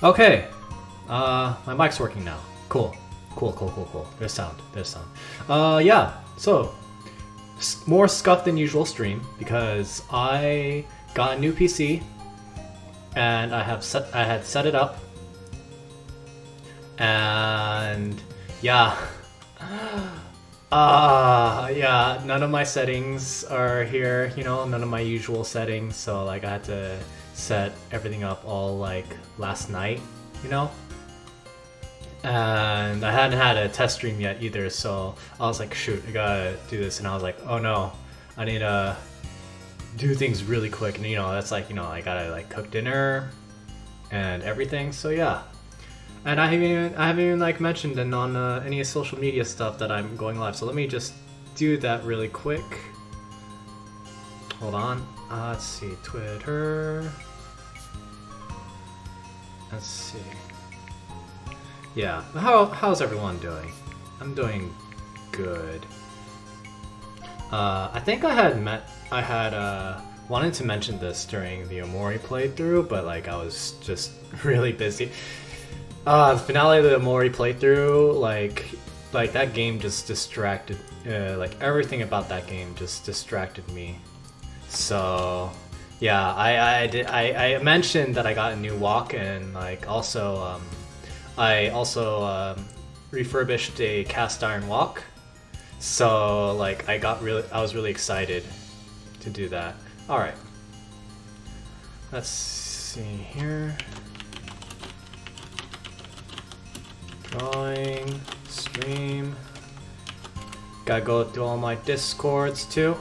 Okay. My mic's working now. Cool. Cool. There's sound. Yeah. So, more scuffed than usual stream because I got a new PC and I had set it up, and yeah. Yeah, none of my settings are here, you know, none of my usual settings, so like I had to set everything up all like last night, you know? And I hadn't had a test stream yet either, so I was like, shoot, I gotta do this, and I was like, oh no, I need to do things really quick, and you know, that's like, you know, I gotta like cook dinner and everything, so yeah. And I haven't even like mentioned and on any social media stuff that I'm going live. So let me just do that really quick. Hold on. Let's see, Twitter. Let's see. Yeah, how's everyone doing? I'm doing good. I think I had wanted to mention this during the Omori playthrough, but like I was just really busy. The finale of the Omori playthrough, like that game just distracted, like everything about that game just distracted me. So, yeah, I mentioned that I got a new wok, and like also, I also refurbished a cast iron wok. So like I was really excited to do that. All right, let's see here. Drawing, stream. Gotta go through all my discords too.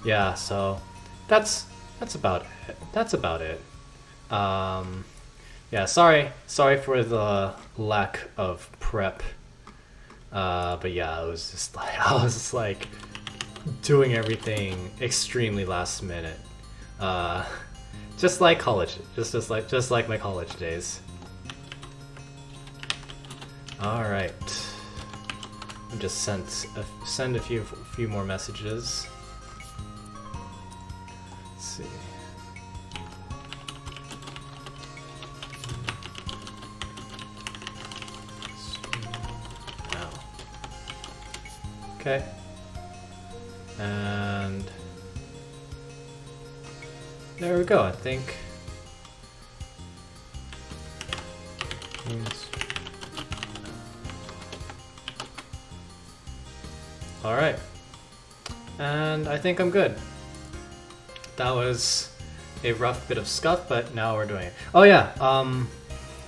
Yeah, so that's about it. Yeah, sorry for the lack of prep. But yeah, it was just like I was just like doing everything extremely last minute. Just like college, just like my college days. All right, I just send a few more messages. Let's see. Now. Okay. And there we go. I think. Alright, and I think I'm good. That was a rough bit of scuff, but now we're doing it. Oh yeah,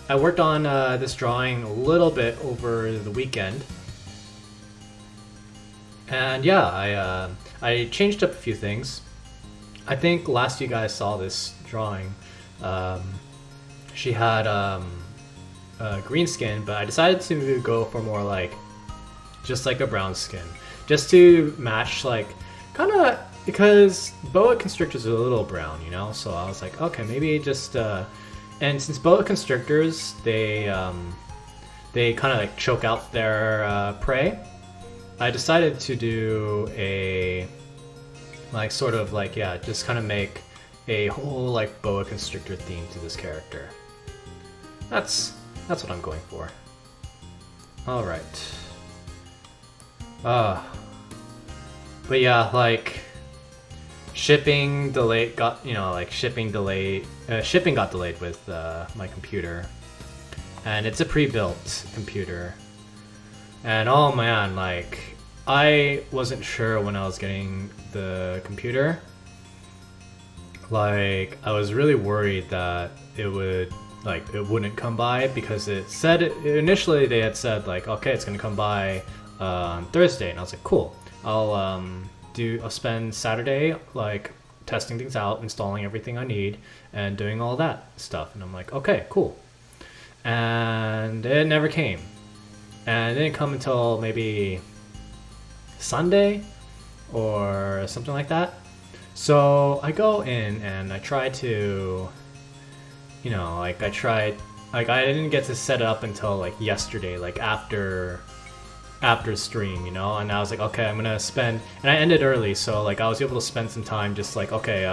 I worked on this drawing a little bit over the weekend. And yeah, I changed up a few things. I think last you guys saw this drawing, she had green skin, but I decided to go for more like, just like a brown skin. Just to match, like, kind of, because boa constrictors are a little brown, you know? So I was like, okay, maybe just, and since boa constrictors, they kind of like choke out their prey, I decided to do a, like, sort of like, yeah, just kind of make a whole, like, boa constrictor theme to this character. That's what I'm going for. Alright. But yeah, like shipping delayed got shipping got delayed with my computer, and it's a pre-built computer, and oh man, like I wasn't sure when I was getting the computer. Like I was really worried that it wouldn't come by, because it said initially they had said like, okay, it's gonna come by on Thursday, and I was like, cool. I'll spend Saturday like testing things out, installing everything I need, and doing all that stuff. And I'm like, okay, cool. And it never came. And it didn't come until maybe Sunday or something like that. So I go in and I try to, I didn't get to set it up until like yesterday, like after stream, and I was like, okay, I'm gonna spend, and I ended early, so like I was able to spend some time just like, okay,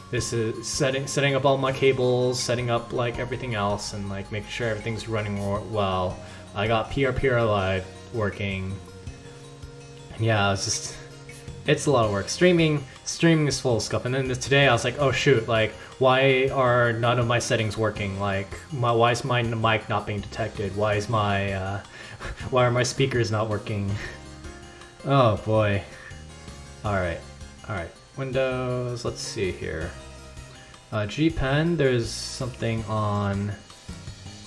This is setting up all my cables, setting up like everything else, and like making sure everything's running well. I got PRPR Live working. And yeah, it's a lot of work. Streaming is full of stuff. And then today I was like, oh shoot, like why are none of my settings working? Like why is my mic not being detected? Why is my why are my speakers not working? Oh boy. All right. Windows, let's see here. G-Pen, there's something on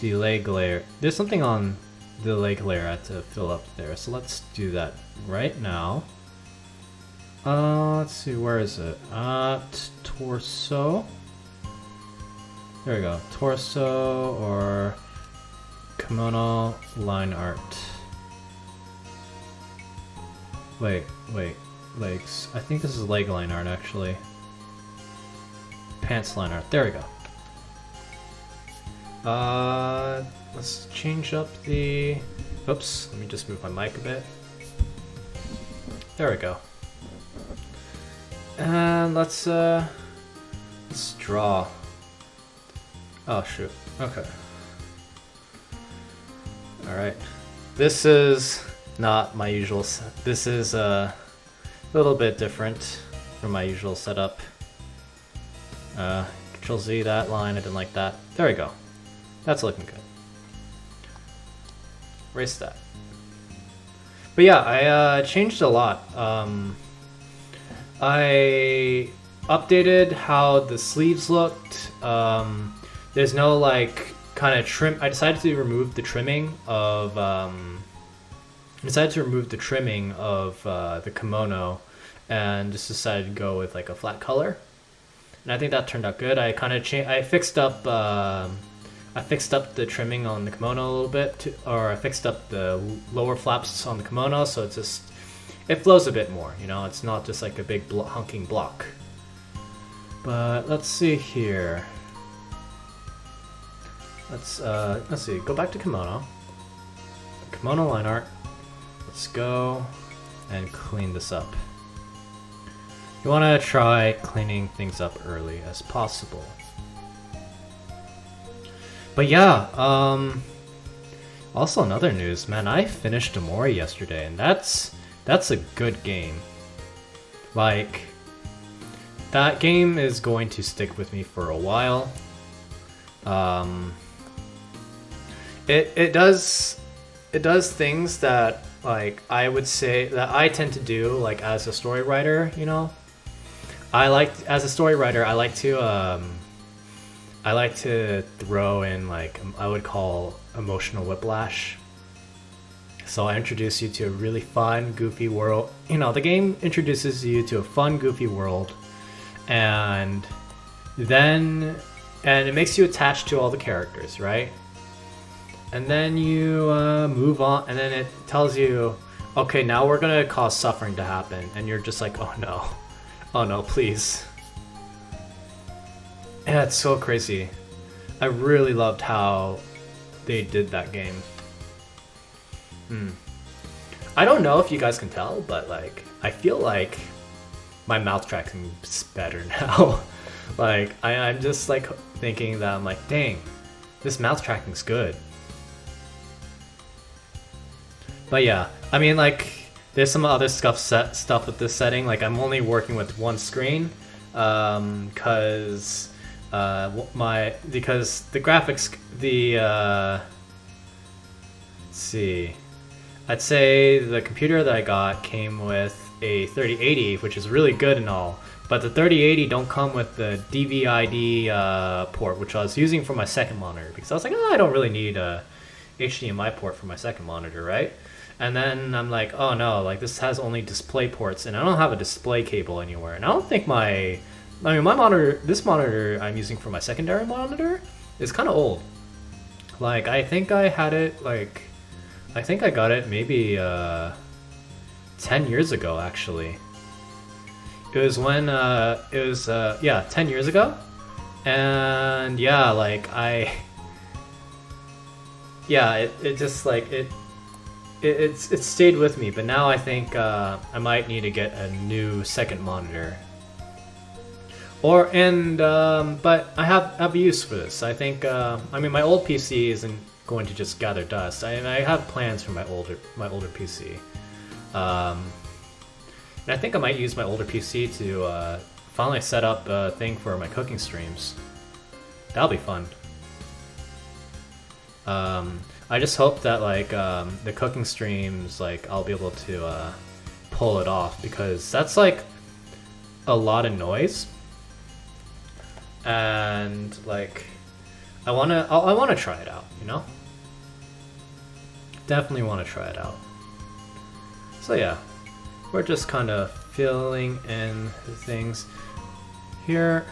the leg layer. There's something on the leg layer I have to fill up there. So let's do that right now. Let's see, where is it? Torso. There we go. Torso or kimono line art. Wait. Legs. I think this is leg line art actually. Pants line art. There we go. Let's change up the... Oops, let me just move my mic a bit. There we go. And let's draw. Oh shoot. Okay. Alright. This is not my usual this is a little bit different from my usual setup. Control Z that line, I didn't like that. There we go. That's looking good. Erase that. But yeah, I changed a lot. I updated how the sleeves looked. There's no like kind of trim. I decided to remove the trimming of the kimono, and just decided to go with like a flat color. And I think that turned out good. I kind of I fixed up the trimming on the kimono a little bit, or I fixed up the lower flaps on the kimono, so it flows a bit more. You know, it's not just like a big hunking block. But let's see here. Let's see. Go back to kimono. Kimono line art. Let's go and clean this up. You want to try cleaning things up early as possible. But yeah, also another news, man, I finished Amori yesterday, and that's a good game. Like, that game is going to stick with me for a while. It does things that, like, I would say that I tend to do, like, as a story writer, you know? As a story writer, I like to throw in, like, I would call emotional whiplash. So I introduce you to a really fun, goofy world. You know, the game introduces you to a fun, goofy world, and it makes you attached to all the characters, right? And then you move on, and then it tells you, okay, now we're gonna cause suffering to happen, and you're just like, oh no, please. Yeah, it's so crazy. I really loved how they did that game. I don't know if you guys can tell, but like, I feel like my mouth tracking is better now. Like, I'm just like thinking that I'm like, dang, this mouth tracking's good. But yeah, I mean, like, there's some other stuff with this setting. Like, I'm only working with one screen, because the graphics, let's see, I'd say the computer that I got came with a 3080, which is really good and all, but the 3080 don't come with the DVI-D port, which I was using for my second monitor, because I was like, oh, I don't really need a HDMI port for my second monitor, right? And then I'm like, oh no, like, this has only display ports, and I don't have a display cable anywhere. And I don't think my monitor, this monitor I'm using for my secondary monitor, is kind of old. Like, I think I had it, like, I think I got it maybe 10 years ago, actually. It was when, yeah, 10 years ago. And yeah, like, it just, like, it stayed with me, but now I think I might need to get a new second monitor. But I have a use for this. I think I mean my old PC isn't going to just gather dust. I have plans for my older PC. And I think I might use my older PC to finally set up a thing for my cooking streams. That'll be fun. I just hope that like the cooking streams, like I'll be able to pull it off, because that's like a lot of noise. And like I wanna try it out, you know? Definitely wanna try it out. So yeah, we're just kind of filling in things here,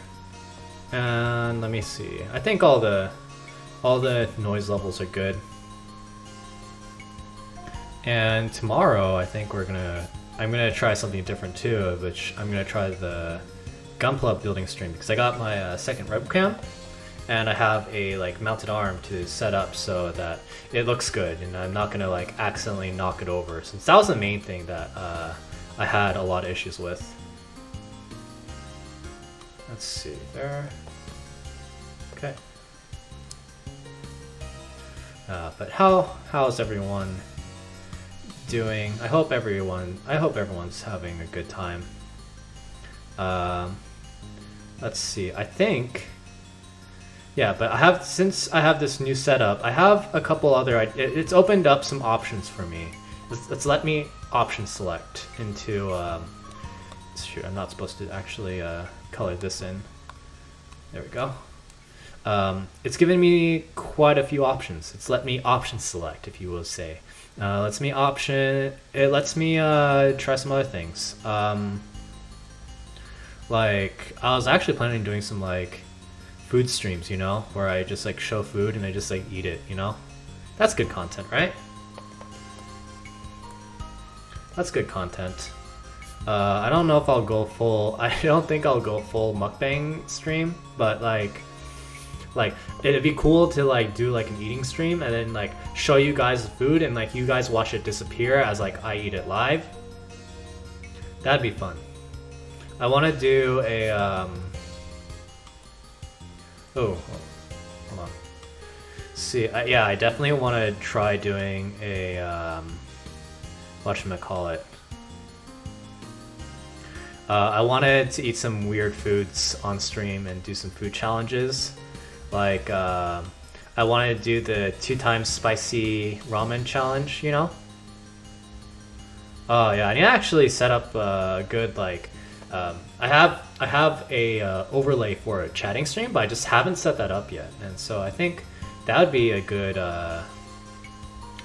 and let me see. I think all the noise levels are good. And tomorrow, I think I'm gonna try something different too, which I'm gonna try the Gunpla building stream, because I got my second webcam, and I have a like mounted arm to set up so that it looks good, and I'm not gonna like accidentally knock it over, since that was the main thing that I had a lot of issues with. Let's see there. Okay. But how's everyone doing? I hope everyone's having a good time. Let's see. I think, yeah, but since I have this new setup, I have a couple other. It's opened up some options for me. Let's let me option select into. Shoot, I'm not supposed to actually color this in. There we go. It's given me quite a few options. It's let me option select, if you will say. It lets me try some other things. Like I was actually planning on doing some like food streams, you know, where I just like show food and I just like eat it, you know. That's good content, right? That's good content. I don't know if I'll go full. I don't think I'll go full mukbang stream, but like it'd be cool to like do like an eating stream and then like show you guys the food and like you guys watch it disappear as like I eat it live. That'd be fun. I want to do a hold on. See, yeah, I definitely want to try doing a whatchamacallit. I wanted to eat some weird foods on stream and do some food challenges. Like, I wanted to do the 2x spicy ramen challenge, you know? Oh yeah, I need to actually set up a good like. I have a overlay for a chatting stream, but I just haven't set that up yet, and so I think that would be a good. I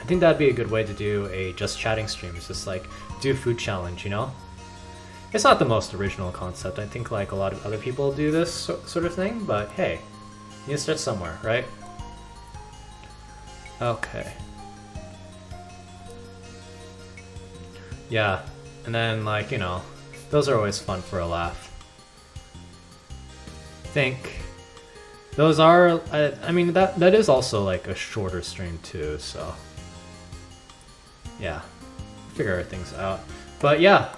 think that'd be a good way to do a just chatting stream. It's just like do food challenge, you know? It's not the most original concept. I think like a lot of other people do this sort of thing, but hey, you need to start somewhere, right? Okay. Yeah, and then like, you know, those are always fun for a laugh. Think those are, I mean, that is also like a shorter stream too, so yeah, figure things out. But yeah,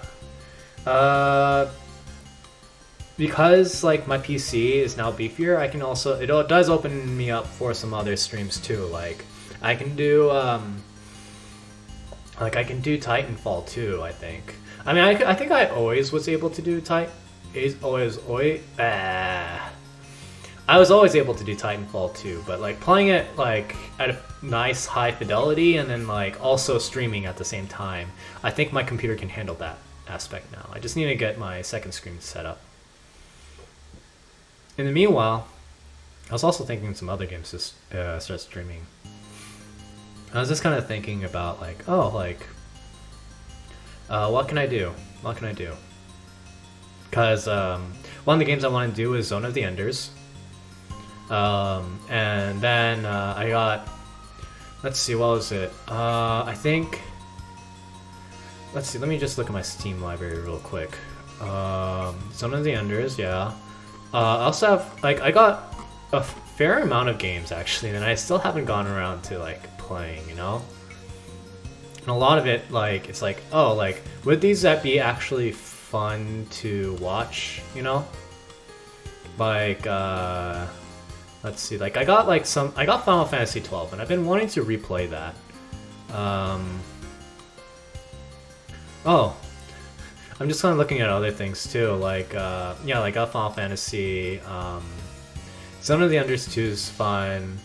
because like my PC is now beefier, I can also, it does open me up for some other streams too. Like I can do Titanfall too, I think. I mean, I think I always was able to do I was always able to do Titanfall 2, but like playing it like at a nice high fidelity and then like also streaming at the same time, I think my computer can handle that aspect now. I just need to get my second screen set up. In the meanwhile, I was also thinking some other games to start streaming. I was just kind of thinking about like, oh, like, what can I do? What can I do? Because one of the games I want to do is Zone of the Enders. And then I got, let's see, what was it? I think, let's see, let me just look at my Steam library real quick. Zone of the Enders, yeah. I also have, like, I got a fair amount of games actually, and I still haven't gone around to like playing, you know? And a lot of it, like, it's like, oh, like, would these be actually fun to watch, you know? Like, let's see, like I got Final Fantasy 12, and I've been wanting to replay that. Oh, I'm just kind of looking at other things too, like, yeah, like I got Final Fantasy, Zone of the Enders 2 is fun.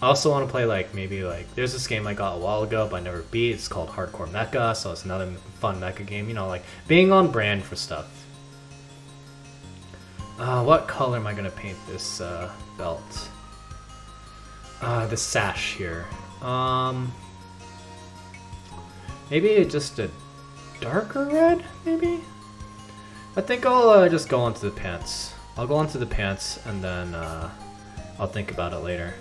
I also want to play, like, maybe, like, there's this game I got a while ago but I never beat, it's called Hardcore Mecha, so it's another fun mecha game, you know, like, being on brand for stuff. What color am I gonna paint this, belt? This sash here. Maybe just a darker red, maybe? I think I'll, just go onto the pants. I'll go onto the pants and then, I'll think about it later.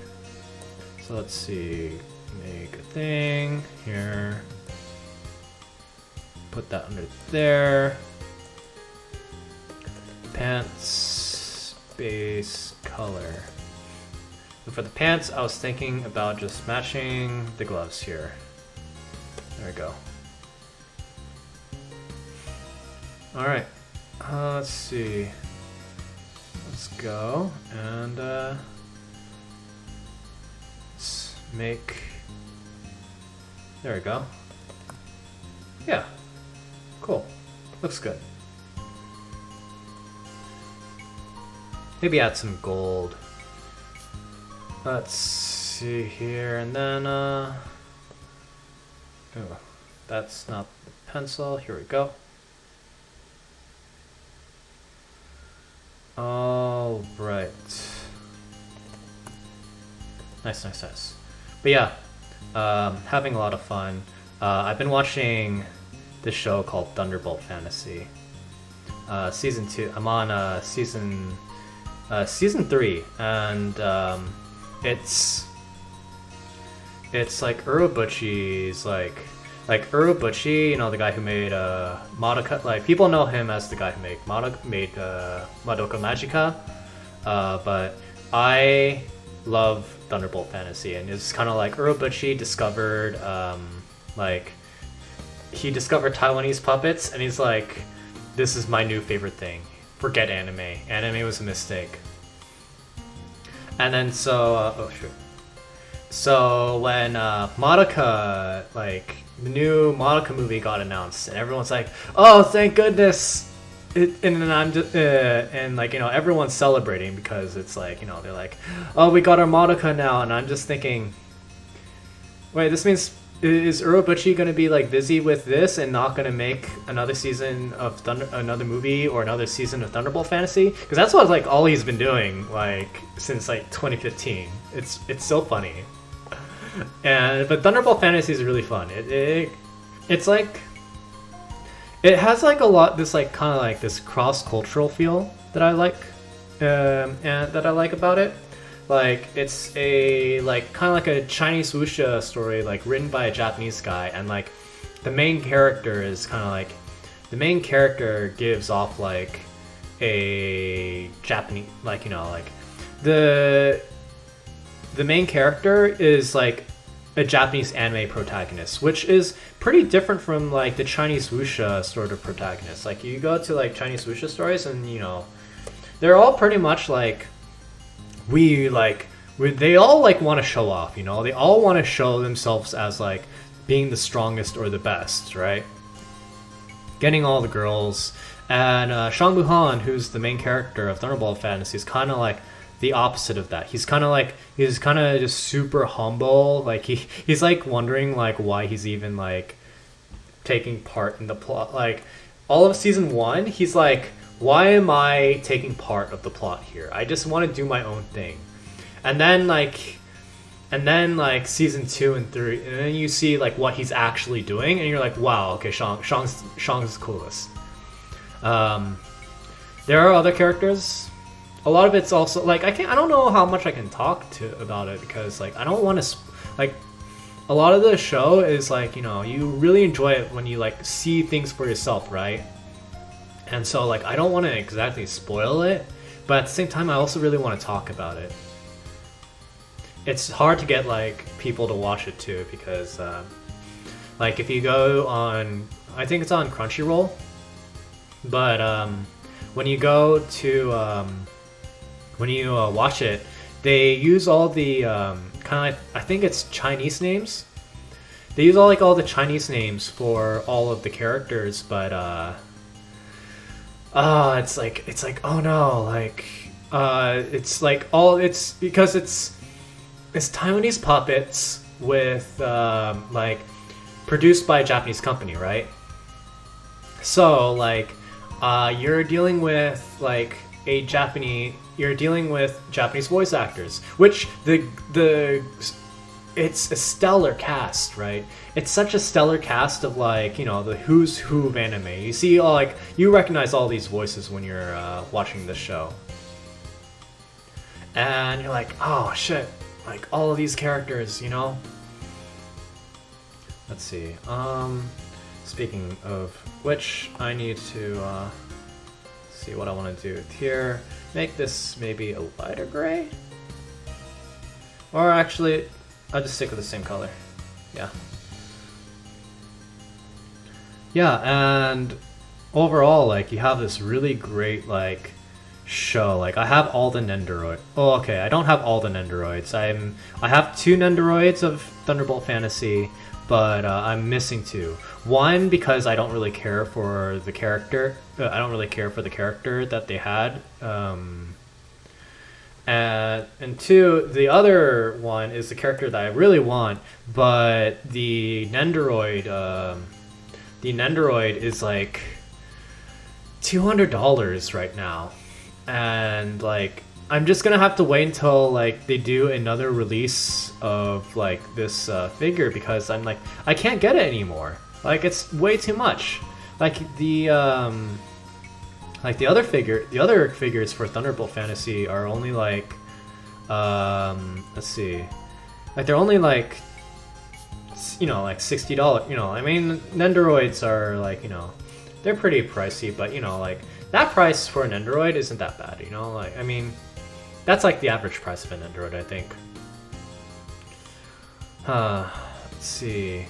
So let's see, make a thing here. Put that under there. Pants, base, color. And for the pants, I was thinking about just matching the gloves here. There we go. Alright, let's see. Let's go and let's make. There we go. Yeah, cool. Looks good. Maybe add some gold. Let's see here, and then oh, that's not the pencil. Here we go. All right. Nice, nice, nice. But yeah, having a lot of fun. I've been watching this show called Thunderbolt Fantasy. Season 2. I'm on season 3, and it's like Urobuchi's like Urobuchi, you know, the guy who made Madoka. Like, people know him as the guy who made Madoka Magica, but I love Thunderbolt Fantasy, and it's kind of like Urobuchi discovered like, he discovered Taiwanese puppets, and he's like, this is my new favorite thing. Forget anime. Anime was a mistake. And then so oh shoot. So when Madoka, like, the new Madoka movie got announced, and everyone's like, "Oh, thank goodness!" And then I'm just, and like, you know, everyone's celebrating because it's like, you know, they're like, "Oh, we got our Madoka now," and I'm just thinking, wait, this means, is Urobuchi gonna be like busy with this and not gonna make another season of another movie or another season of Thunderbolt Fantasy? Because that's what, like, all he's been doing, like, since like 2015. It's so funny. But Thunderbolt Fantasy is really fun. It's like, it has like a lot, this like kind of like this cross-cultural feel that I like, and that I like about it. Like, it's a like kind of like a Chinese wuxia story, like written by a Japanese guy, and like the main character is kind of like, the main character gives off like a Japanese, like, you know, like the main character is like a Japanese anime protagonist, which is pretty different from like the Chinese wuxia sort of protagonist. Like, you go to like Chinese wuxia stories, and you know, they're all pretty much like, they all like want to show off, you know, they all want to show themselves as like being the strongest or the best, right? Getting all the girls. And Shang Buhan, who's the main character of Thunderbolt Fantasy, is kind of like the opposite of that. He's kind of just super humble. Like, he's like wondering like why he's even like taking part in the plot. Like, all of season 1, he's like, why am I taking part of the plot here? I just want to do my own thing. And then like season 2 and 3, and then you see like what he's actually doing, and you're like, wow, okay, Shang's the coolest. There are other characters. A lot of it's also like, I don't know how much I can talk about it, because like I don't want to like, a lot of the show is like, you know, you really enjoy it when you like see things for yourself, right? And so like, I don't want to exactly spoil it, but at the same time I also really want to talk about it. It's hard to get like people to watch it too, because like, if you go on, I think it's on Crunchyroll, but when you go to when you watch it, they use all the kind of, I think it's Chinese names. They use all the Chinese names for all of the characters, but it's like oh no, like it's like it's because it's Taiwanese puppets with like produced by a Japanese company, right? So like you're dealing with Japanese voice actors, which it's a stellar cast, right? It's such a stellar cast of like, you know, the who's who of anime. You see you recognize all these voices when you're watching this show. And you're like, oh shit, like all of these characters, you know? Let's see. Speaking of which, I need to see what I want to do here. Make this maybe a lighter gray? Or actually, I'll just stick with the same color. Yeah. Yeah, and overall, like, you have this really great, like, show. Like, I have all the Nendoroids. Oh, okay, I don't have all the Nendoroids. I have 2 Nendoroids of Thunderbolt Fantasy, but I'm missing 2. One, because I don't really care for the character. I don't really care for the character that they had. And 2, the other one is the character that I really want, but the Nendoroid is like $200 right now, and like I'm just gonna have to wait until like they do another release of like this figure, because I'm like I can't get it anymore. Like it's way too much. Like the other figures for Thunderbolt Fantasy are only like let's see, like they're only like, you know, like $60. You know, I mean, Nendoroids are like, you know, they're pretty pricey, but you know, like that price for a Nendoroid isn't that bad. You know, like I mean, that's like the average price of a Nendoroid, I think. Let's see.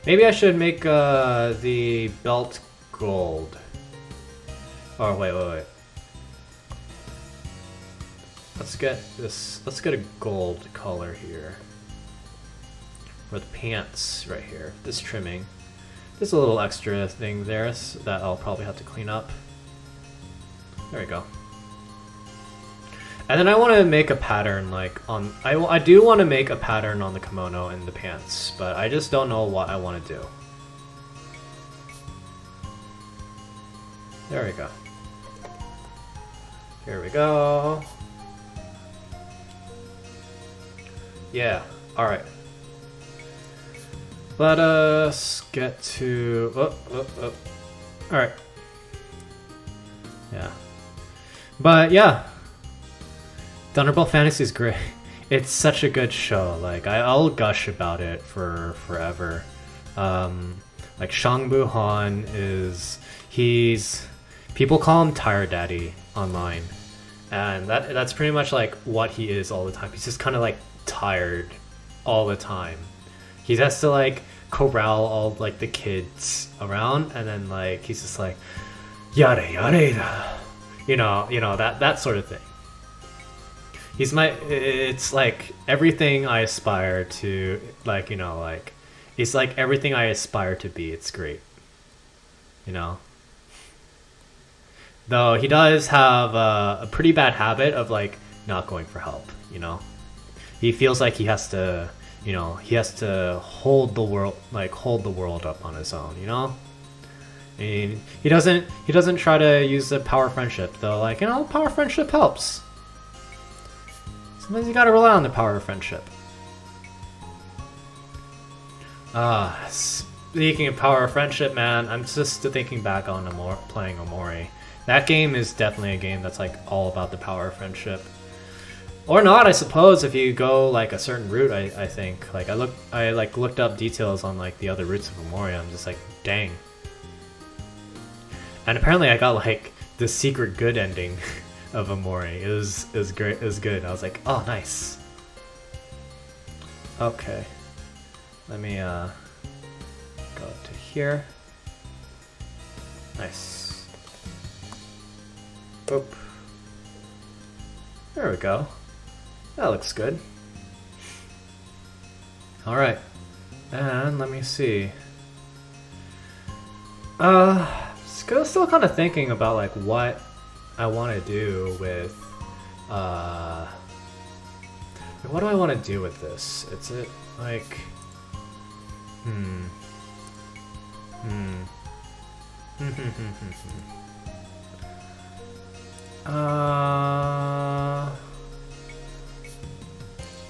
Maybe I should make the belt gold. Oh wait. Let's get a gold color here. For the pants right here. This trimming. There's a little extra thing there that I'll probably have to clean up. There we go. And then I want to make a pattern like on... I do want to make a pattern on the kimono and the pants, but I just don't know what I want to do. There we go. Here we go. Yeah, alright. Let us get to... Alright. Yeah. But yeah. Thunderbolt Fantasy is great. It's such a good show. Like I'll gush about it for forever. Like Shangbu Han people call him Tire Daddy online, and that's pretty much like what he is all the time. He's just kind of like tired all the time. He has to like corral all like the kids around, and then like he's just like yada yada, you know that sort of thing. It's like everything I aspire to, like, you know, like, it's like everything I aspire to be. It's great, you know. Though he does have a pretty bad habit of like not going for help, you know. He feels like he has to, you know, hold the world up on his own, you know. And he doesn't try to use the power friendship, though. Like, you know, power friendship helps. Sometimes you gotta rely on the power of friendship. Speaking of power of friendship, man, I'm just thinking back on playing Omori. That game is definitely a game that's like all about the power of friendship. Or not, I suppose, if you go like a certain route. I think like I looked up details on like the other routes of Omori. I'm just like, dang. And apparently I got like the secret good ending of Omori. It was great. It was good. I was like, oh, nice. Okay, let me go to here. Nice. Boop. There we go. That looks good. Alright. And let me see. Still kind of thinking about like what I want to do with what do I want to do with this? It's it like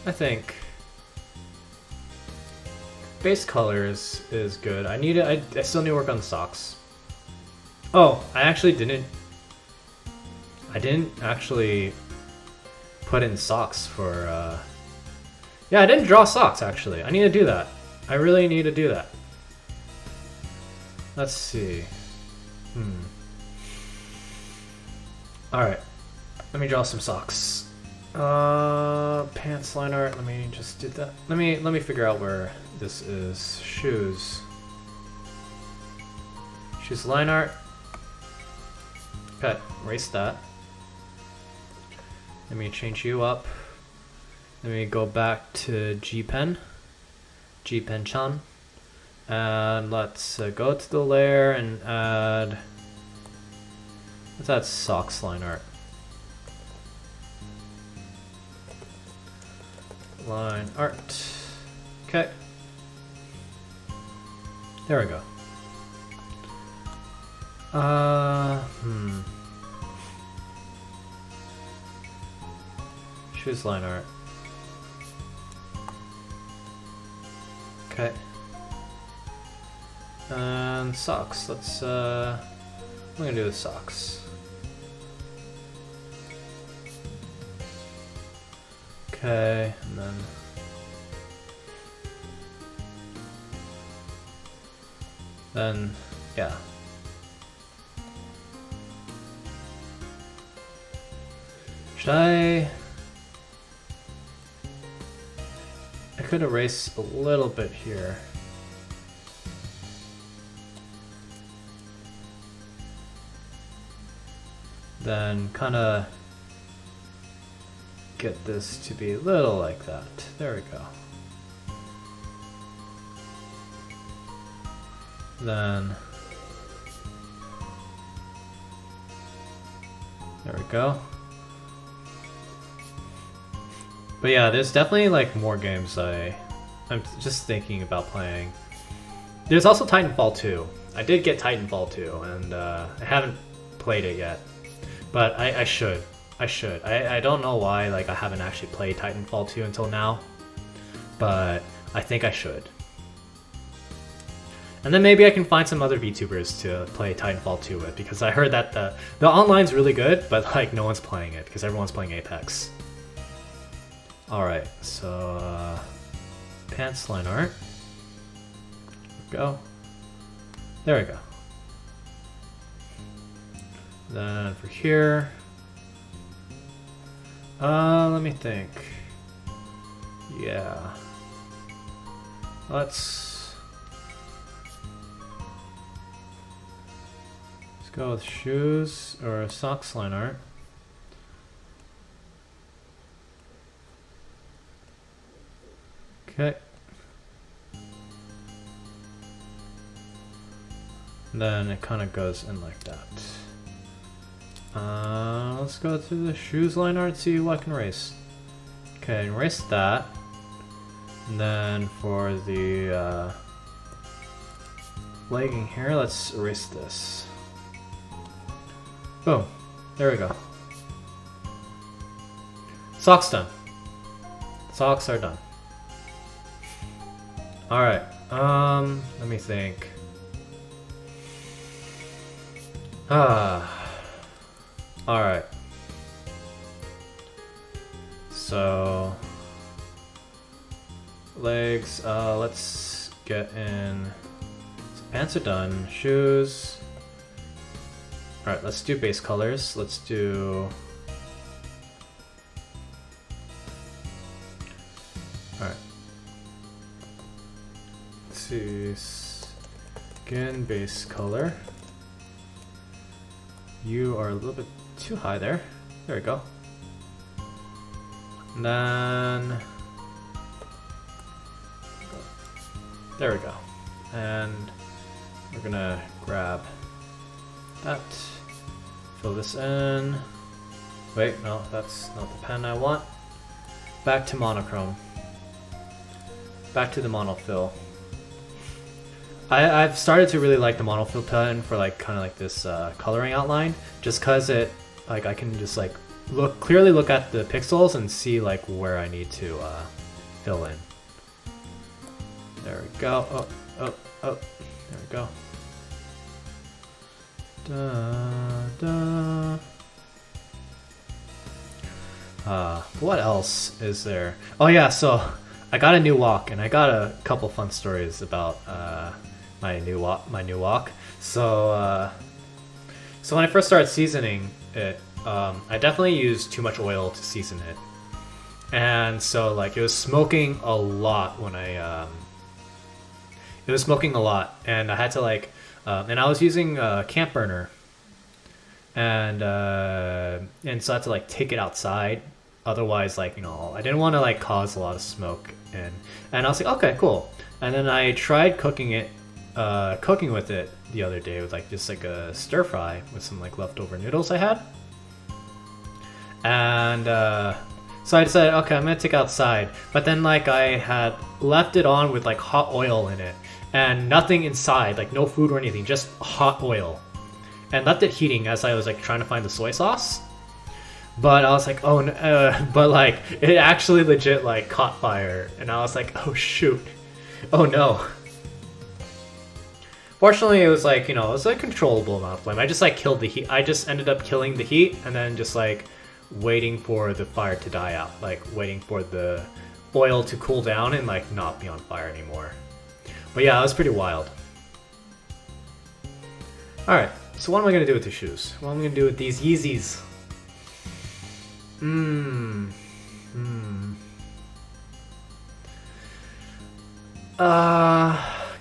I think base colors is good. I still need to work on socks. Oh, I didn't actually put in socks for yeah, I didn't draw socks actually. I need to do that. I really need to do that. Let's see. Alright. Let me draw some socks. Pants line art, let me just do that. Let me figure out where this is. Shoes. Shoes line art. Okay, erase that. Let me change you up. Let me go back to Gpen Chan, and let's go to the layer and let's add socks line art. Line art. Okay. There we go. Shoes line art. Okay. And socks. Let's I'm gonna do the socks. Okay, and then yeah. Should I could erase a little bit here. Then kind of get this to be a little like that. There we go. Then there we go. But yeah, there's definitely like more games I'm just thinking about playing. There's also Titanfall 2. I did get Titanfall 2, and I haven't played it yet. But I should. I don't know why like I haven't actually played Titanfall 2 until now. But I think I should. And then maybe I can find some other VTubers to play Titanfall 2 with, because I heard that the online's really good, but like no one's playing it because everyone's playing Apex. Alright, so pants line art. Go. There we go. Then for here, let me think. Yeah, let's go with shoes or socks line art. Okay. Then it kind of goes in like that. Let's go to the shoes line art, see what I can erase. Okay, erase that. And then for the legging here, let's erase this. Boom. There we go. Socks done. Socks are done. Alright, let me think. Alright. So legs, let's get in. So pants are done. Shoes. Alright, let's do base colors. Let's do. Alright. Let's see. Skin base color. You are a little bit too high there. There we go. And then there we go. And we're gonna grab that, fill this in. Wait, no, that's not the pen I want. Back to monochrome. Back to the monofill. I've started to really like the monofill pen for like kind of like this coloring outline, just cause it like I can just like clearly look at the pixels and see like where I need to fill in. There we go. Oh, oh, oh. There we go. Da, da. What else is there? Oh yeah, so I got a new wok, and I got a couple fun stories about my new wok. So so when I first started seasoning it, I definitely used too much oil to season it, and so like it was smoking a lot when it was smoking a lot, and I had to like, and I was using a camp burner, and so I had to like take it outside. Otherwise, like, you know, I didn't want to like cause a lot of smoke, and I was like, okay, cool. And then I tried cooking with it the other day with like just like a stir fry with some like leftover noodles I had, and so I decided, okay, I'm gonna take it outside. But then like I had left it on with like hot oil in it, and nothing inside, like no food or anything, just hot oil, and left it heating as I was like trying to find the soy sauce. But I was like, oh no, but like it actually legit like caught fire, and I was like, oh shoot, oh no. Fortunately, it was like, you know, it was a controllable amount of flame. I just like killed the heat. I just ended up killing the heat, and then just like waiting for the fire to die out, like waiting for the oil to cool down and like not be on fire anymore. But yeah, it was pretty wild. All right, so what am I gonna do with the shoes? What am I gonna do with these Yeezys?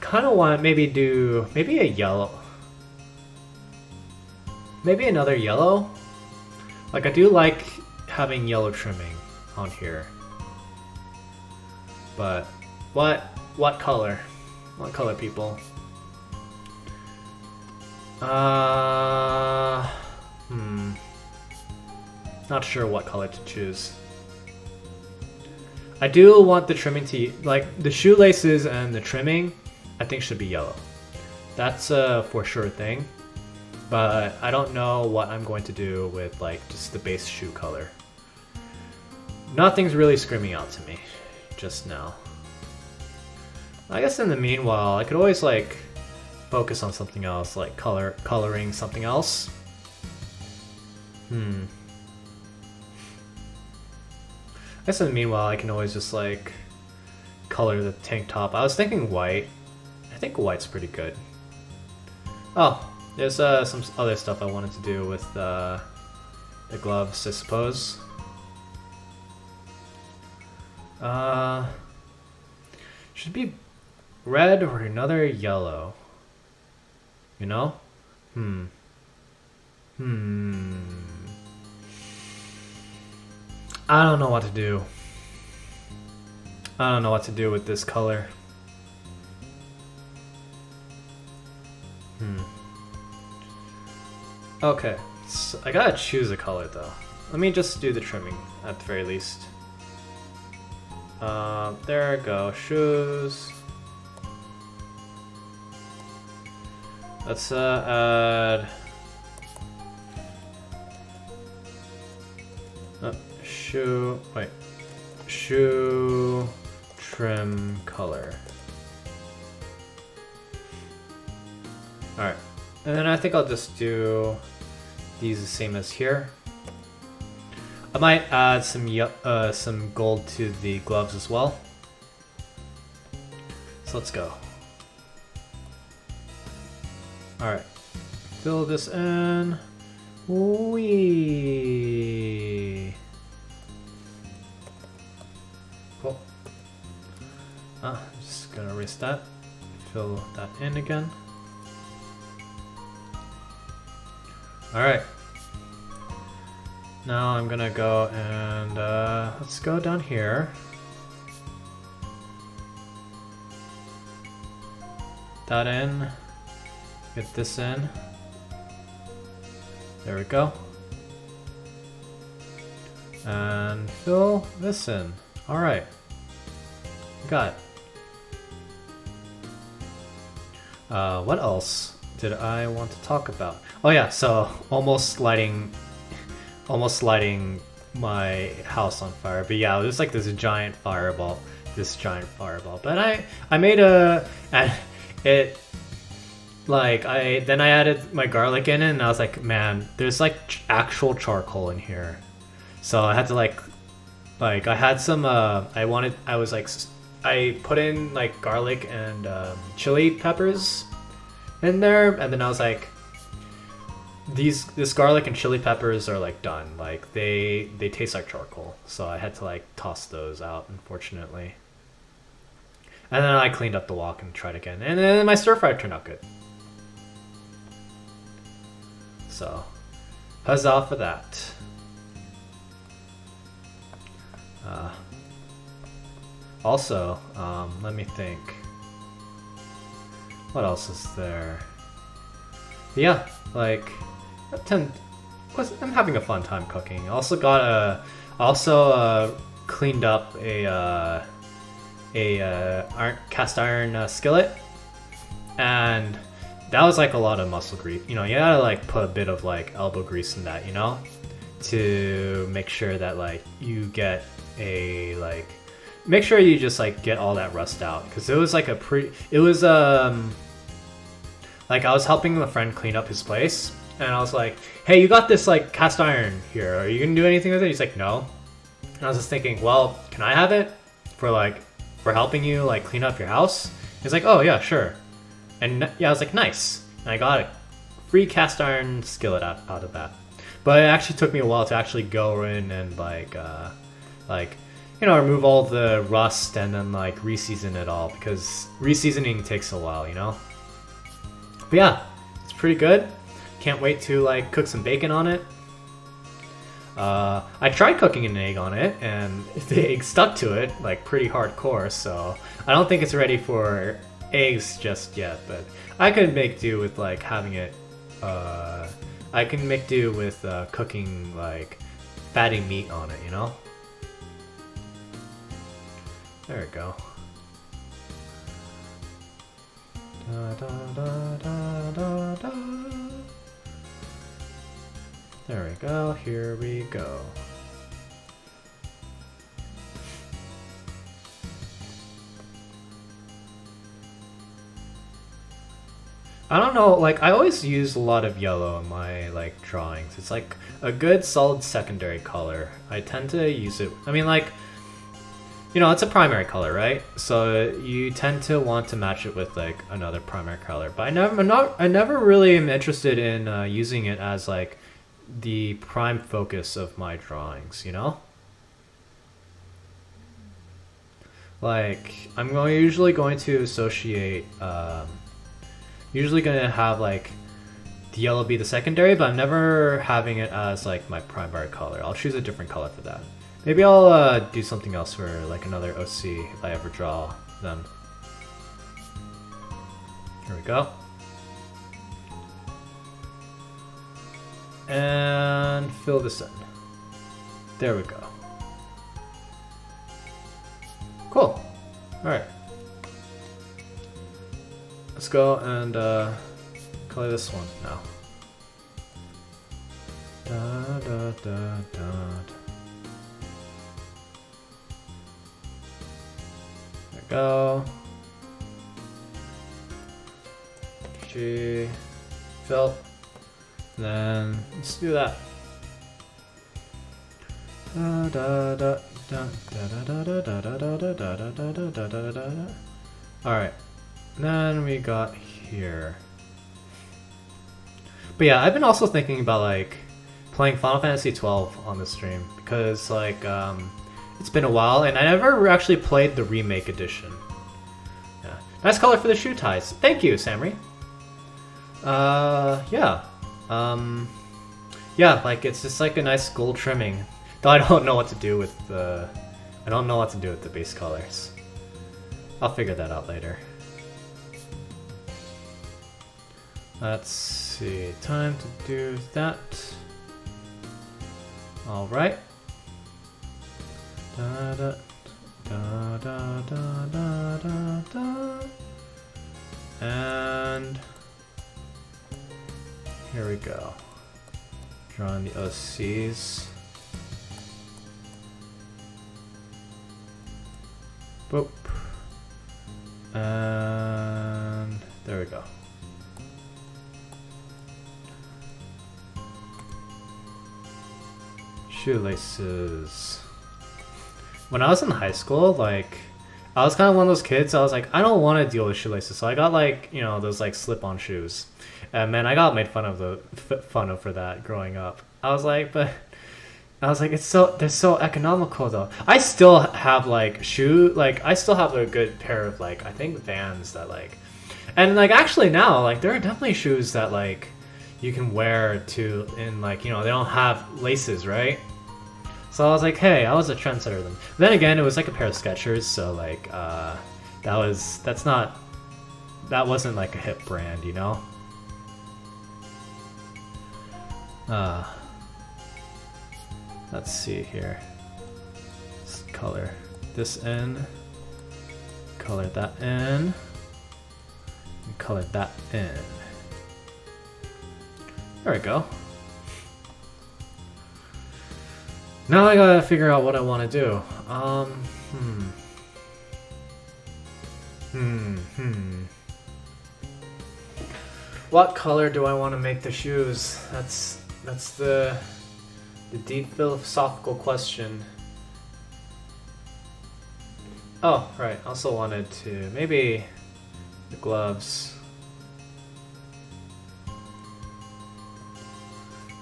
Kind of want maybe a yellow. Maybe another yellow. Like I do like having yellow trimming on here. But what color? What color, people? Not sure what color to choose. I do want the trimming to, like, the shoelaces and the trimming, I think should be yellow. That's a for sure thing. But I don't know what I'm going to do with, like, just the base shoe color. Nothing's really screaming out to me just now. I guess in the meanwhile, I could always, like, focus on something else, like coloring something else. I guess in the meanwhile, I can always just like color the tank top. I was thinking white. I think white's pretty good. Oh, there's some other stuff I wanted to do with the gloves, I suppose. Should be red or another yellow. You know? I don't know what to do. I don't know what to do with this color. Okay, so I gotta choose a color though. Let me just do the trimming at the very least. There we go, shoes. Let's add shoe trim color. Alright, and then I think I'll just do these the same as here. I might add some gold to the gloves as well. So let's go. Alright, fill this in. Wee. Cool. I'm just gonna erase that. Fill that in again. Alright. Now I'm gonna go and let's go down here. That in. Get this in. There we go. And fill this in. Alright. Got it. What else did I want to talk about? Oh yeah, so almost lighting my house on fire. But yeah, it was like this giant fireball. But I made then I added my garlic in it, and I was like, man, there's like actual charcoal in here. So I had to I had some I put in like garlic and chili peppers in there, and then I was like, this garlic and chili peppers are like done. Like they taste like charcoal, so I had to like toss those out, unfortunately. And then I cleaned up the wok and tried again, and then my stir fry turned out good. So, huzzah for that. Also, let me think. What else is there? Yeah, like I'm having a fun time cooking. Also cleaned up a cast iron skillet, and that was like a lot of muscle grease. You know, you gotta like put a bit of like elbow grease in that, you know, to make sure that like you get make sure you just like get all that rust out, because it was like like I was helping a friend clean up his place, and I was like, hey, you got this like cast iron here, are you gonna do anything with it? He's like, no. And I was just thinking, well, can I have it for helping you like clean up your house? He's like, oh yeah, sure. And yeah, I was like, nice. And I got a free cast iron skillet out of that. But it actually took me a while to actually go in and remove all the rust and then like reseason it all, because reseasoning takes a while, you know? But yeah, it's pretty good. Can't wait to like cook some bacon on it. I tried cooking an egg on it, and the egg stuck to it like pretty hardcore, so I don't think it's ready for eggs just yet, but I could make do with like having it I can make do with cooking like fatty meat on it, you know? There we go. Da, da, da, da, da, da. There we go, here we go. I don't know, like I always use a lot of yellow in my like drawings. It's like a good solid secondary color. I tend to use it, I mean, like, you know, it's a primary color, right? So you tend to want to match it with like another primary color. But I never really am interested in using it as like the prime focus of my drawings, you know? Like I'm usually going to associate usually gonna have like the yellow be the secondary, but I'm never having it as like my primary color. I'll choose a different color for that. Maybe I'll do something else for like another OC if I ever draw them. Here we go. And fill this in. There we go. Cool. Alright. Let's go and color this one now. Da, da, da, da. There we go. G. Fill. Then let's do that. Da, da, da, da, da, da, da, da, da, da, da, da, da, da, da, da, da. Alright. Then we got here. But yeah, I've been also thinking about like playing Final Fantasy XII on the stream, because like it's been a while and I never actually played the remake edition. Yeah. Nice color for the shoe ties. Thank you, Samri. Yeah. Yeah, like it's just like a nice gold trimming. Though I don't know what to do with the base colors. I'll figure that out later. Let's see, time to do that. All right. Da da da da da da da da. And here we go. Drawing the OCs. Boop. And there we go. Shoelaces. When I was in high school, like, I was kind of one of those kids. I was like, I don't want to deal with shoelaces, so I got like, you know, those like slip-on shoes. And man, I got made fun of for that growing up. I was like, they're so economical though. I still have like I still have a good pair of like, I think Vans that like, and like actually now like there are definitely shoes that like you can wear to in like, you know, they don't have laces, right? So I was like, hey, I was a trendsetter then. Then again, it was like a pair of Skechers, so like that wasn't like a hip brand, you know? Let's see here. Let's color this in, color that in, and color that in. There we go. Now I gotta figure out what I want to do. What color do I want to make the shoes? That's the deep philosophical question. Oh, right. Also wanted to maybe the gloves.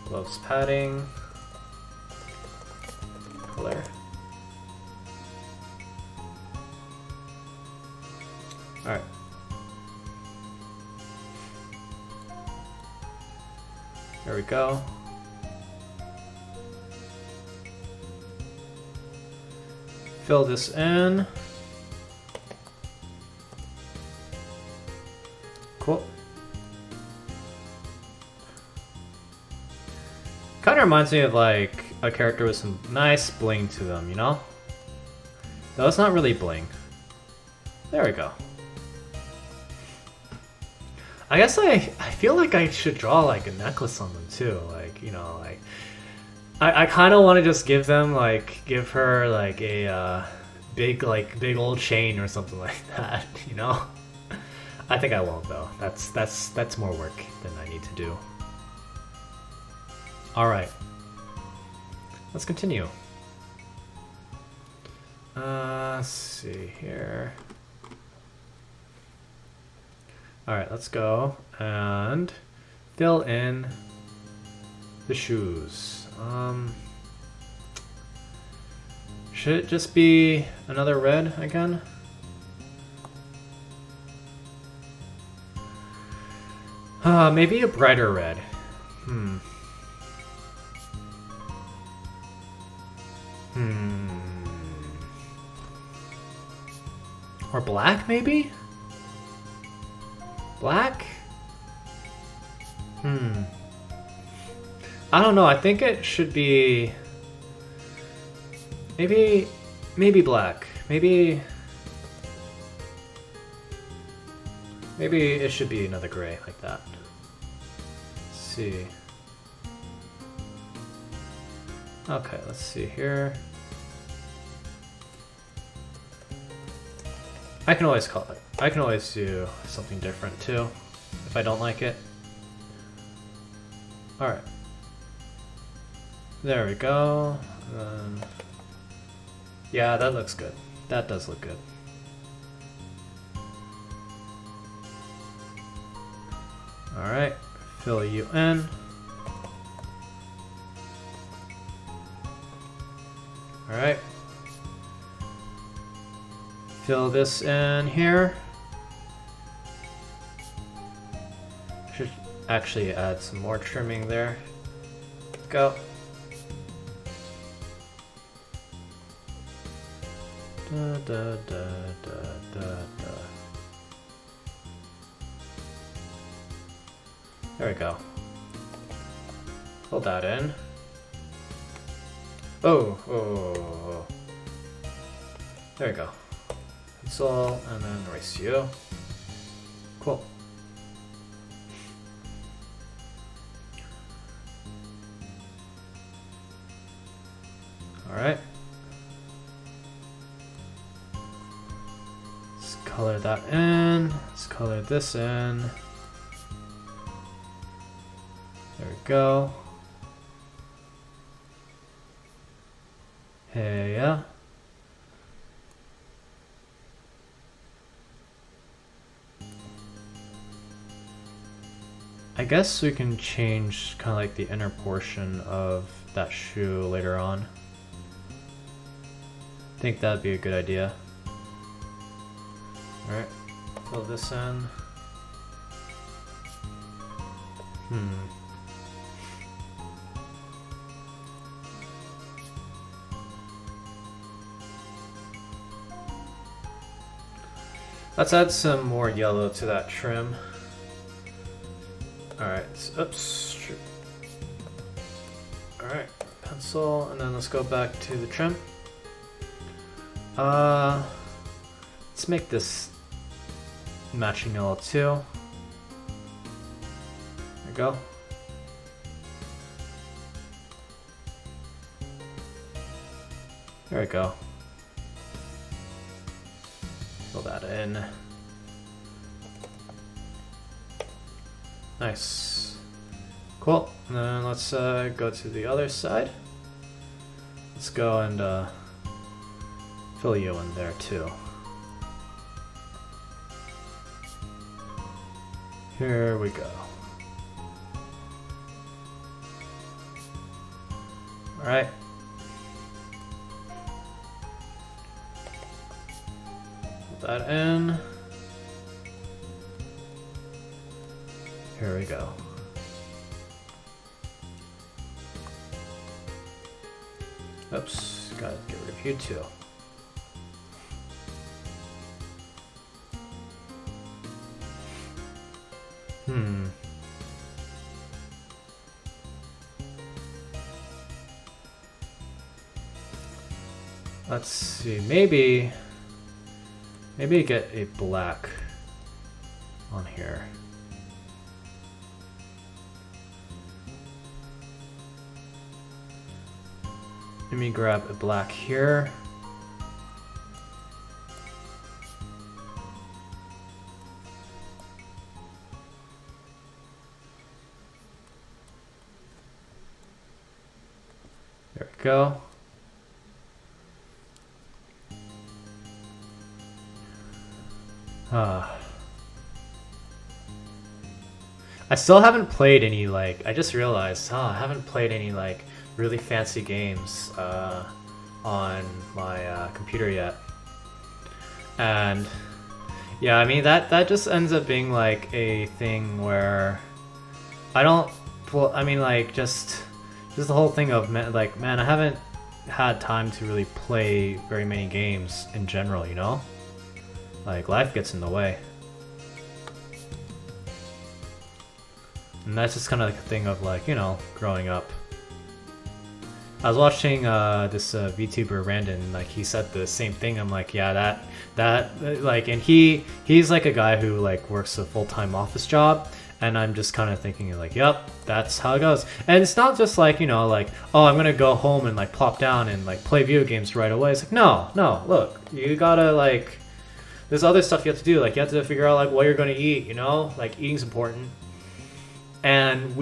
Gloves padding. Color. Alright. There we go. Fill this in. Cool. Kind of reminds me of like a character with some nice bling to them, you know? Though it's not really bling. There we go. I guess I feel like I should draw like a necklace on them too, like, you know, like I kind of want to just give her like a big old chain or something like that, you know? I think I won't though. That's more work than I need to do. All right. Let's continue. Let's see here. Alright, let's go and fill in the shoes. Should it just be another red again? Maybe a brighter red. Or black, maybe? Black? I don't know, I think it should be... Maybe black. Maybe it should be another gray, like that. Let's see. Okay, let's see here. I can always do something different too, if I don't like it. Alright. There we go. Yeah, that looks good. That does look good. Alright, fill you in. Alright. Fill this in here. Should actually add some more trimming there. go. Da, da, da, da, da, da. There we go. Hold that in. Oh, oh, oh, oh. There we go. Pencil, and then ratio. Cool. Alright. Let's color that in. Let's color this in. There we go. Hey, yeah. I guess we can change kind of like the inner portion of that shoe later on. I think that'd be a good idea. Alright, fill this in. Let's add some more yellow to that trim. Alright, oops. Alright, pencil, and then let's go back to the trim. Let's make this matching yellow too. There we go. There we go. Fill that in. Nice. Cool. And then let's go to the other side. Let's go and fill you in there too. Here we go. Alright. Put that in. Here we go. Oops, gotta get rid of you too. Let's see, maybe get a black on here. Let me grab a black here. There we go. I still haven't played any, like, I just realized, I haven't played any, like, really fancy games on my computer yet. And yeah, I mean, that just ends up being like a thing where I don't, well, I mean, like, just the whole thing of, like, man, I haven't had time to really play very many games in general, you know? Like, life gets in the way. And that's just kind of like a thing of, like, you know, growing up. I was watching this Vtuber Randon, like, he said the same thing. I'm like, yeah, that like, and he's like a guy who, like, works a full-time office job, and I'm just kind of thinking, like, yep, that's how it goes. And it's not just like, you know, like, oh, I'm gonna go home and, like, plop down and, like, play video games right away. It's like, no, look, you gotta, like, there's other stuff you have to do. Like, you have to figure out, like, what you're gonna eat, you know? Like, eating's important. And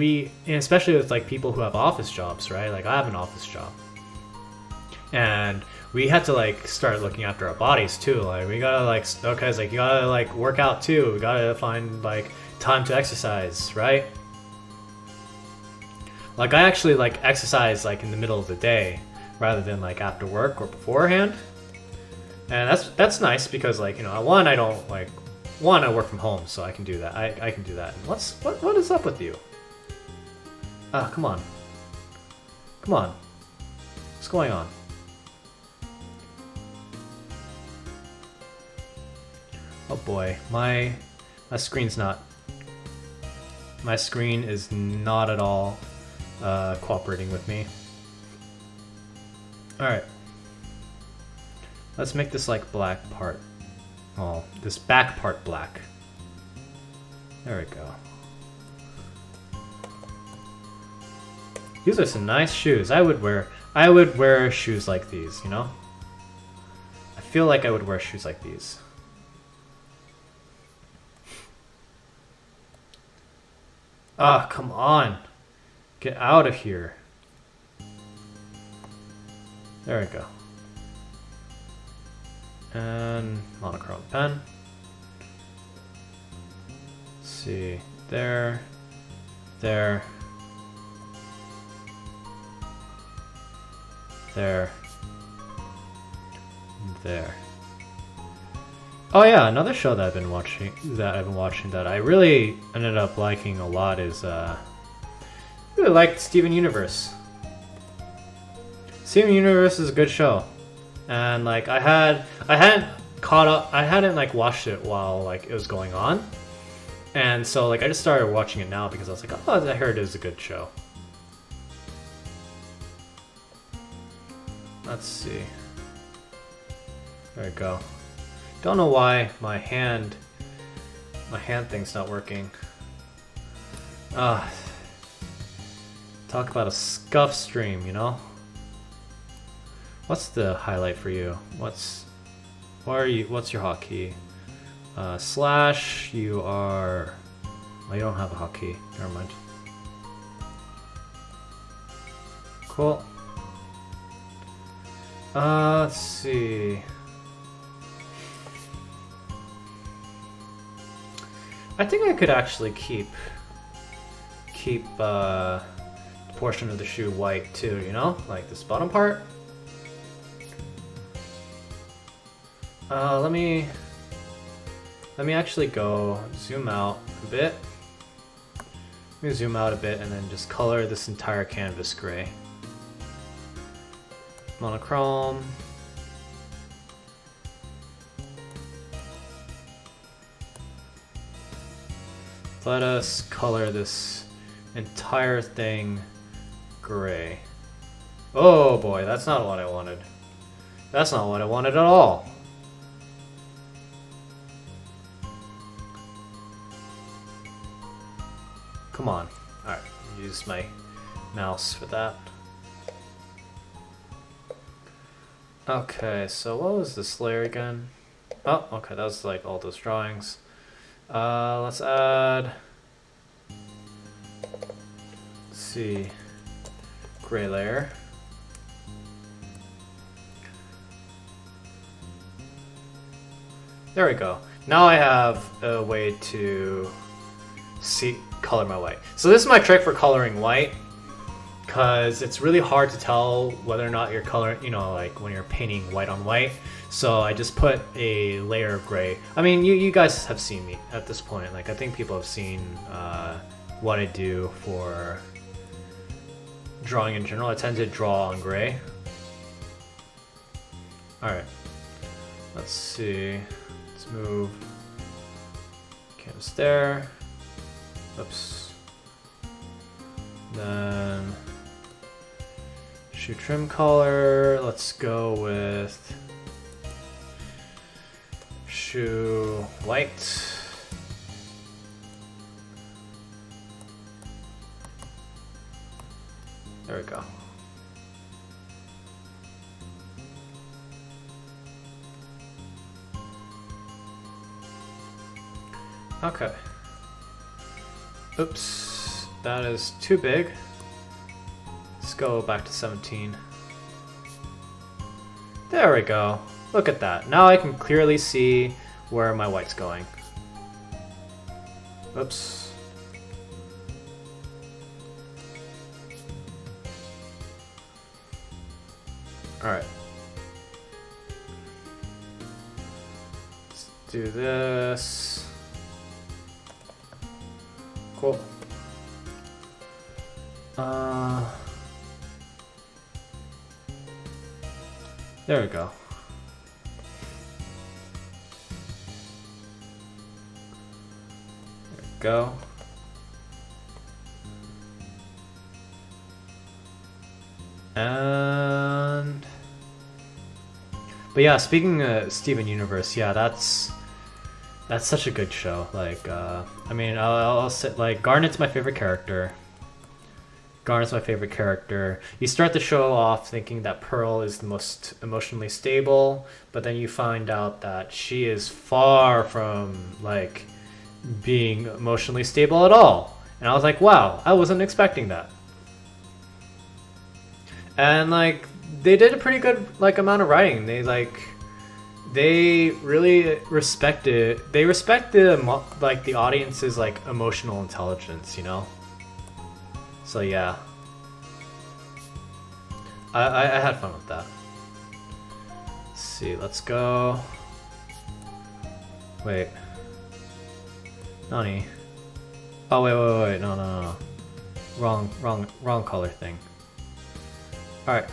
especially with, like, people who have office jobs, right? Like, I have an office job. And we had to, like, start looking after our bodies too. Like, we gotta, like, okay, it's like, you gotta, like, work out too. We gotta find, like, time to exercise, right? Like, I actually, like, exercise, like, in the middle of the day rather than, like, after work or beforehand. And that's nice because, like, you know, I don't, like, I work from home, so I can do that. I can do that. What is up with you? Ah, come on. Come on. What's going on? Oh boy, my screen's not... My screen is not at all cooperating with me. Alright. Let's make this like black part. Oh, this back part black. There we go. These are some nice shoes. I would wear shoes like these, you know? I feel like I would wear shoes like these. Ah, come on. Get out of here. There we go. And monochrome pen. Let's see. There. There. There. There. Oh yeah, another show that I've been watching that I really ended up liking a lot is really liked Steven Universe. Steven Universe is a good show. And like I hadn't caught up, I hadn't like watched it while like it was going on. And so like I just started watching it now because I was like, oh, I heard it is a good show. Let's see. There we go. Don't know why my hand thing's not working. Talk about a scuff stream, you know? What's the highlight for you? What's your hotkey? Slash, you are... Oh, you don't have a hotkey. Never mind. Cool. Let's see. I think I could actually keep the portion of the shoe white too, you know? Like this bottom part. Let me actually go zoom out a bit. Let me zoom out a bit and then just color this entire canvas gray. Monochrome. Let us color this entire thing gray. Oh boy, that's not what I wanted. That's not what I wanted at all. Come on. Alright, use my mouse for that. Okay, so what was this layer again? Oh, okay, that was like all those drawings. Let's add, let's see, gray layer. There we go. Now I have a way to color my white. So this is my trick for coloring white, because it's really hard to tell whether or not you're coloring, you know, like when you're painting white on white. So I just put a layer of gray. I mean, you guys have seen me at this point. Like I think people have seen what I do for drawing in general. I tend to draw on gray. Alright, let's see. Let's move canvas there. Oops. Then shoe trim color. Let's go with shoe white. There we go. Okay. Oops, that is too big. Let's go back to 17. There we go. Look at that. Now I can clearly see where my white's going. Oops. Alright. Let's do this. Cool. There we go. There we go. And but yeah, speaking of Steven Universe, yeah, that's such a good show. Like, I mean, I'll say, like, Garnet's my favorite character. Garnet's my favorite character. You start the show off thinking that Pearl is the most emotionally stable, but then you find out that she is far from, like, being emotionally stable at all. And I was like, wow, I wasn't expecting that. And, like, they did a pretty good, like, amount of writing. They really respected like the audience's like emotional intelligence, you know. So yeah, I had fun with that. Let's see, let's go. Wait, Nani? Oh wait, no, wrong color thing. All right,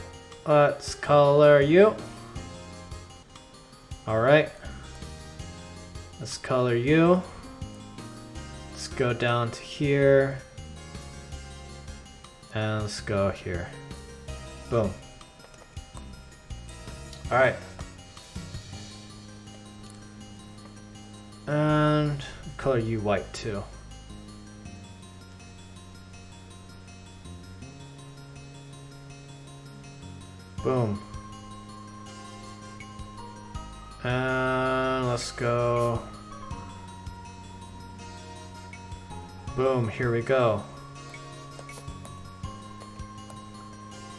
let's color you. Alright, let's color you. Let's go down to here. And let's go here. Boom. Alright. And color you white too. Boom. And let's go. Boom, here we go.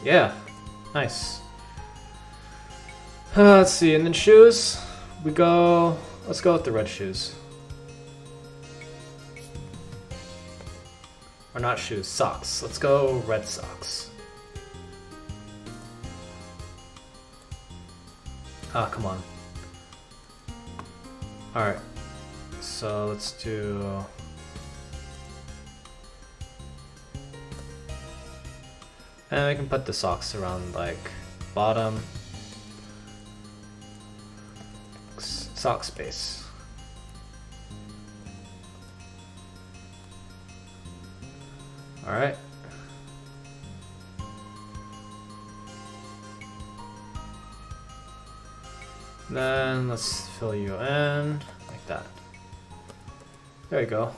Yeah, nice. Let's see, and then shoes. Let's go with the red shoes. Or not shoes, socks. Let's go red socks. Ah, come on. Alright, so let's do... And we can put the socks around, like, bottom. Sock space. Alright. Then let's fill you in like that. There we go.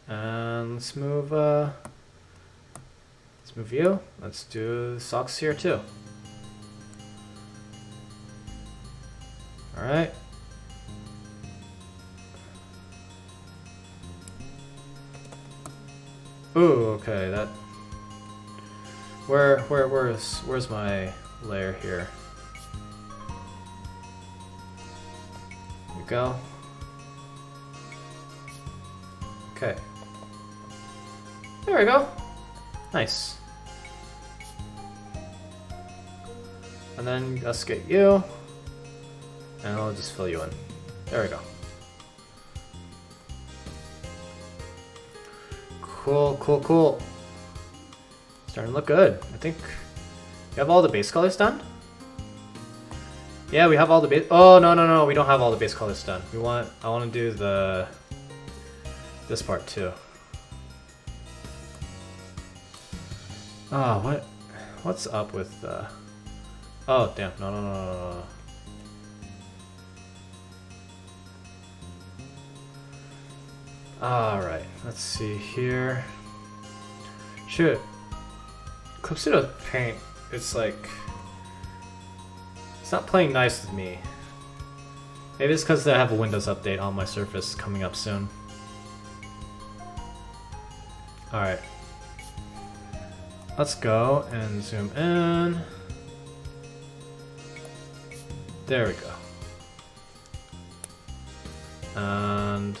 And let's move you. Let's do socks here too. All right. Ooh, okay. That. Where's my layer here? There we go. Okay. There we go. Nice. And then let's get you. And I'll just fill you in. There we go. Cool. Starting to look good. I think you have all the base colors done? Yeah, we have all the base. Oh, no. We don't have all the base colors done. I want to do this part too. Oh, what's up with the... Oh, damn. No. Alright, let's see here. Shoot. Clip Paint, it's like... It's not playing nice with me. Maybe it's because I have a Windows update on my Surface coming up soon. Alright. Let's go and zoom in. There we go. And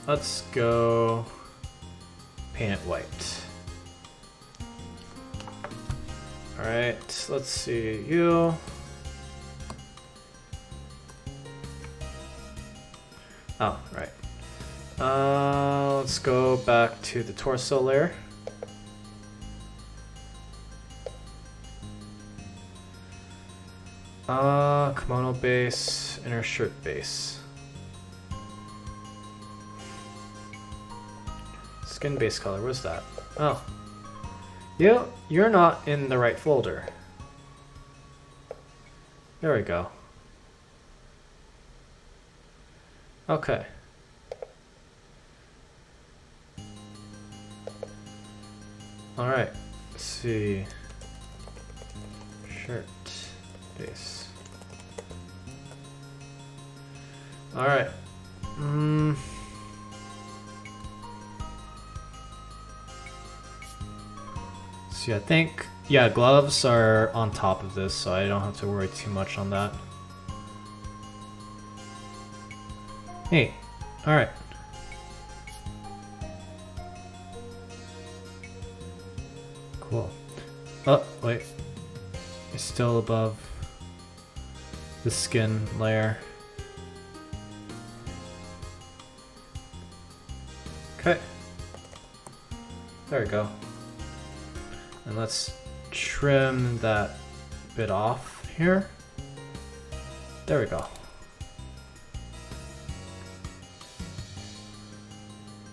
let's go paint it white. Alright, let's see you. Oh, right. Let's go back to the torso layer. Kimono base, inner shirt base. Skin base color, where's that? Oh. You're not in the right folder. There we go. Okay. Alright, let's see. Shirt base. Alright. See, I think, yeah, gloves are on top of this, so I don't have to worry too much on that. Hey, alright. Cool. Oh, wait. It's still above the skin layer. Okay. There we go. And let's trim that bit off here. There we go.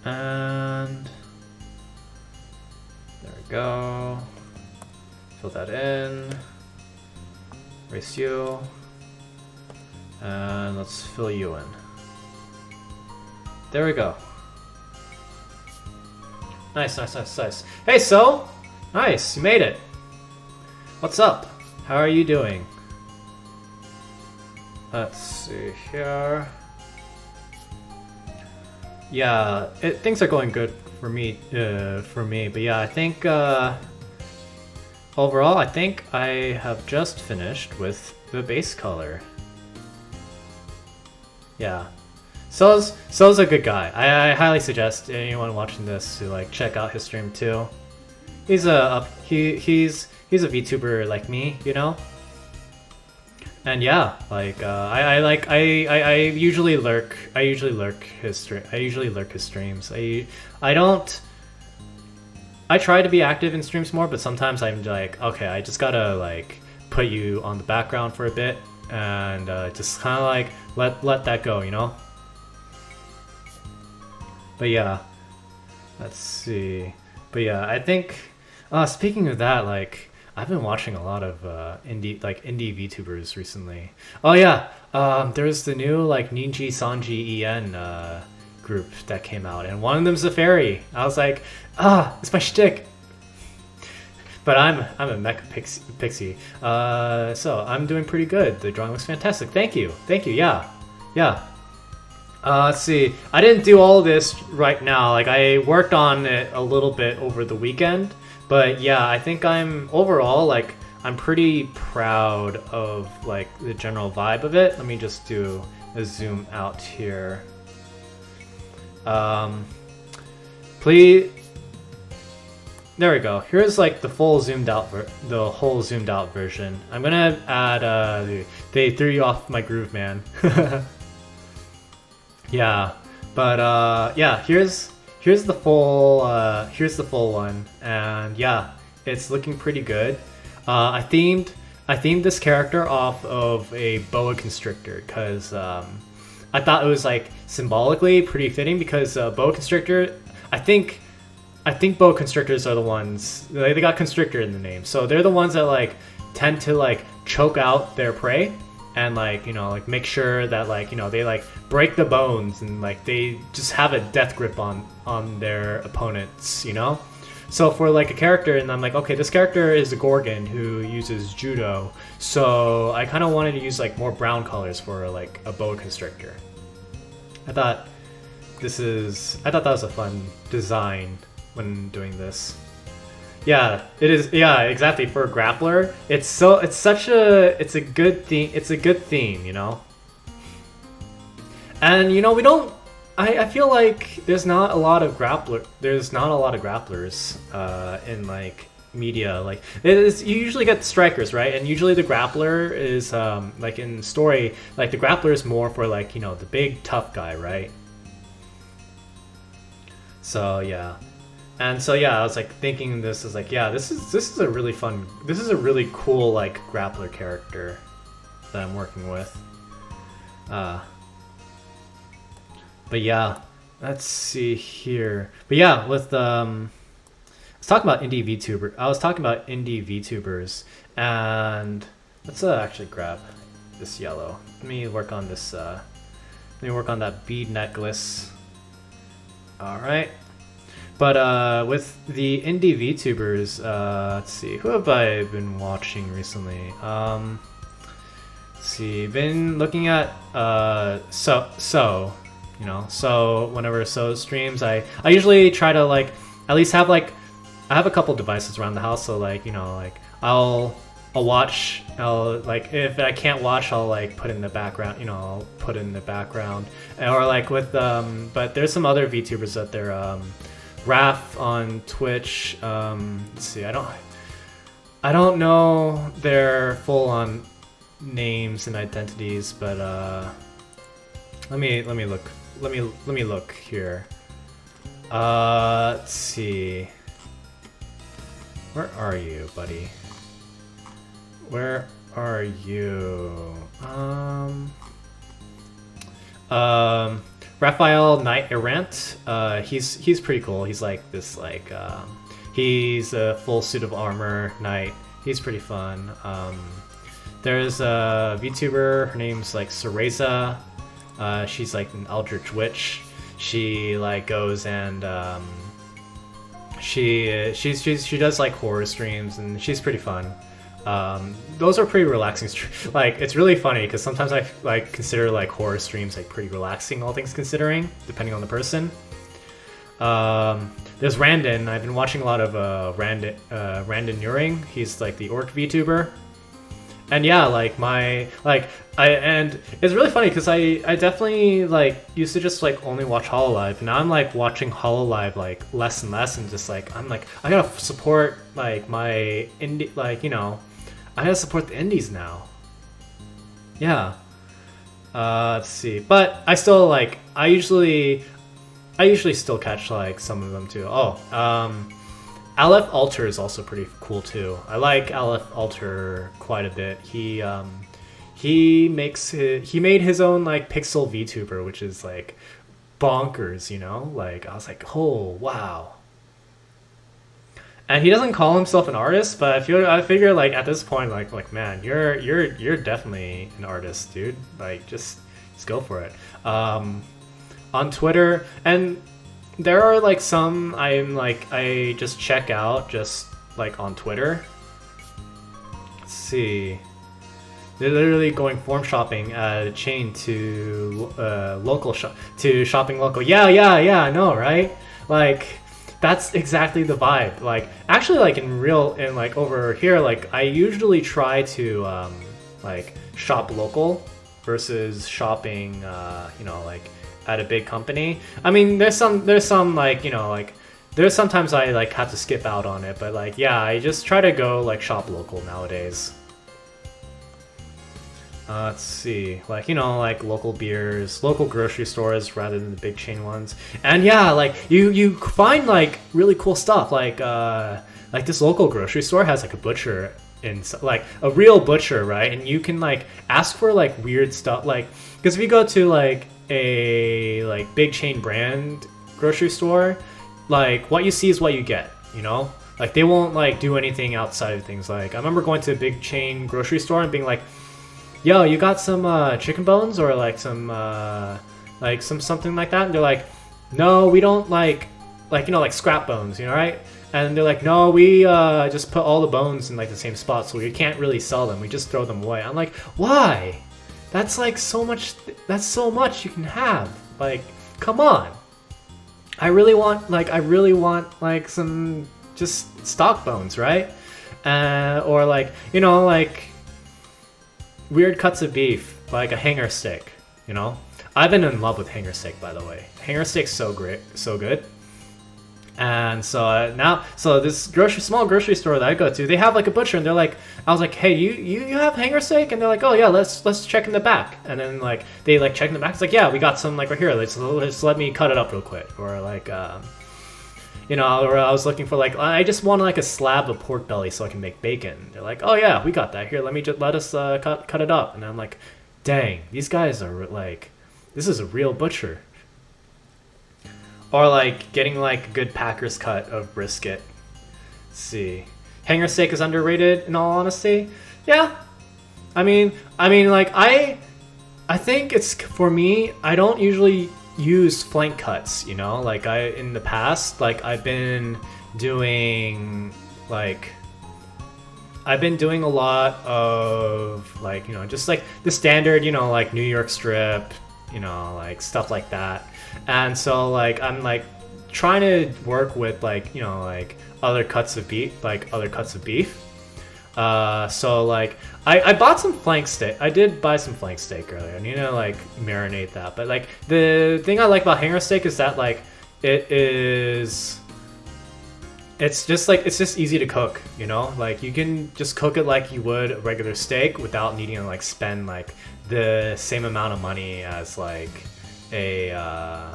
And there we go. Fill that in. Erase you. And let's fill you in. There we go. Nice, nice, nice, nice. Hey, So! Nice, you made it. What's up? How are you doing? Let's see here. Yeah, things are going good for me. But yeah, I think overall, I think I have just finished with the base color. Yeah, So's a good guy. I highly suggest anyone watching this to like check out his stream too. He's a VTuber like me, you know. And yeah, like I usually lurk. I usually lurk his streams. I try to be active in streams more, but sometimes I'm like, okay, I just gotta like put you on the background for a bit and just kind of like let that go, you know. But yeah, let's see. But yeah, I think speaking of that, like I've been watching a lot of indie VTubers recently. Oh yeah, there's the new like Ninji Sanji En group that came out, and one of them's a fairy. I was like, it's my shtick. But I'm a mecha pixie. So I'm doing pretty good. The drawing looks fantastic. Thank you. Yeah. Let's see. I didn't do all this right now. Like I worked on it a little bit over the weekend. But yeah, I think I'm overall like I'm pretty proud of like the general vibe of it. Let me just do a zoom out here. Please. There we go. Here's like the full zoomed out, the whole zoomed out version. I'm gonna add. They threw you off my groove, man. Yeah, but yeah. Here's the full one, and yeah, it's looking pretty good. I themed this character off of a boa constrictor because I thought it was like symbolically pretty fitting because boa constrictor. I think boa constrictors are the ones they got constrictor in the name, so they're the ones that like tend to like choke out their prey and like like make sure that like they like break the bones and like they just have a death grip on their opponents, So for like a character, and I'm like, okay, this character is a Gorgon who uses judo, so I kind of wanted to use like more brown colors for like a boa constrictor. I thought that was a fun design when doing this. Yeah, it is. Yeah, exactly. For a grappler, it's a good theme. It's a good theme, And we don't. I feel like there's not a lot of grapplers in like media. Like you usually get strikers, right? And usually the grappler is like in story, like the grappler is more for like the big tough guy, right? So yeah. And so yeah, I was like thinking this is like, yeah, this is a really fun, this is a really cool like grappler character. that I'm working with. But yeah, let's see here. But yeah, with let's talk about indie VTuber. I was talking about indie VTubers, and let's actually grab this yellow. Let me work on this. Let me work on that bead necklace. All right. But with the indie VTubers, let's see, who have I been watching recently? Let's see, been looking at So, you know, So whenever So streams, I usually try to like at least have like I have a couple devices around the house, so like, you know, like I'll watch, I'll like if I can't watch, I'll like put in the background, you know, I'll put in the background, or like with but there's some other VTubers that they're Raph on Twitch. Let's see, I don't know their full on names and identities, but let me look here. Let's see. Where are you, buddy? Where are you? Raphael Knight Errant. He's pretty cool. He's like this like he's a full suit of armor knight. He's pretty fun. There's a VTuber. Her name's like Cereza. She's like an Eldritch Witch. She like goes and she does like horror streams, and she's pretty fun. Those are pretty relaxing. Like it's really funny because sometimes I like consider like horror streams like pretty relaxing, all things considering, depending on the person. There's Randon. I've been watching a lot of Randon Nuring. He's like the orc VTuber. And yeah, like and it's really funny because I definitely like used to just like only watch Hololive. Now I'm like watching Hololive like less and less, and just like I'm like I gotta support like my indie, like, you know, I gotta support the indies now. Yeah. Let's see, but I still like I usually still catch like some of them too. Aleph Alter is also pretty cool too. I like Aleph Alter quite a bit. He made his own like pixel VTuber, which is like bonkers, you know? Like I was like, oh wow. And he doesn't call himself an artist, but I figure like at this point, like man, you're definitely an artist, dude. Like just go for it. On Twitter, and there are like some I just check out just like on Twitter. Let's see. They're literally going form shopping at a chain to local shop to shopping local. Yeah, I know, right? Like that's exactly the vibe. Like actually like in like over here, like I usually try to like shop local versus shopping you know, like at a big company. I mean, there's some like, you know, like there's sometimes I like have to skip out on it, but like yeah, I just try to go like shop local nowadays. Let's see, like, you know, like local beers, local grocery stores rather than the big chain ones. And yeah, like you find like really cool stuff, like this local grocery store has like a butcher in, like a real butcher, right? And you can like ask for like weird stuff, like because if you go to like a like big chain brand grocery store, like what you see is what you get, you know? Like they won't like do anything outside of things. Like I remember going to a big chain grocery store and being like, yo, you got some chicken bones or like some something like that? And they're like, no, we don't like you know, like scrap bones, you know, right? And they're like, no, we just put all the bones in like the same spot, so we can't really sell them, we just throw them away. I'm like, why? That's like so much, that's so much you can have. Like, come on. I really want like some just stock bones, right? Or like, you know, like weird cuts of beef, like a hanger steak, you know? I've been in love with hanger steak, by the way. Hanger steak's so great, so good. And so so this small grocery store that I go to, they have like a butcher, and they're like, I was like, hey, you have hanger steak? And they're like, oh yeah, let's check in the back. And then like they like check in the back. It's like, yeah, we got some like right here. Let's let me cut it up real quick. Or like, you know, or I was looking for like, I just want like a slab of pork belly so I can make bacon. They're like, oh yeah, we got that. Here, let us cut it up. And I'm like, dang, these guys are like, this is a real butcher. Or like getting like a good Packers cut of brisket. Let's see, hanger steak is underrated in all honesty. Yeah, I mean, like I think it's, for me, I don't usually use flank cuts, you know, like in the past, like I've been doing a lot of like, you know, just like the standard, you know, like New York strip, you know, like stuff like that. And so like I'm like trying to work with like, you know, like other cuts of beef. So like I bought some flank steak. I did buy some flank steak earlier. I need to like marinate that. But like the thing I like about hanger steak is that like it's just easy to cook, you know? Like you can just cook it like you would a regular steak without needing to like spend like the same amount of money as like I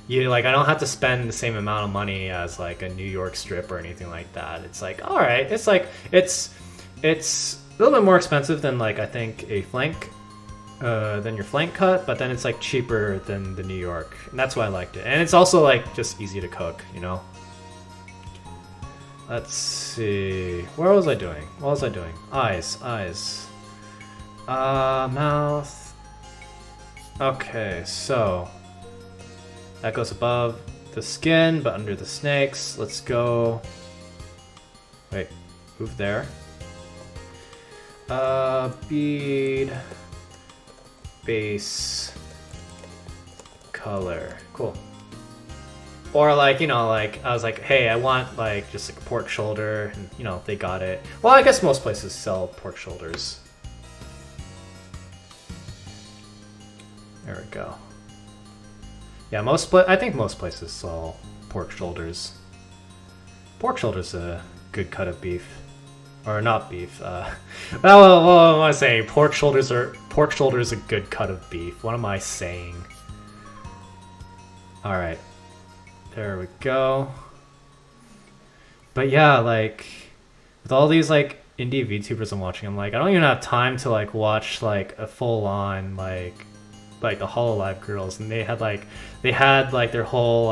don't have to spend the same amount of money as like a New York strip or anything like that. It's like, all right, it's like it's a little bit more expensive than like I think a flank than your flank cut, but then it's like cheaper than the New York, and that's why I liked it. And it's also like just easy to cook, you know. Let's see, what was I doing? Eyes. Mouth. Okay, so that goes above the skin, but under the snakes. Let's go. Wait, move there. Bead, base, color. Cool. Or like, you know, like I was like, hey, I want like just like a pork shoulder, and you know, they got it. Well, I guess most places sell pork shoulders. There we go. Yeah, I think most places sell pork shoulders. Pork shoulder's a good cut of beef. Or not beef. Well, what am I saying? Pork shoulder's a good cut of beef. What am I saying? Alright. There we go. But yeah, like with all these like indie VTubers I'm watching, I'm like, I don't even have time to like watch like a full on like the Hololive girls, and they had like their whole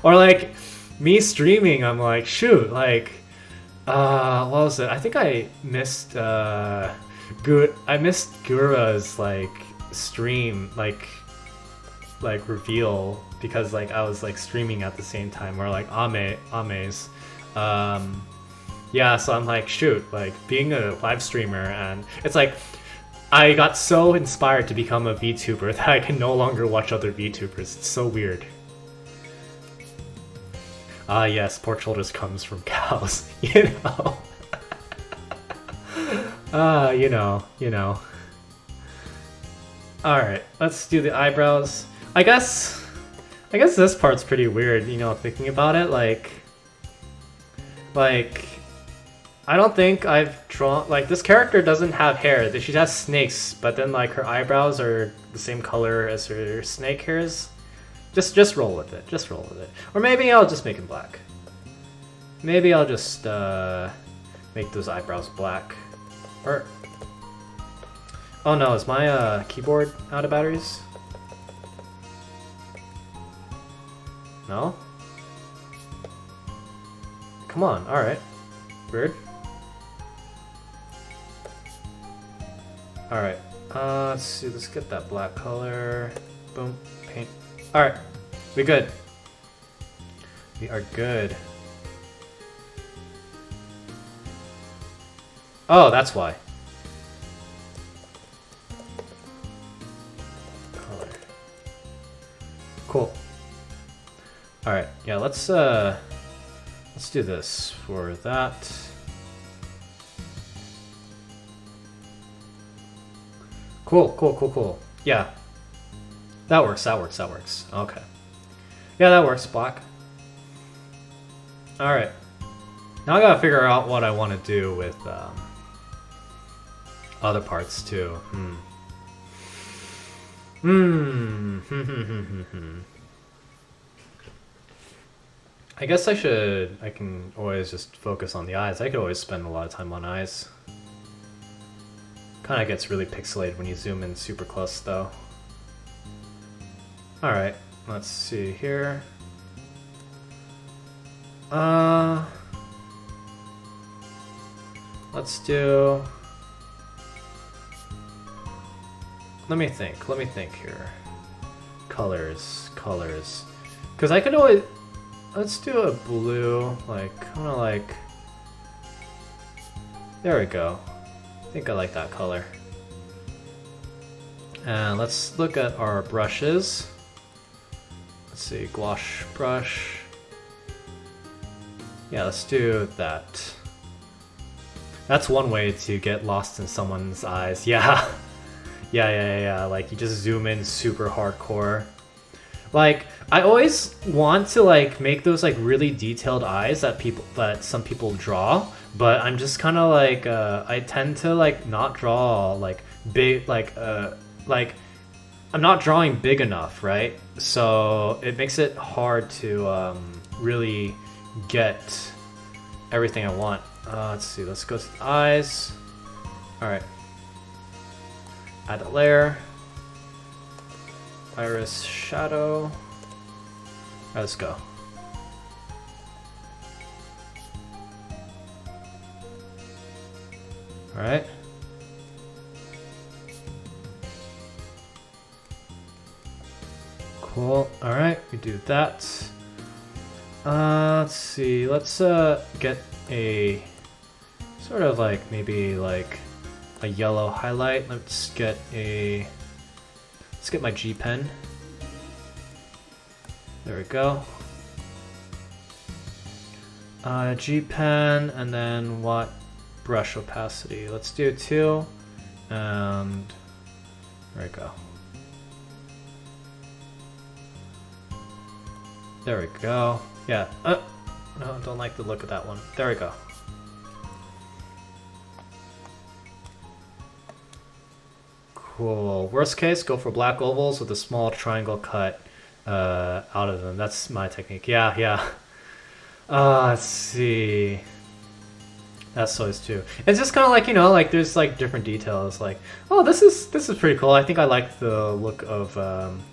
or like me streaming, I'm like, shoot, like what was it? I think I missed Gura's like stream like reveal, because like I was like streaming at the same time, or like Ame's yeah, so I'm like, shoot, like being a live streamer, and it's like I got so inspired to become a VTuber that I can no longer watch other VTubers. It's so weird. Ah yes, pork shoulders comes from cows, you know. You know. Alright, let's do the eyebrows. I guess this part's pretty weird, you know, thinking about it, like I don't think I've drawn, like, this character doesn't have hair. She has snakes, but then like her eyebrows are the same color as her snake hairs. Just roll with it. Or maybe I'll just make them black. Maybe I'll just make those eyebrows black. Or oh no, is my keyboard out of batteries? No? Come on, alright. Weird. Alright, let's see, let's get that black color. Boom, paint. Alright, we good. We are good. Oh, that's why. Color. Cool. Alright, yeah, let's do this for that. Cool. Yeah. That works. Okay. Yeah, that works, black. Alright. Now I gotta figure out what I want to do with other parts too. I guess I can always just focus on the eyes. I could always spend a lot of time on eyes. Kind of gets really pixelated when you zoom in super close though. Alright, let's see here. Let's do... Let me think here. Colors. Because I could always... Let's do a blue, like, kind of like... There we go. I think I like that color. And let's look at our brushes. Let's see, Gouache Brush. Yeah, let's do that. That's one way to get lost in someone's eyes. Yeah. Yeah. Like, you just zoom in super hardcore. Like, I always want to, like, make those, like, really detailed eyes that some people draw, but I'm just kind of like, I tend to, like, not draw, like, big, like, I'm not drawing big enough, right? So it makes it hard to really get everything I want. Let's see, let's go to the eyes. Alright. Add a layer. Iris shadow. Alright, let's go. Alright. Cool. Alright, we do that. Let's see. Let's get a sort of like maybe like a yellow highlight. Let's get my G pen. There we go. G pen, and then what brush opacity? Let's do 2, and there we go. There we go. Yeah. No, don't like the look of that one. There we go. Cool. Worst case, go for black ovals with a small triangle cut out of them. That's my technique. Yeah. Let's see. That's always too. It's just kind of like, you know, like there's like different details. Like, oh, this is pretty cool. I think I like the look of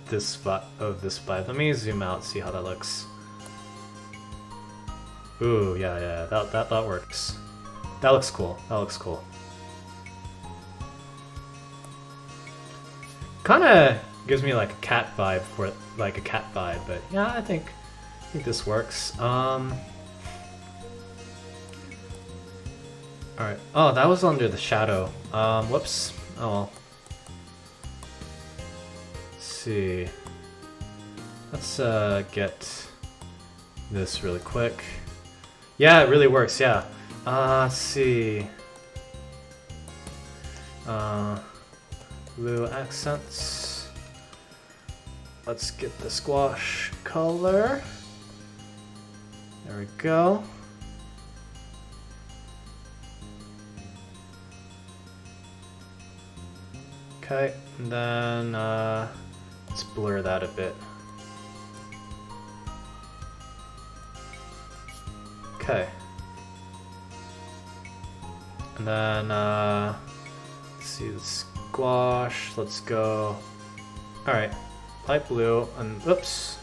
this vibe. Let me zoom out, see how that looks. Ooh, yeah. That works. That looks cool. Kind of gives me like a cat vibe but yeah, I think this works. Alright. Oh, that was under the shadow. Whoops. Oh well. Let's see. Let's get this really quick. Yeah, it really works, yeah. Let's see. Blue accents. Let's get the squash color. There we go. Okay, and then let's blur that a bit. Okay. And then let's see the squash. Let's go. Alright, light blue, and oops.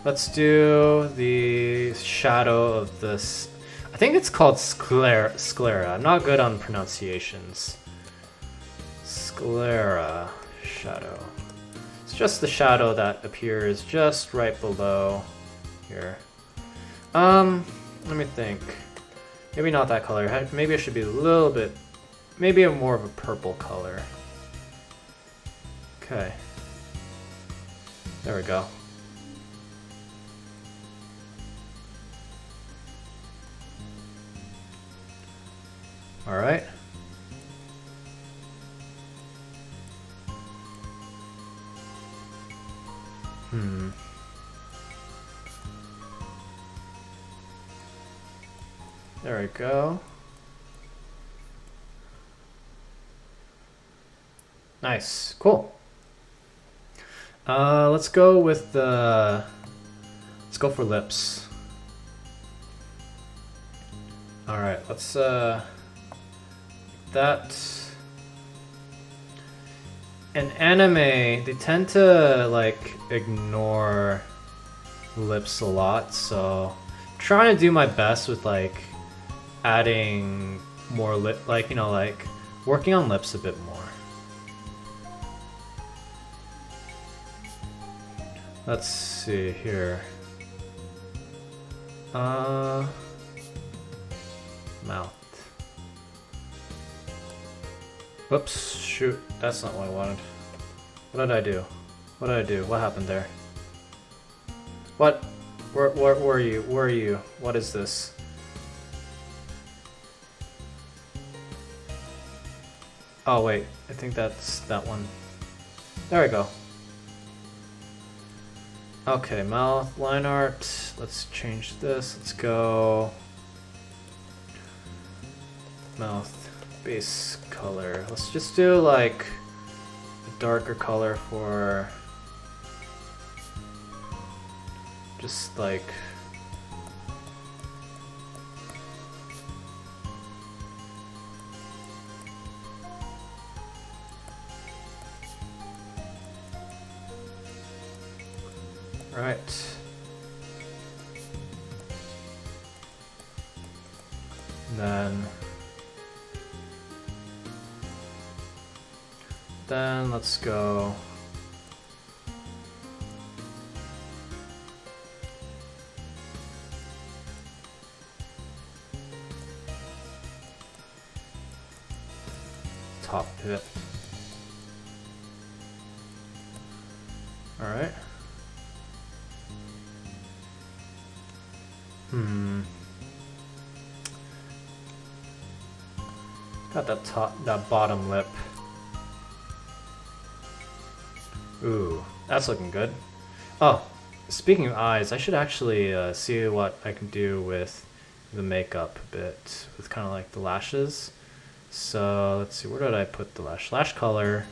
Let's do the shadow of this. I think it's called sclera. I'm not good on pronunciations. Sclera shadow. It's just the shadow that appears just right below here. Let me think. Maybe not that color. Maybe it should be a little bit, maybe a more of a purple color. Okay. There we go. All right. There we go. Nice, cool. Let's go with the. Let's go for lips. Alright, let's that. In anime, they tend to like ignore lips a lot, so I'm trying to do my best with like adding more lip, like, you know, like working on lips a bit more. Let's see here. Mouth. Whoops, shoot, that's not what I wanted. What did I do? What did I do? What happened there? What? Where are you? Where are you? What is this? Oh wait, I think that's that one. There we go. Okay, mouth, line art. Let's change this. Let's go. Mouth, base color. Let's just do like a darker color for just like right. Then let's go. Top bit. All right. Got that bottom lip. Ooh, that's looking good. Oh, speaking of eyes, I should actually see what I can do with the makeup a bit, with kind of like the lashes. So let's see, where did I put the lash? Lash color.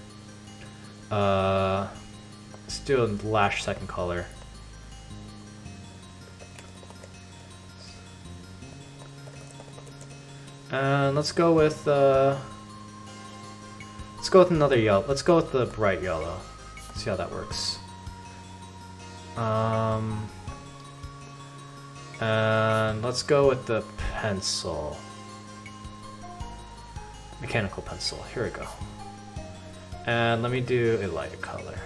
Let's do a lash second color. And let's go with another yellow. Let's go with the bright yellow. See how that works. And let's go with the pencil. Mechanical pencil. Here we go. And let me do a lighter color.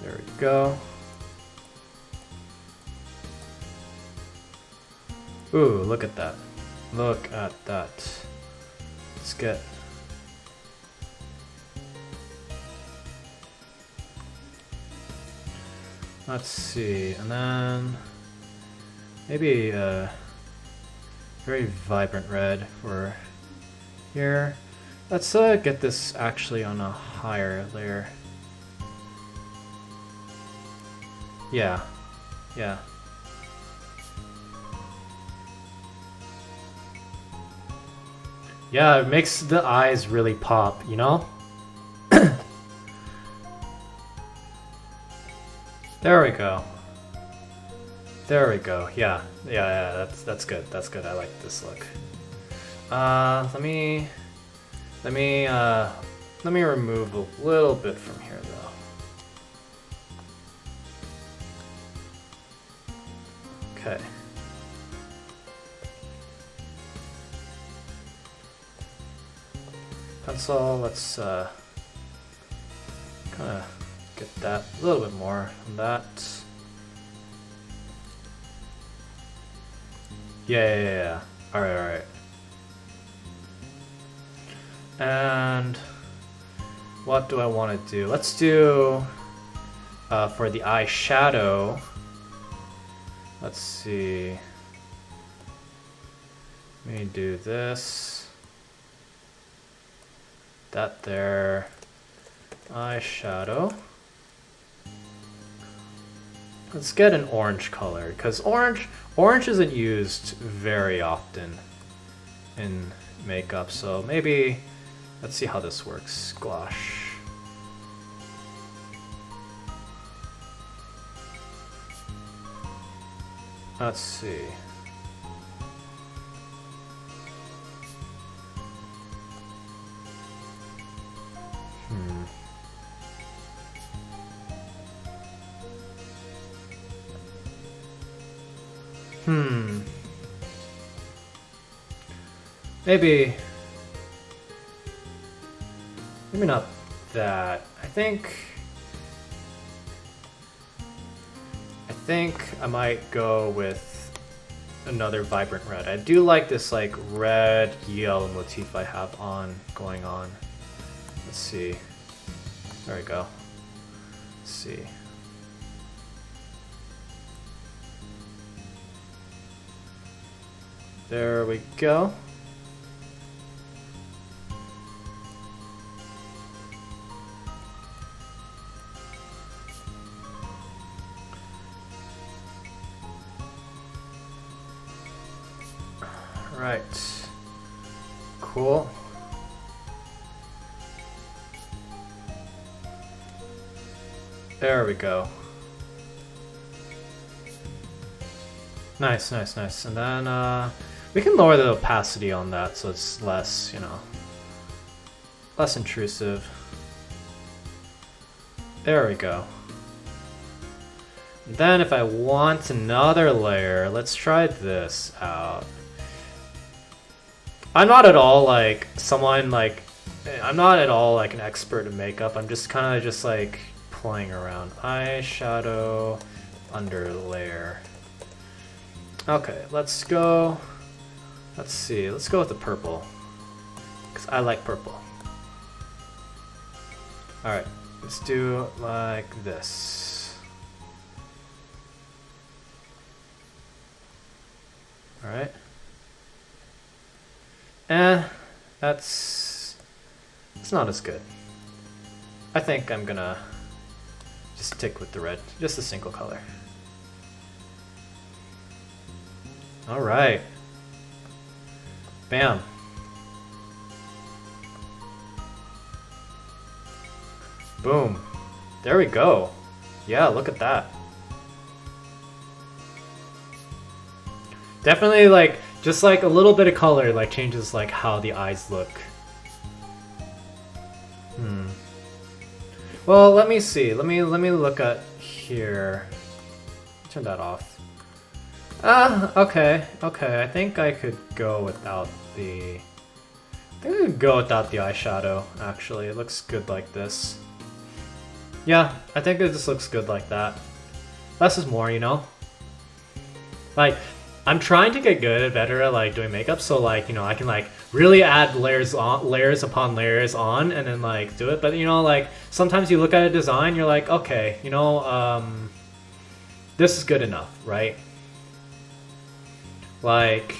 There we go. Ooh, look at that. Look at that. Let's get... Let's see, and then maybe a very vibrant red for here. Let's get this actually on a higher layer. Yeah, yeah. Yeah, it makes the eyes really pop, you know? There we go. There we go. Yeah, yeah, that's good. That's good. I like this look. Let me remove a little bit from here though. Okay. Pencil, let's kind of get that a little bit more on that. Yeah. All right. And what do I want to do? Let's do for the eyeshadow. Let's see. Let me do this. That there. Eyeshadow. Let's get an orange color, because orange isn't used very often in makeup, so maybe let's see how this works. Gouache. Let's see. Maybe not that. I think I might go with another vibrant red. I do like this like red yellow motif I have going on. Let's see. There we go. Let's see. There we go. Right. Cool. There we go. Nice, nice, nice. And then we can lower the opacity on that so it's less, you know, less intrusive. There we go. And then if I want another layer, let's try this out. I'm not at all like someone like, I'm not at all like an expert in makeup. I'm just kind of just like playing around. Eyeshadow under layer. Okay, let's go. Let's see. Let's go with the purple because I like purple. All right, let's do like this. All right. It's not as good. I think I'm gonna just stick with the red, just a single color. All right. Bam. Boom. There we go. Yeah, look at that. Definitely like, just like a little bit of color like changes like how the eyes look. Well, let me see. Let me look at here. Turn that off. Okay. I think I could go without the... I think I could go without the eyeshadow, actually. It looks good like this. Yeah, I think it just looks good like that. Less is more, you know? Like, I'm trying to get good and better at like doing makeup, so like, you know, I can like really add layers upon layers on and then like do it. But you know, like sometimes you look at a design, you're like, okay, you know, this is good enough, right? Like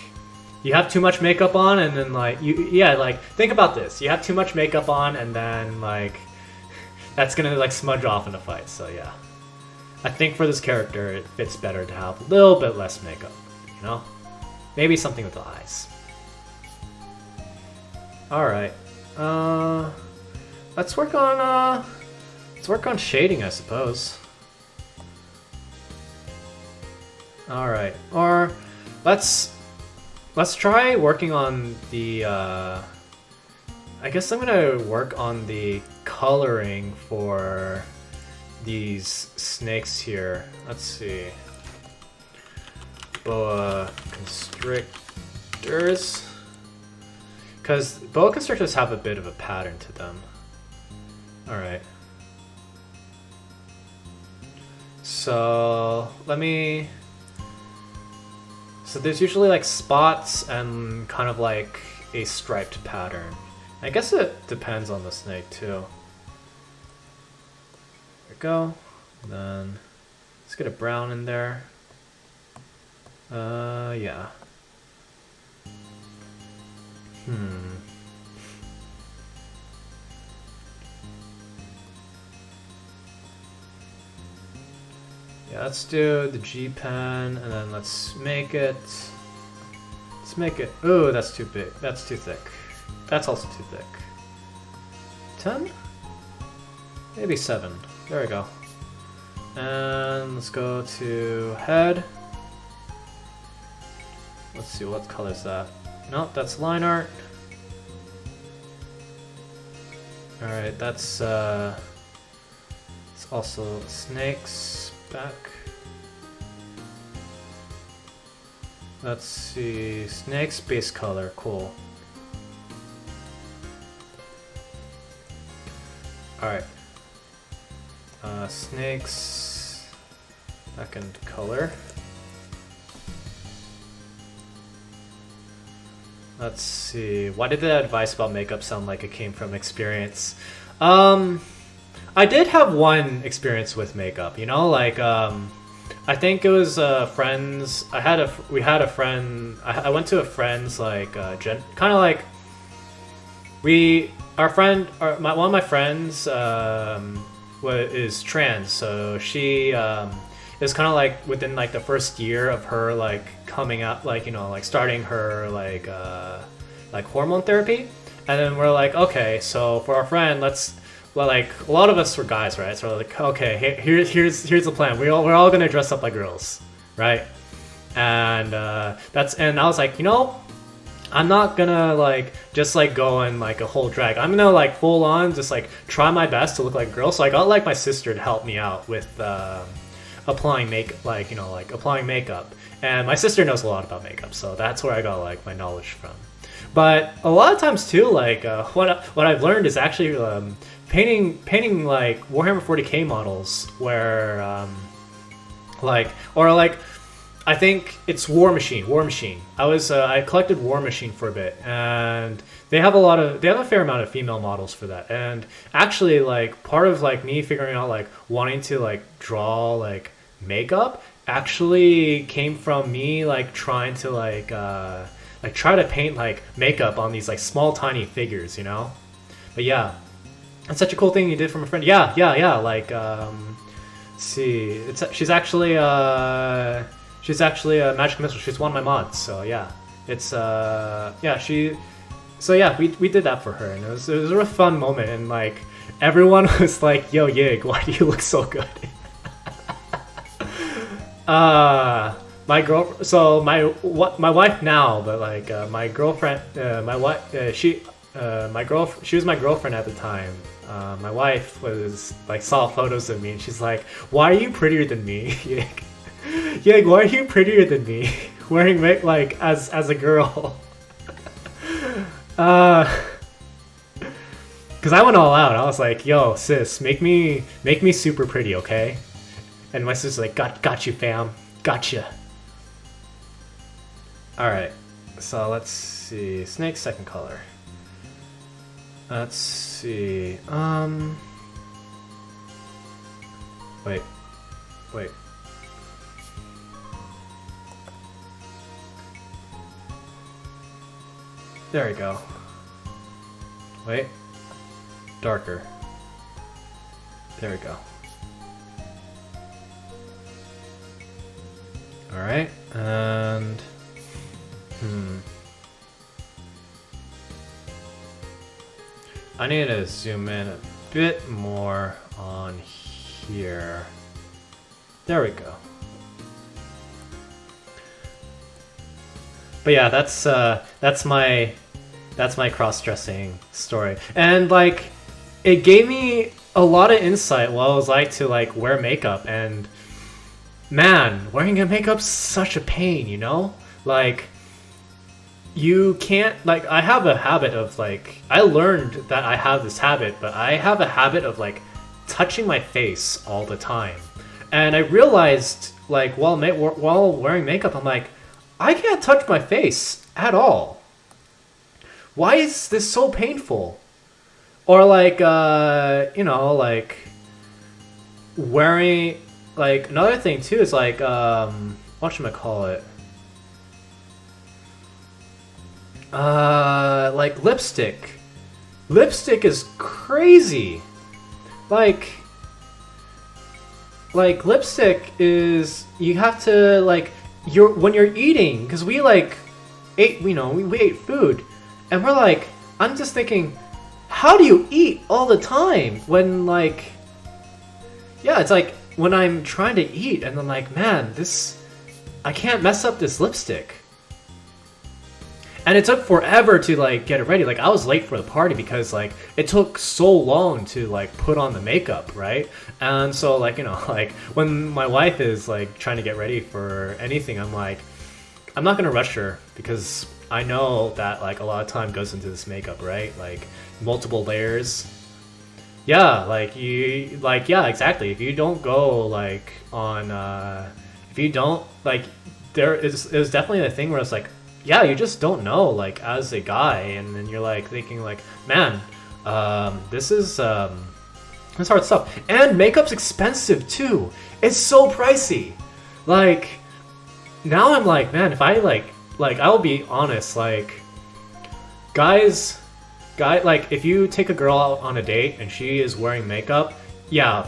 you have too much makeup on and then like like think about this. You have too much makeup on and then like that's gonna like smudge off in a fight. So yeah, I think for this character it fits better to have a little bit less makeup. You know, maybe something with the eyes. All right, let's work on shading, I suppose. All right, or let's try working on the. I guess I'm gonna work on the coloring for these snakes here. Let's see. Boa constrictors, because boa constrictors have a bit of a pattern to them. All right, so so there's usually like spots and kind of like a striped pattern. I guess it depends on the snake too. There we go. And then let's get a brown in there. Yeah. Yeah, let's do the G pen, and then let's make it. Ooh, that's too big. That's too thick. That's also too thick. 10? Maybe 7. There we go. And let's go to head. let's see, what color is that? No, that's line art. Alright, that's it's also snakes back. Let's see, snakes base color, cool. Alright. Snakes second color. Let's see. Why did the advice about makeup sound like it came from experience? I did have one experience with makeup, you know, like I think it was friends. We had a friend. I went to a friend's like kind of like one of my friends is trans, so she is kind of like within like the first year of her like coming out, like, you know, like starting her like hormone therapy, and then we're like, okay, so for our friend, well, like a lot of us were guys, right? So we're like, okay, here's the plan. We're all gonna dress up like girls, right? And and I was like, you know, I'm not gonna like just like go in like a whole drag. I'm gonna like full on just like try my best to look like a girl. So I got like my sister to help me out with applying makeup. And my sister knows a lot about makeup, so that's where I got like my knowledge from. But a lot of times too, like what I've learned is actually painting like Warhammer 40k models where I think it's War Machine. I collected War Machine for a bit, and they have a fair amount of female models for that. And actually, like part of like me figuring out like wanting to like draw like makeup actually came from me like trying to try to paint like makeup on these like small tiny figures, you know. But yeah, it's such a cool thing you did from a friend. Yeah. Like see, she's actually a Magic Missile. She's one of my mods, so yeah, it's we did that for her, and it was a real fun moment, and like everyone was like, yo Yig, why do you look so good? My wife now, but like my girlfriend, she was my girlfriend at the time. My wife was like saw photos of me, and she's like, why are you prettier than me? Yeah, why are you prettier than me? Wearing like as a girl. Cause I went all out. I was like, yo, sis, make me super pretty, okay? And my sister's like, got you, fam. Gotcha. Alright. So let's see. Snake's second color. Let's see. Wait. There we go. Wait. Darker. There we go. Alright, and... I need to zoom in a bit more on here. There we go. But yeah, that's my cross-dressing story, and like it gave me a lot of insight what it was like to like wear makeup. And man, wearing a makeup's such a pain, you know? Like you can't, like, I have a habit of like, I learned that I have this habit, but I have a habit of like touching my face all the time. And I realized like while wearing makeup, I'm like, I can't touch my face at all. Why is this so painful? Or like, you know, like wearing, like another thing too is like, whatchamacallit? Like lipstick. Lipstick is crazy. Like lipstick is, you have to like, when you're eating, because we like ate, you know, we ate food, and we're like, I'm just thinking, how do you eat all the time when like, yeah, it's like when I'm trying to eat and I'm like, man, I can't mess up this lipstick. And it took forever to like get it ready. Like I was late for the party because like it took so long to like put on the makeup, right? And so like, you know, like when my wife is like trying to get ready for anything, I'm like, I'm not gonna rush her because I know that like a lot of time goes into this makeup, right? Like multiple layers. Yeah, like you like yeah, exactly. If you don't go like on if you don't like there's definitely a thing where it's like, yeah, you just don't know, like, as a guy, and then you're, like, thinking, like, man, this is hard stuff. And makeup's expensive, too. It's so pricey. Like, now I'm like, man, if I, like, I'll be honest, like, like, if you take a girl out on a date and she is wearing makeup, yeah,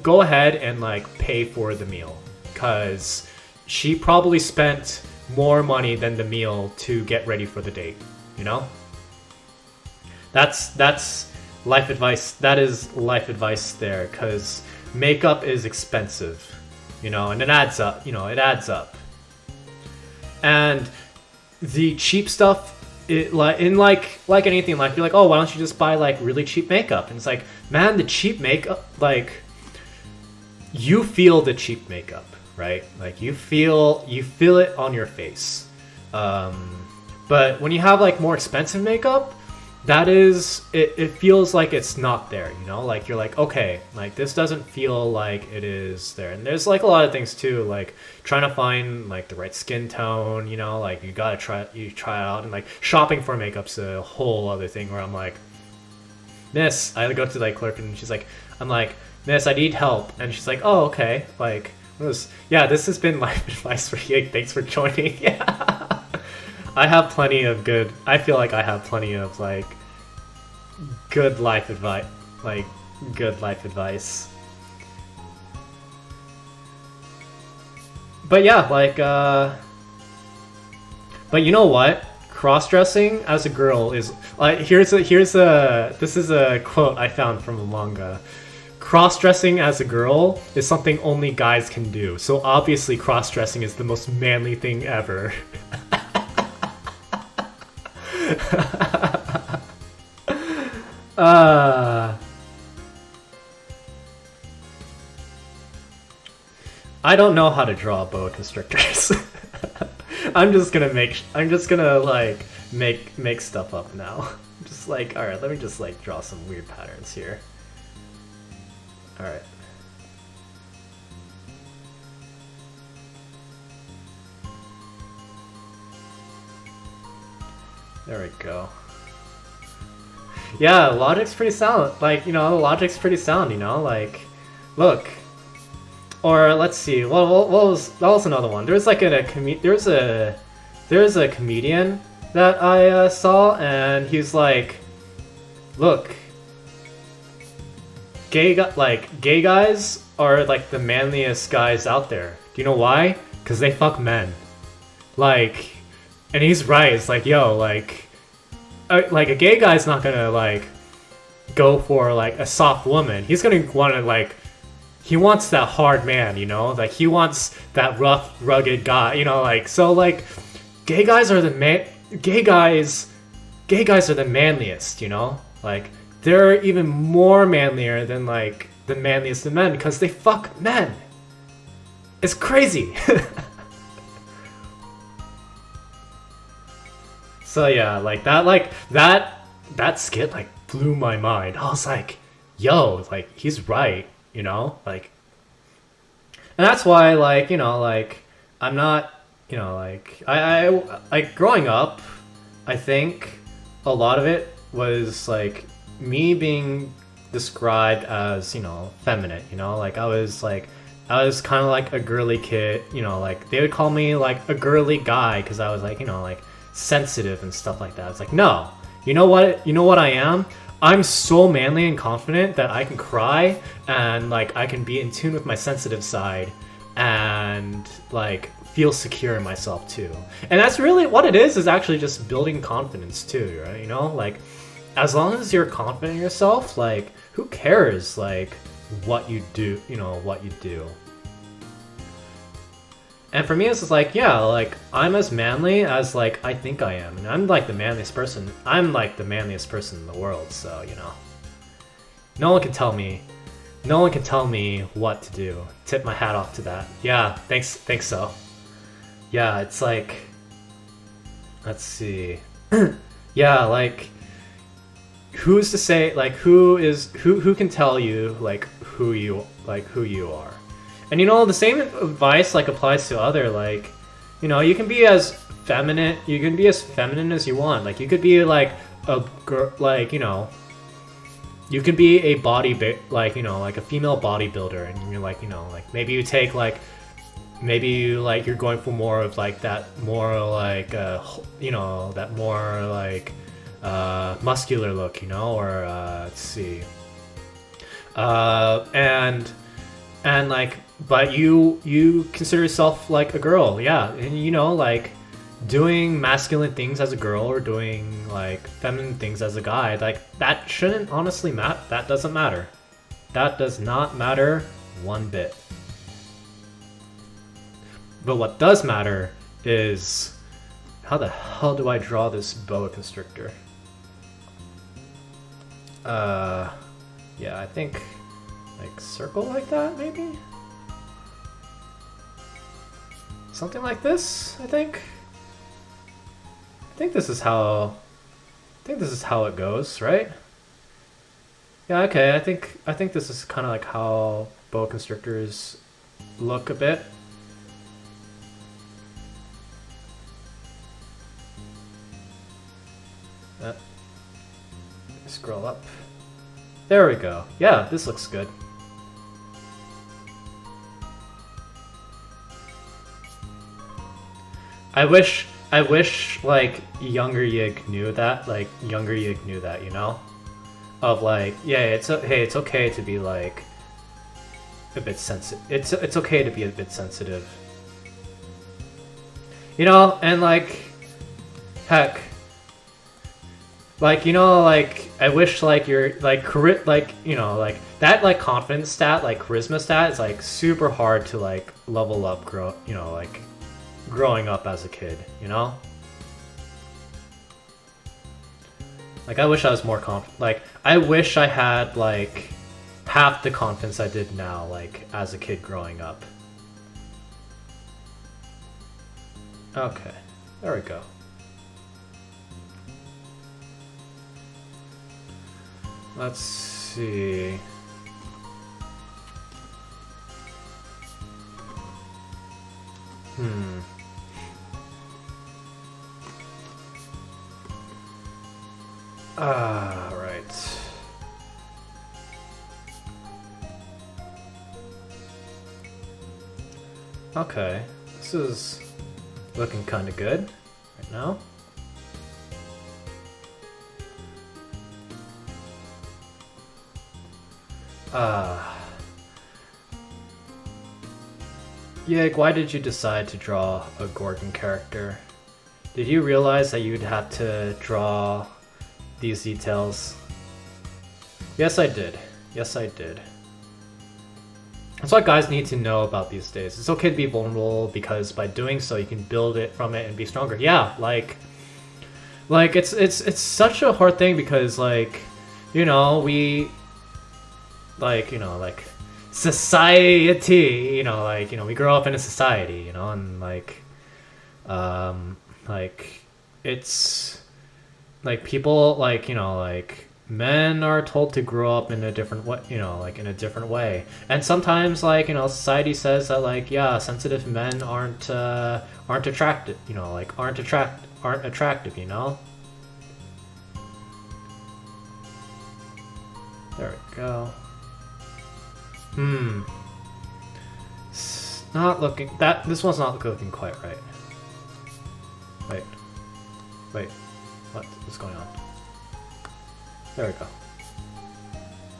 go ahead and, like, pay for the meal. Because she probably spent more money than the meal to get ready for the date, you know? That's life advice. That is life advice there, because makeup is expensive, you know, and it adds up, you know, it adds up. And the cheap stuff, like anything, like you're like, oh, why don't you just buy like really cheap makeup? And it's like, man, the cheap makeup, like, you feel the cheap makeup, right? Like you feel it on your face. But when you have like more expensive makeup, that is, it feels like it's not there, you know? Like you're like, okay, like this doesn't feel like it is there. And there's like a lot of things too, like trying to find like the right skin tone, you know, like you try it out, and like shopping for makeup's a whole other thing where I'm like, miss, I go to the clerk and she's like, I'm like, miss, I need help. And she's like, oh, okay, like, yeah, this has been life advice for you. Thanks for joining. Yeah. I have plenty of good, I feel like I have plenty of like good life advice, But yeah, like, but you know what? Cross-dressing as a girl is like, this is a quote I found from a manga. Cross-dressing as a girl is something only guys can do. So obviously cross-dressing is the most manly thing ever. I don't know how to draw boa constrictors. I'm just gonna like make stuff up now. Just like, alright, let me just like draw some weird patterns here. Alright. There we go. Yeah, logic's pretty sound. Like, you know, logic's pretty sound, you know? Like, look. Or, let's see, what was another one? There's like there's a comedian that I saw, and he's like, look, gay guys are like the manliest guys out there. Do you know why? Because they fuck men. Like, and he's right. It's like, yo, like a gay guy's not gonna like go for like a soft woman. He's gonna want to like, he wants that hard man, you know, like he wants that rough, rugged guy, you know, like, so like gay guys are the manliest, you know, like they're even more manlier than like the manliest of men because they fuck men. It's crazy. So yeah, like that skit like blew my mind. I was like, yo, like he's right, you know, like, and that's why, like, you know, like I'm not, you know, like I like growing up, I think a lot of it was like me being described as, you know, feminine, you know, like I was kind of like a girly kid, you know, like they would call me like a girly guy because I was like, you know, like sensitive and stuff like that. It's like, no, you know what I am? I'm so manly and confident that I can cry and like I can be in tune with my sensitive side and like feel secure in myself too. And that's really what it is actually just building confidence too, right? You know, like as long as you're confident in yourself, like who cares like what you do, you know, what you do. And for me, it's just like, yeah, like, I'm as manly as, like, I think I am. And I'm, like, the manliest person. I'm, like, the manliest person in the world, so, you know. No one can tell me. No one can tell me what to do. Tip my hat off to that. Yeah, thanks so. Yeah, it's like... Let's see. Yeah, like... Who's to say, like, who can tell you, like, who you are? And you know, the same advice like applies to other, like, you know, you can be as feminine as you want. Like, you could be like a girl, like, you know, you could be a like, you know, like a female bodybuilder, and you're like, you know, like maybe you take like, maybe you like you're going for more of like that more like you know, that more like muscular look, you know, or let's see, and like, but you consider yourself like a girl, yeah, and you know, like doing masculine things as a girl or doing like feminine things as a guy, like that shouldn't honestly matter. That doesn't matter. That does not matter one bit. But what does matter is how the hell do I draw this boa constrictor? Yeah, I think like circle like that, maybe? Something like this, I think. I think this is how it goes, right? Yeah, okay, I think this is kind of like how boa constrictors look a bit. Scroll up. There we go. Yeah, this looks good. I wish like younger Yig knew that, you know? Of like, yeah, hey, it's okay to be like a bit sensitive. It's okay to be a bit sensitive. You know, and like, heck, like, you know, like, I wish like your like you know, like that like confidence stat, like charisma stat is like super hard to like level up, you know, like growing up as a kid, you know? Like, I wish I was more confident. Like, I wish I had like half the confidence I did now, like as a kid growing up. Okay, there we go. Let's see. Right. Okay, this is looking kind of good right now. Yeah, why did you decide to draw a Gorgon character? Did you realize that you'd have to draw these details? Yes, I did. Yes, I did. That's what guys need to know about these days. It's okay to be vulnerable because by doing so, you can build it from it and be stronger. Yeah, like it's such a hard thing because like, you know, we like, you know, like society, you know, like, you know, we grow up in a society, you know, and like it's like people like, you know, like men are told to grow up in a different way, you know, like in a different way. And sometimes like, you know, society says that like, yeah, sensitive men aren't attractive, you know, like aren't attractive, you know? There we go. It's not looking this one's not looking quite right. Wait. What's going on? There we go.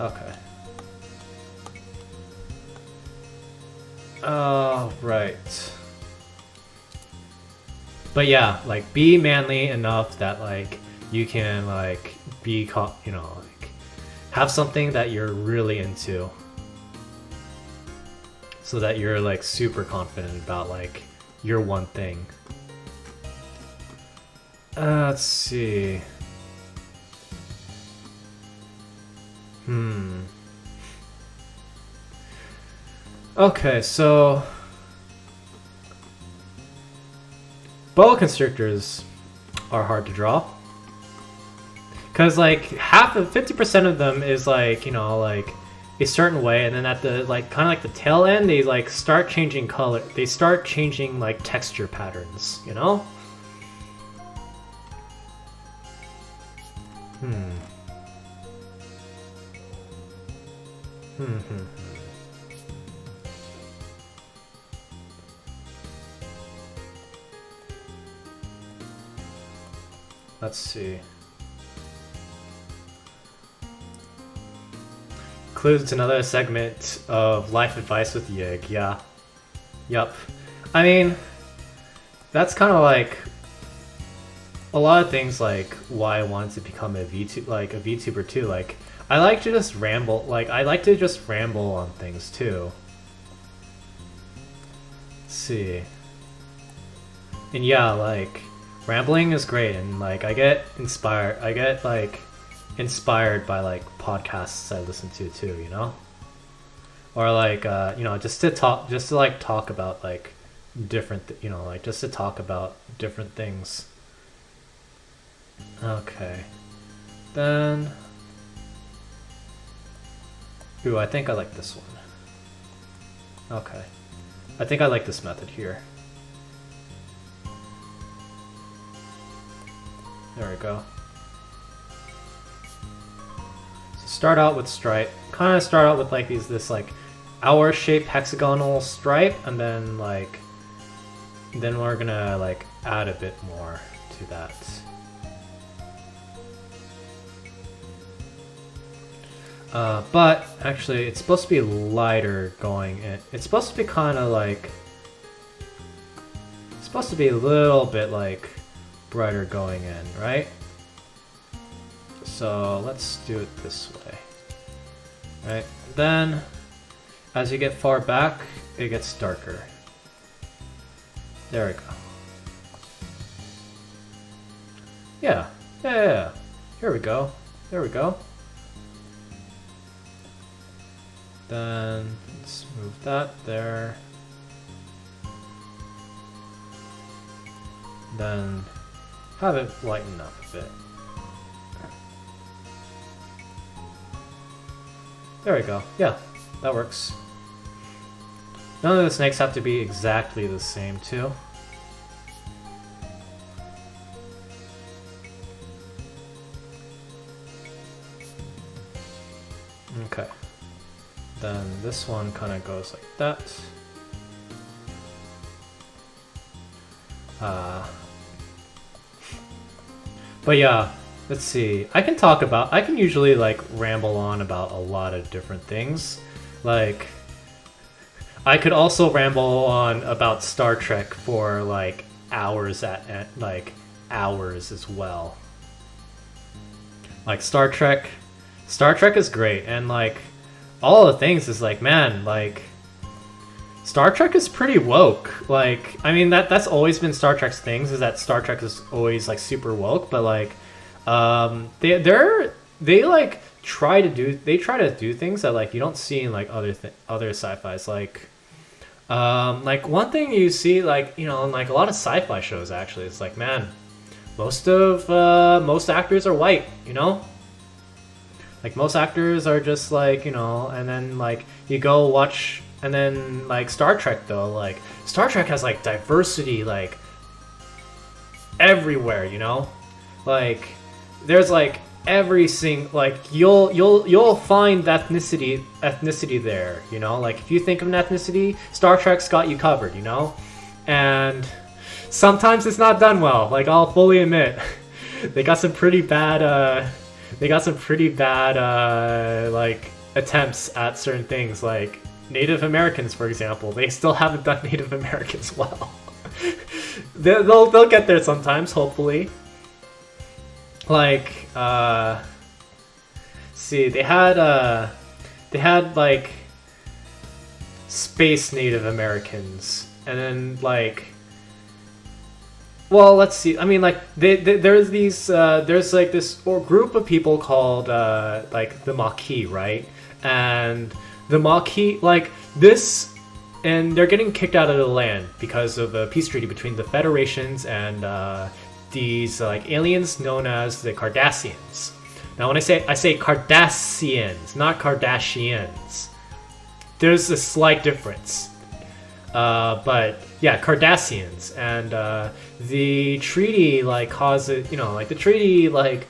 Okay. Oh, right. But yeah, like be manly enough that like you can like be, you know, like have something that you're really into. So that you're like super confident about like your one thing. Let's see. Okay, so boa constrictors are hard to draw. Cause like 50% of them is like, you know, like a certain way, and then at the like kind of like the tail end, they like start changing color. They start changing like texture patterns, you know? Let's see. Includes another segment of life advice with Yig. Yeah. Yup. I mean, that's kind of like a lot of things, like why I wanted to become a VTuber too. Like, I like to just ramble. Like, I like to just ramble on things too. Let's see. And yeah, like, rambling is great, and like I get inspired. I get like inspired by like podcasts I listen to too, you know, or like you know, just to talk about like different, you know, like just to talk about different things. Okay, then, ooh, I think I like this one. Okay, I think I like this method here. There we go. So start out with stripe. Kind of start out with like this like hour-shaped hexagonal stripe, and then like then we're gonna like add a bit more to that. But actually, it's supposed to be lighter going in. It's supposed to be kind of like, it's supposed to be a little bit like brighter going in, right? So let's do it this way, right? Then as you get far back, it gets darker. There we go. Yeah. Here we go. There we go. Then let's move that there. Then have it lighten up a bit. There we go. Yeah, that works. None of the snakes have to be exactly the same too. Okay. Then this one kind of goes like that. But yeah, let's see. I can usually like ramble on about a lot of different things. Like, I could also ramble on about Star Trek for like hours like hours as well. Like Star Trek is great, and like all the things is like, man, like Star Trek is pretty woke. Like, I mean, that's always been Star Trek's things, is that Star Trek is always like super woke, but like they like try to do things that like you don't see in like other sci-fis. Like one thing you see, like, you know, in like a lot of sci-fi shows actually, it's like, man, most actors are white, you know? Like most actors are just like, you know, and then like you go watch. And then, like, Star Trek, though, like, Star Trek has, like, diversity, like, everywhere, you know? Like, there's, like, every single, like, you'll find ethnicity there, you know? Like, if you think of an ethnicity, Star Trek's got you covered, you know? And sometimes it's not done well, like, I'll fully admit. They got some pretty bad, like, attempts at certain things, like Native Americans, for example. They still haven't done Native Americans well. they'll get there sometimes, hopefully. Like, see, they had like space Native Americans, and then like well, let's see. I mean, like there's these there's like this group of people called like the Maquis, right? And the Maquis, like this, and they're getting kicked out of the land because of a peace treaty between the Federations and these like aliens known as the Cardassians. Now, when I say Cardassians, not Kardashians. There's a slight difference. But yeah, Cardassians, and the treaty like causes, you know, like the treaty like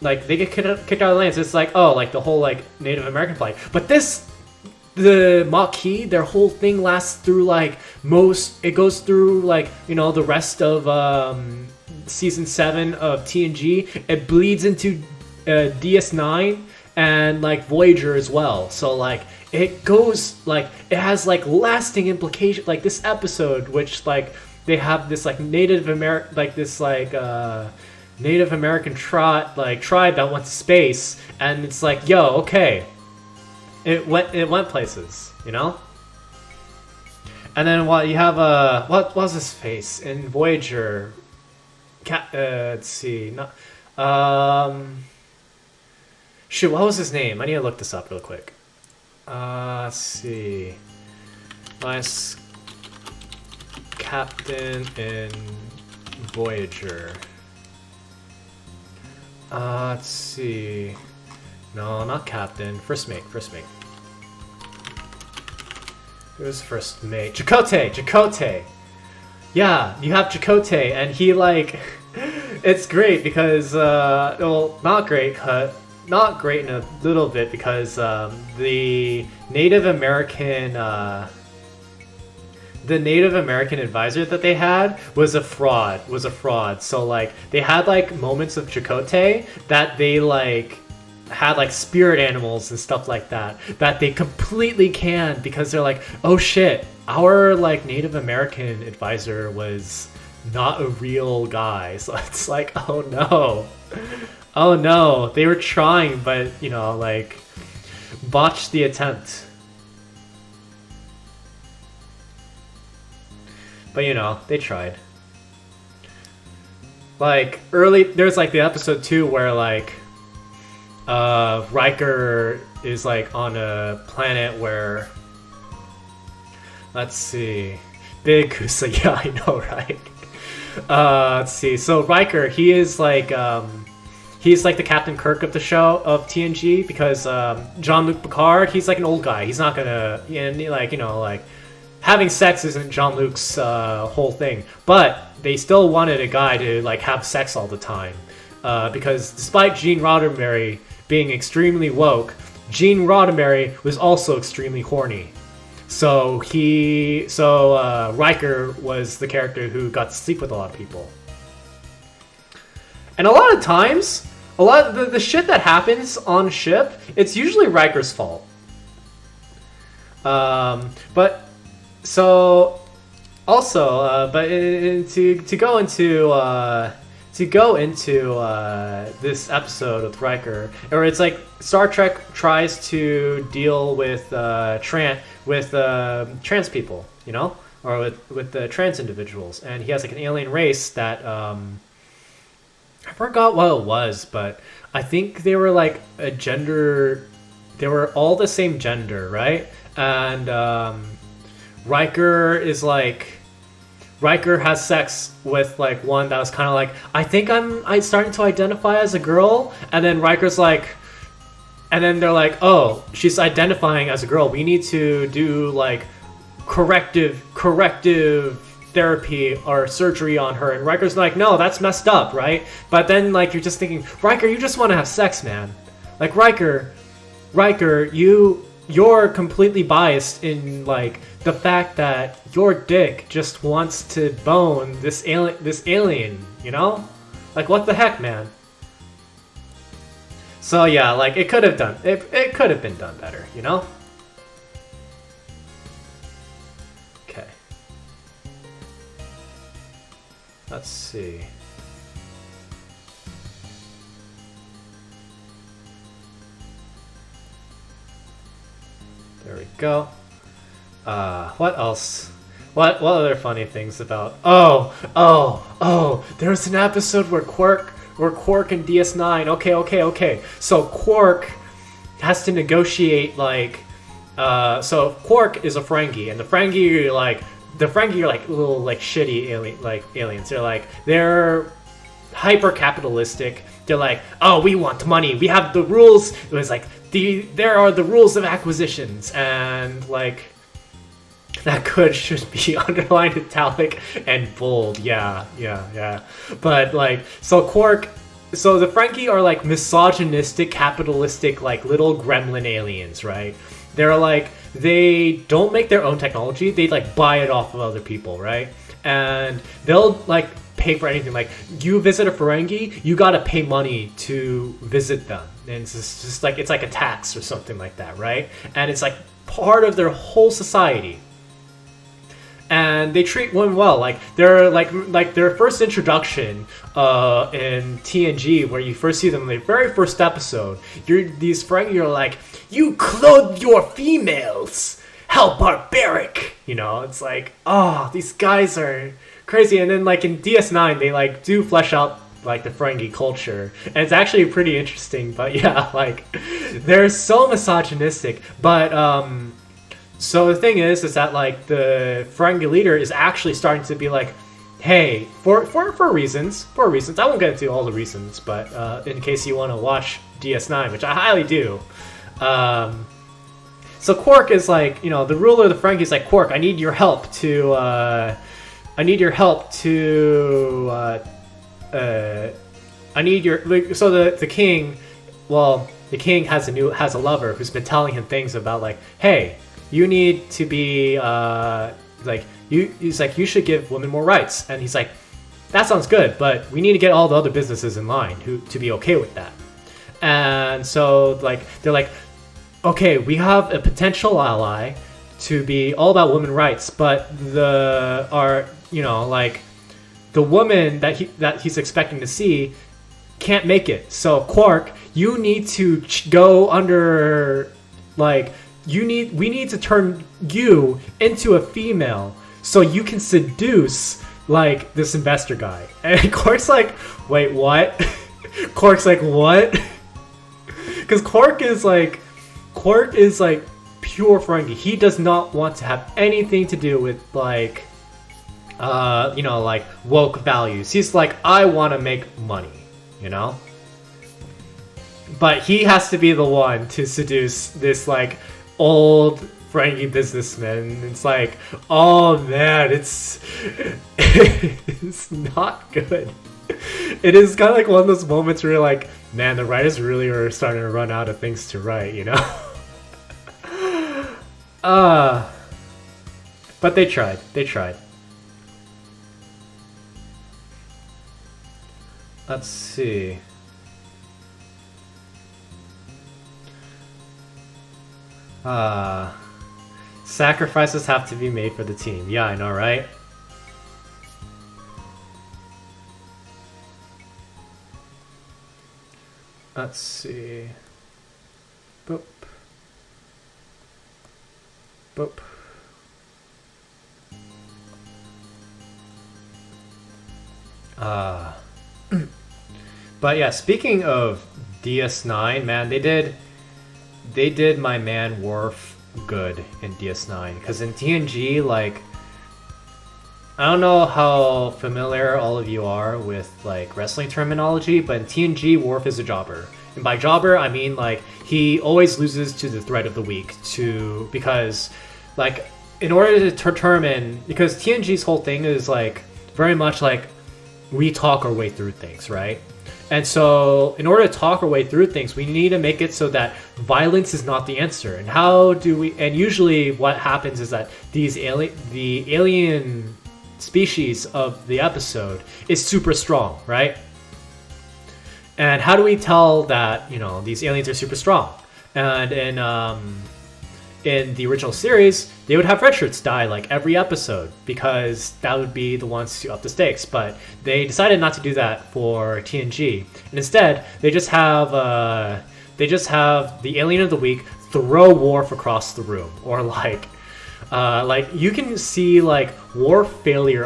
they get kicked out of the land. So it's like, oh, like the whole like Native American flag. But the Maquis, their whole thing lasts through like it goes through like, you know, the rest of season 7 of TNG. It bleeds into DS9 and like Voyager as well. So like it goes like it has like lasting implications. Like this episode, which like they have this like Native American tribe that went to space, and it's like, yo, okay, it went places, you know. And then what you have what was his face in Voyager? Let's see, shoot, what was his name? I need to look this up real quick. Let's see. Nice captain in Voyager. Let's see. No, not captain. First mate. Who's first mate? Chakotay. Yeah, you have Chakotay, and he like, it's great because well, not great in a little bit because the Native American advisor that they had was a fraud. So like they had like moments of Chakotay that they like had like spirit animals and stuff like that they completely canned because they're like, oh shit, our like Native American advisor was not a real guy. So it's like, oh no, they were trying, but you know, like botched the attempt. But you know, they tried. Like there's like the episode 2 where like Riker is like on a planet where, let's see, Big Kusa, yeah, I know, right? Let's see. So Riker, he's like the Captain Kirk of the show of TNG because Jean-Luc Picard, he's like an old guy. He's not gonna, and like, you know, like having sex isn't Jean-Luc's whole thing. But they still wanted a guy to like have sex all the time because despite Gene Roddenberry being extremely woke, Gene Roddenberry was also extremely horny. So Riker was the character who got to sleep with a lot of people. And a lot of times, a lot of the shit that happens on ship, it's usually Riker's fault. But so also, but to go into this episode with Riker, or it's like Star Trek tries to deal with trans people, you know, or with the trans individuals, and he has like an alien race that I forgot what it was, but I think they were like a gender. They were all the same gender, right? And Riker has sex with like one that was kind of like, I think I'm starting to identify as a girl, and then Riker's like, and then they're like, oh, she's identifying as a girl. We need to do like corrective therapy or surgery on her. And Riker's like, no, that's messed up, right? But then like you're just thinking, Riker, you just want to have sex, man. Like Riker, you're completely biased in like the fact that your dick just wants to bone this alien, you know? Like what the heck, man? So yeah, like it could have been done better, you know? Okay. Let's see. There we go. What else? What other funny things about? Oh! There was an episode where Quark and DS9. Okay. So Quark has to negotiate like, so Quark is a Ferengi, and the Ferengi are like little like shitty aliens. They're hyper capitalistic. They're like, oh, we want money. We have the rules. It was like there are the rules of acquisitions, and like that should be underlined, italic, and bold. Yeah. But like, so the Ferengi are like misogynistic, capitalistic, like little gremlin aliens, right? They're like, they don't make their own technology. They like buy it off of other people, right? And they'll like pay for anything. Like, you visit a Ferengi, you gotta pay money to visit them, and it's just like, it's like a tax or something like that, right? And it's like part of their whole society. And they treat women well. Like, they're like their first introduction in TNG, where you first see them in the very first episode. These Ferengi are like, you clothe your females. How barbaric! You know, it's like, oh, these guys are crazy. And then like in DS9, they like do flesh out like the Ferengi culture, and it's actually pretty interesting. But yeah, like they're so misogynistic. But so the thing is that like the Ferengi leader is actually starting to be like, hey, for reasons. I won't get into all the reasons, but in case you want to watch DS9, which I highly do. So Quark is like, you know, the ruler of the Ferengi is like, Quark, I need your help to so the king, well, the king has a lover who's been telling him things about like, hey, you need to be he's like, you should give women more rights. And he's like, that sounds good, but we need to get all the other businesses in line to be okay with that. And so like they're like, okay, we have a potential ally to be all about women's rights, but the woman that he's expecting to see can't make it. So Quark, you need to go under, like, we need to turn you into a female so you can seduce like this investor guy. And Quark's like, wait, what? Quark's like, what? Because Quark is like pure Ferengi. He does not want to have anything to do with like like woke values. He's like, I want to make money, you know? But he has to be the one to seduce this like old Ferengi businessman. It's like, oh man, it's not good. It is kind of like one of those moments where you're like, man, the writers really are starting to run out of things to write, you know? But they tried. Let's see. Sacrifices have to be made for the team. Yeah, I know, right? Let's see. Boop. Boop. But yeah, speaking of DS9, man, they did my man Worf good in DS9, because in TNG, like, I don't know how familiar all of you are with like wrestling terminology, but in TNG, Worf is a jobber. And by jobber, I mean like he always loses to the threat of the week because like in order to determine, because TNG's whole thing is like very much like we talk our way through things, right? And so in order to talk our way through things, we need to make it so that violence is not the answer. And how do we, and usually what happens is that the alien species of the episode is super strong, right? And how do we tell that, you know, these aliens are super strong? And in the original series, they would have red shirts die like every episode because that would be the ones to up the stakes. But they decided not to do that for TNG, and instead they just have the alien of the week throw Worf across the room, or like Like you can see like war failure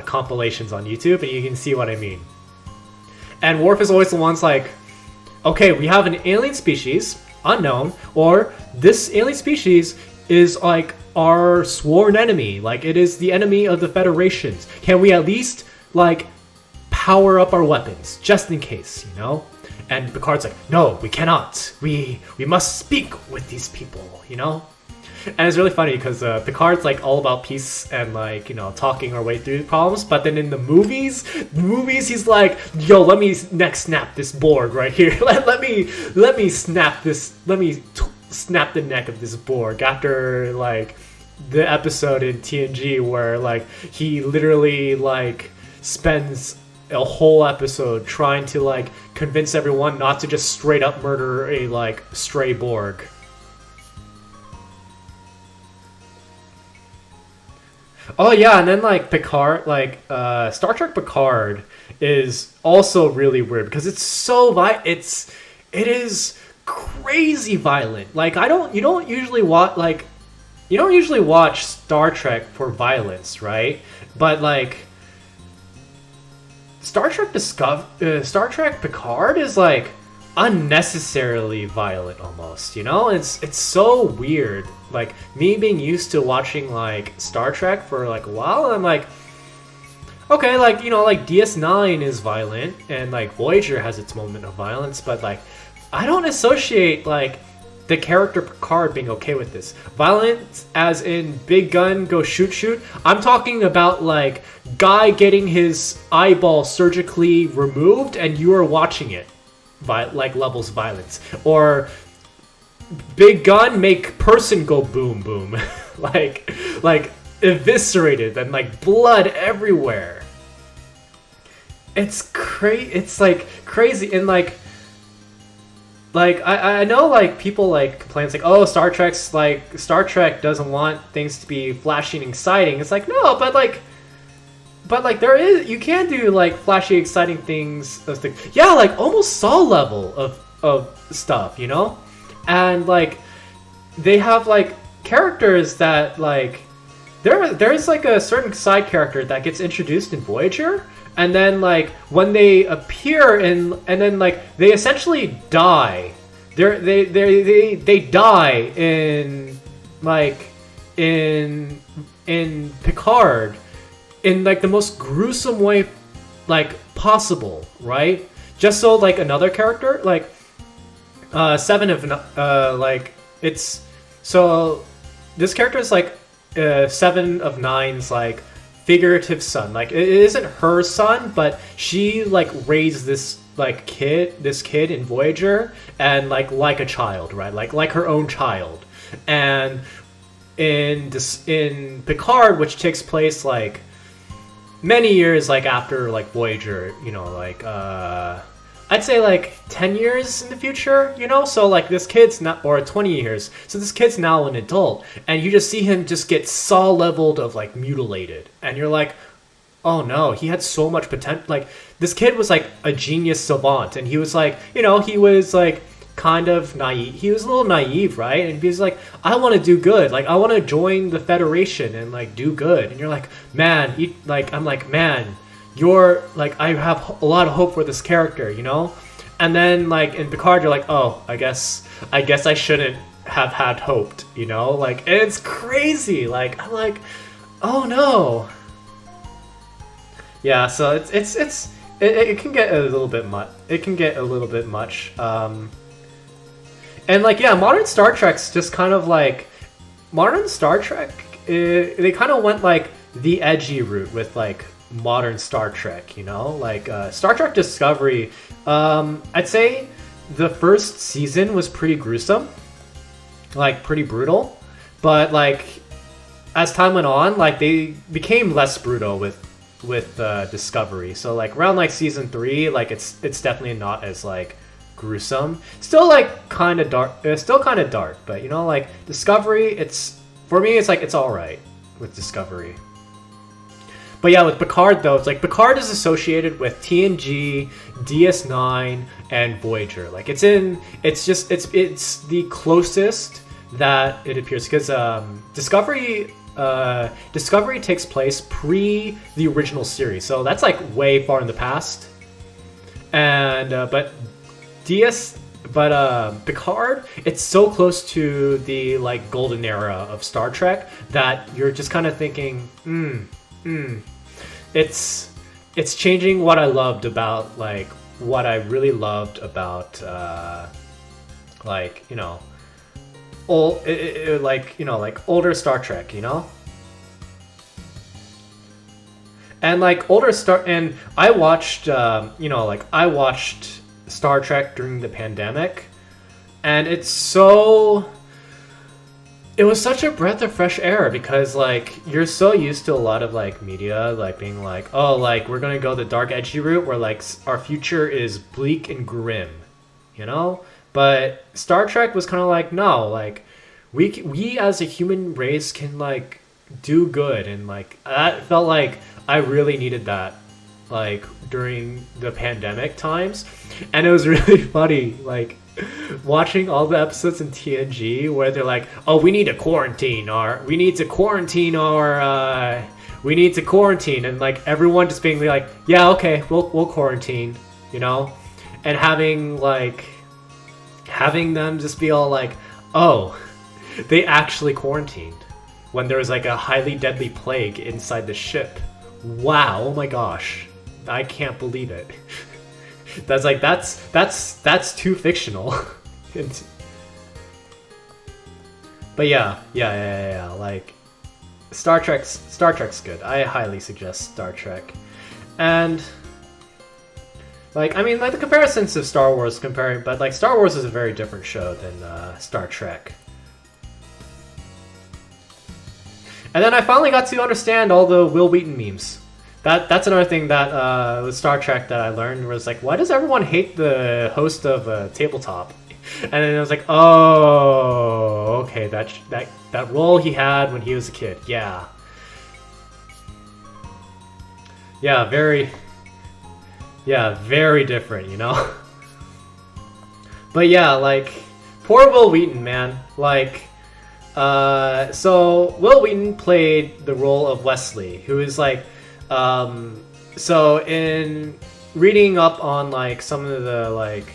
compilations on YouTube, and you can see what I mean. And Worf is always the ones like, okay, we have an alien species, unknown, or this alien species is like our sworn enemy, like it is the enemy of the Federations. Can we at least like power up our weapons just in case, you know? And Picard's like, no, we cannot. We must speak with these people, you know? And it's really funny because Picard's like all about peace and like, you know, talking our way through the problems. But then in the movies he's like, yo, let me snap this Borg right here. let me snap this. Snap the neck of this Borg. After like the episode in TNG where like he literally like spends a whole episode trying to like convince everyone not to just straight up murder a like stray Borg. Oh yeah, and then like Picard, like Star Trek Picard is also really weird because it's so it is crazy violent. Like you don't usually watch Star Trek for violence, right? But like Star Trek Picard is like unnecessarily violent almost, you know? It's so weird. Like me being used to watching like Star Trek for like a while, and I'm like, okay, like, you know, like DS9 is violent and like Voyager has its moment of violence, but like I don't associate like the character Picard being okay with this. Violence as in big gun, go shoot. I'm talking about like guy getting his eyeball surgically removed and you are watching it. Like levels of violence. Or big gun make person go boom boom. like eviscerated and like blood everywhere. It's like crazy. And like I know like people like complain, it's like, oh, Star Trek doesn't want things to be flashy and exciting. It's like, no, but like there is, you can do like flashy exciting things, yeah, like almost Saw level of stuff, you know? And like they have like characters that like there's like a certain side character that gets introduced in Voyager, and then like when they appear and then like they essentially die. They die in like in Picard in like the most gruesome way like possible, right? Just so like another character like Seven of like it's so this character is like 7 of 9's like figurative son. Like it isn't her son, but she like raised this kid in Voyager and like a child, right? Like her own child. And in Picard, which takes place like many years like after like Voyager, you know, like I'd say like 10 years in the future, you know? So like this kid's not, or 20 years. So this kid's now an adult, and you just see him just get saw leveled of like mutilated. And you're like, oh no, he had so much potential. Like this kid was like a genius savant, and he was like, you know, he was like kind of naive. He was a little naive, right? And he was like, I want to do good. Like I want to join the Federation and like do good. And you're like, man, I'm like, man, you're like, I have a lot of hope for this character, you know? And then like in Picard, you're like, oh, I guess I shouldn't have had hoped, you know? Like it's crazy. Like I'm like, oh no. Yeah, so it can get a little bit much. It can get a little bit much. And like, yeah, modern Star Trek's just kind of like modern Star Trek. They kind of went like the edgy route with like modern Star Trek, you know, like Star Trek Discovery. I'd say the first season was pretty gruesome, like pretty brutal, but like as time went on, like they became less brutal with Discovery. So like around like season 3, like it's definitely not as like gruesome. Still like kind of dark. Still kind of dark, but you know, like Discovery, it's for me, it's like it's all right with Discovery. But yeah, with Picard though, it's like Picard is associated with TNG, DS9, and Voyager. Like it's the closest that it appears, because Discovery takes place pre the original series, so that's like way far in the past. And Picard, it's so close to the like golden era of Star Trek that you're just kind of thinking, it's changing what I loved about, like, what I really loved about like, you know, like older Star Trek, you know. And like and I watched I watched Star Trek during the pandemic, and it was such a breath of fresh air, because like you're so used to a lot of like media like being like, oh, like we're gonna go the dark edgy route where like our future is bleak and grim, you know. But Star Trek was kind of like, no, like we as a human race can like do good, and like that felt like I really needed that, like during the pandemic times. And it was really funny, like watching all the episodes in TNG where they're like, oh, we need to quarantine, and like everyone just being like, yeah, okay, we'll quarantine, you know. And having them just be all like, oh, they actually quarantined when there was like a highly deadly plague inside the ship. Wow, oh my gosh, I can't believe it. That's like that's too fictional. But yeah, like Star Trek's good. I highly suggest Star Trek. And like, I mean, like the comparisons of Star Wars but like Star Wars is a very different show than Star Trek. And then I finally got to understand all the Will Wheaton memes. That's another thing that with Star Trek that I learned, was like, why does everyone hate the host of Tabletop? And then I was like, oh, okay, that role he had when he was a kid. Yeah, very different, you know. But yeah, like poor Will Wheaton, man. Like, so Will Wheaton played the role of Wesley, who is like, so in reading up on like some of the like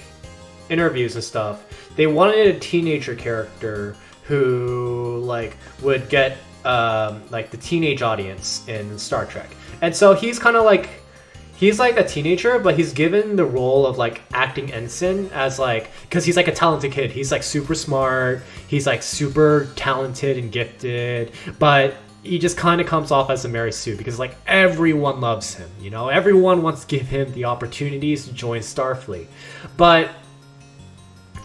interviews and stuff, they wanted a teenager character who like would get like the teenage audience in Star Trek. And so he's kind of like, he's like a teenager, but he's given the role of like acting ensign, as like, because he's like a talented kid. He's like super smart. He's like super talented and gifted, but he just kind of comes off as a Mary Sue, because like everyone loves him, you know. Everyone wants to give him the opportunities to join Starfleet, but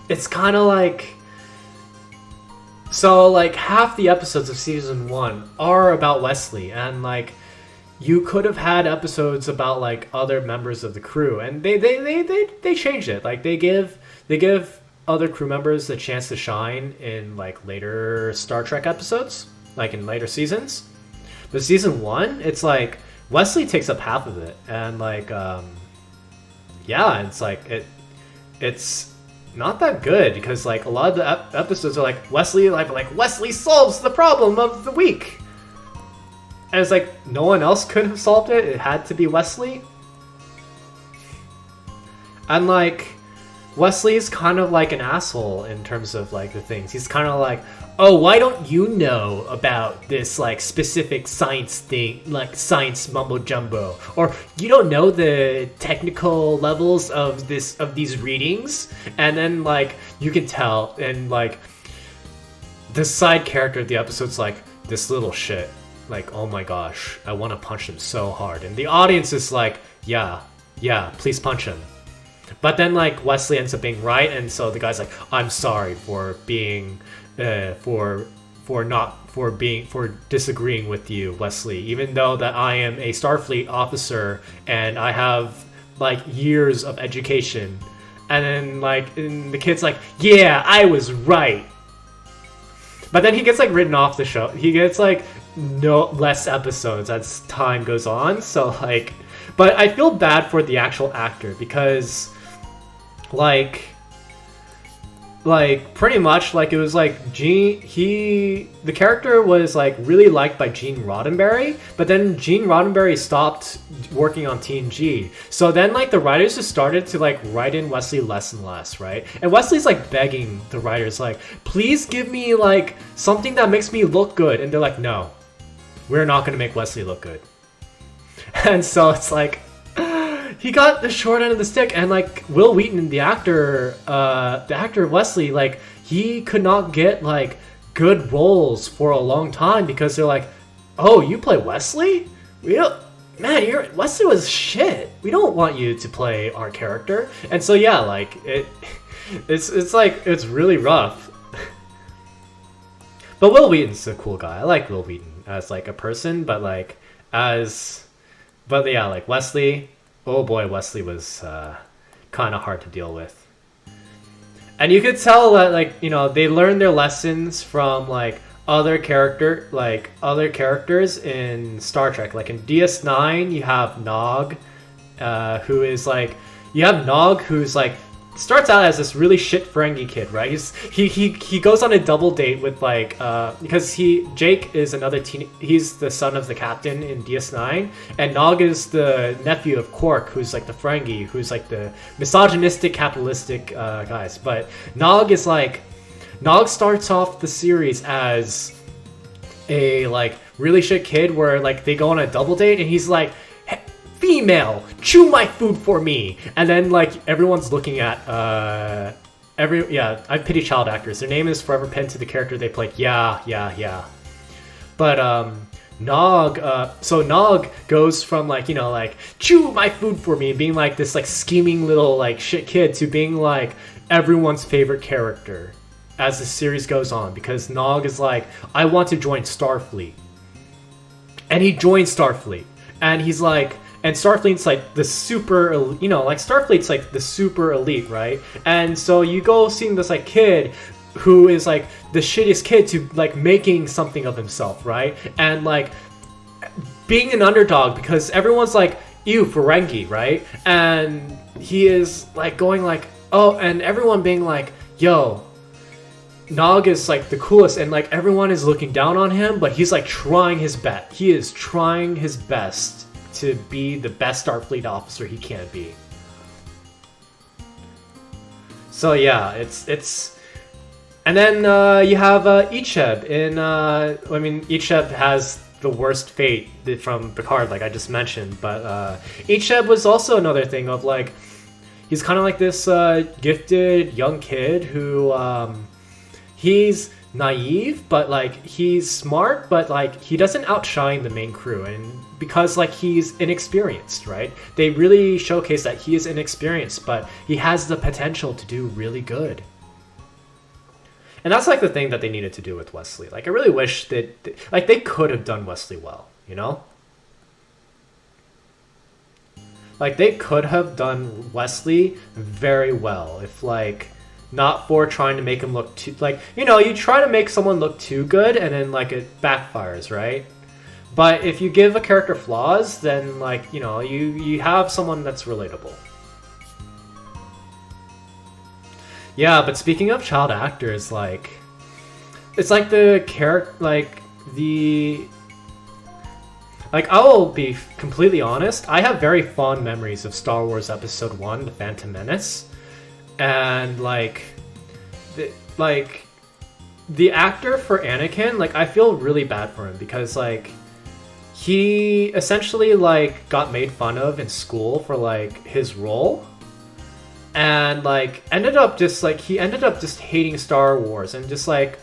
it's kind of like, so like half the episodes of season 1 are about Wesley, and like you could have had episodes about like other members of the crew, and they changed it. Like they give other crew members a chance to shine in like later Star Trek episodes, like in later seasons. But season 1, it's like Wesley takes up half of it, and like it's like it's not that good, because like a lot of the episodes are like Wesley solves the problem of the week. And it's like, no one else could have solved it. It had to be Wesley. And like, Wesley's kind of like an asshole in terms of like the things. He's kind of like, oh, why don't you know about this like specific science thing, like science mumbo jumbo? Or you don't know the technical levels of these readings? And then like, you can tell, and like, the side character of the episode's like, this little shit. Like, oh my gosh, I want to punch him so hard. And the audience is like, yeah, please punch him. But then like Wesley ends up being right, and so the guy's like, I'm sorry for being for disagreeing with you, Wesley, even though that I am a Starfleet officer and I have like years of education. And then like, and the kid's like, yeah, I was right. But then he gets like written off the show. He gets like no less episodes as time goes on. So like, but I feel bad for the actual actor, because like like pretty much like it was like the character was like really liked by Gene Roddenberry, but then Gene Roddenberry stopped working on TNG, so then like the writers just started to like write in Wesley less and less, right? And Wesley's like begging the writers like, please give me like something that makes me look good, and they're like, no, we're not going to make Wesley look good. And so it's like he got the short end of the stick, and like Will Wheaton, the actor of Wesley, like he could not get like good roles for a long time because they're like, oh, you play Wesley? Wesley was shit. We don't want you to play our character. And so yeah, like it's like it's really rough. But Will Wheaton's a cool guy. I like Will Wheaton as like a person, but yeah, like Wesley. Oh boy, Wesley was kind of hard to deal with. And you could tell that, like, you know, they learned their lessons from like other characters in Star Trek. Like in DS9, you have Nog, who's like starts out as this really shit Ferengi kid, right? He goes on a double date with like because Jake is he's the son of the captain in DS9, and Nog is the nephew of Quark, who's like the Ferengi, who's like the misogynistic capitalistic guys. But Nog starts off the series as a like really shit kid where like they go on a double date and he's like, female, chew my food for me, and then like everyone's looking at I pity child actors. Their name is forever pinned to the character they played. Yeah. But Nog goes from like, you know, like chew my food for me, being like this like scheming little like shit kid, to being like everyone's favorite character as the series goes on, because Nog is like, I want to join Starfleet, and he joins Starfleet, and he's like. And Starfleet's like the super, you know, like Starfleet's like the super elite, right? And so you go seeing this like kid who is like the shittiest kid to like making something of himself, right? And like being an underdog because everyone's like, ew, Ferengi, right? And he is like going like, oh, and everyone being like, yo, Nog is like the coolest, and like everyone is looking down on him, but he's like trying his best. He is trying his best to be the best Starfleet officer he can be. So yeah, it's and then you have Icheb in Icheb has the worst fate from Picard, like I just mentioned, but Icheb was also another thing of like, he's kind of like this gifted young kid who he's naive, but like he's smart, but like he doesn't outshine the main crew, and because like he's inexperienced, right? They really showcase that he is inexperienced, but he has the potential to do really good. And that's like the thing that they needed to do with Wesley. Like I really wish that like they could have done Wesley well, you know? Like they could have done Wesley very well if like not for trying to make him look too, like, you know, you try to make someone look too good and then like it backfires, right? But if you give a character flaws, then like, you know, you have someone that's relatable. Yeah, but speaking of child actors, like, it's like the character, like I will be completely honest, I have very fond memories of Star Wars Episode 1, The Phantom Menace. And like the actor for Anakin, like I feel really bad for him because like he essentially like got made fun of in school for like his role, and like he ended up just hating Star Wars and just like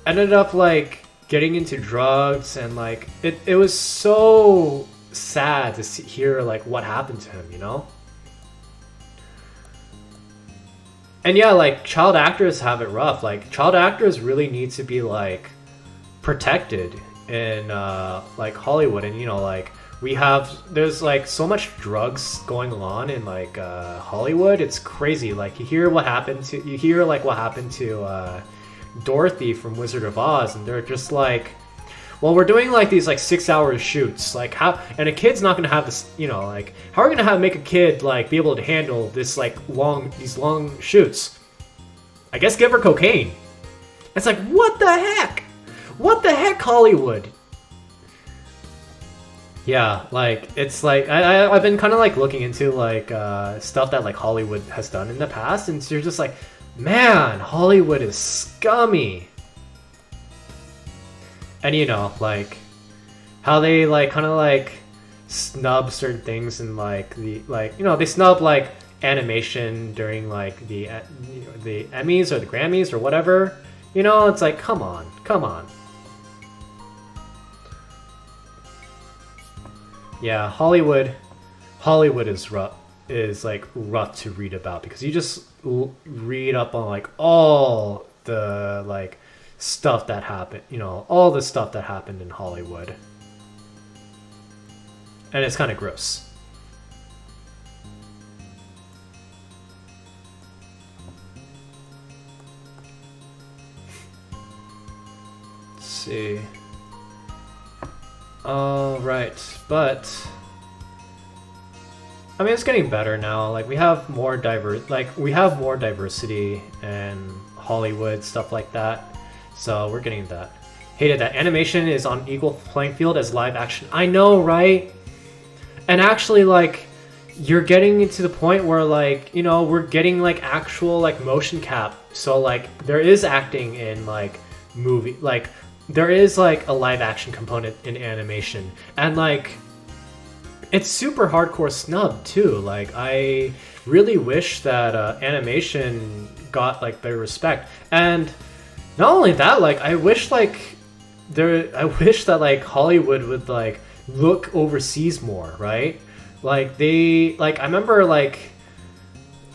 ended up like getting into drugs, and like it was so sad to hear like what happened to him, you know? And yeah, like child actors have it rough. Like child actors really need to be like protected in like Hollywood, and you know, like there's like so much drugs going on in like Hollywood. It's crazy. Like you hear what happened to Dorothy from Wizard of Oz, and they're just like, well, we're doing like these like 6-hour shoots, like how, and a kid's not gonna have this, you know, like how are we gonna make a kid like be able to handle this like these long shoots? I guess give her cocaine. It's like, what the heck? What the heck, Hollywood? Yeah, like, it's like, I've been kind of like looking into like stuff that like Hollywood has done in the past, and you're just like, man, Hollywood is scummy. And you know, like, how they like kind of like snub certain things and like they snub like animation during like the Emmys or the Grammys or whatever. You know, it's like, come on. Yeah, Hollywood is rough. Is like rough to read about because you just read up on like all the like stuff that happened. You know, all the stuff that happened in Hollywood, and it's kind of gross. Let's see. All right, but I mean, it's getting better now. Like we have more diversity in Hollywood, stuff like that. So we're getting that. Hated that animation is on equal playing field as live action. I know, right? And actually, like, you're getting into the point where, like, you know, we're getting like actual like motion cap. So like, there is acting in like movie, like there is like a live action component in animation, and like it's super hardcore snub too. Like I really wish that animation got like better respect, and not only that, like I wish that like Hollywood would like look overseas more, right? Like I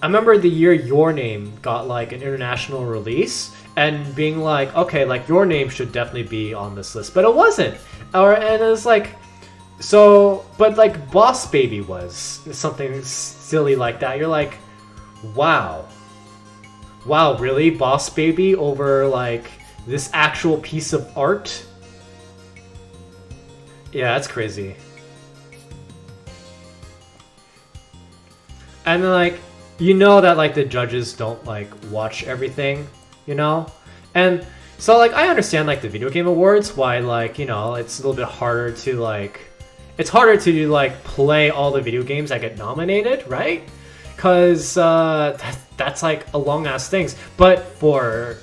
remember the year Your Name got like an international release and being like, okay, like Your Name should definitely be on this list, but it wasn't. And it was like, so, but like Boss Baby was something silly like that. You're like, wow, really, Boss Baby over like this actual piece of art? Yeah, that's crazy. And then like, you know that like the judges don't like watch everything, you know? And so like I understand like the video game awards, why like, you know, it's a little bit harder to like, it's harder to like play all the video games that get nominated, right? Because that's like a long ass things. But for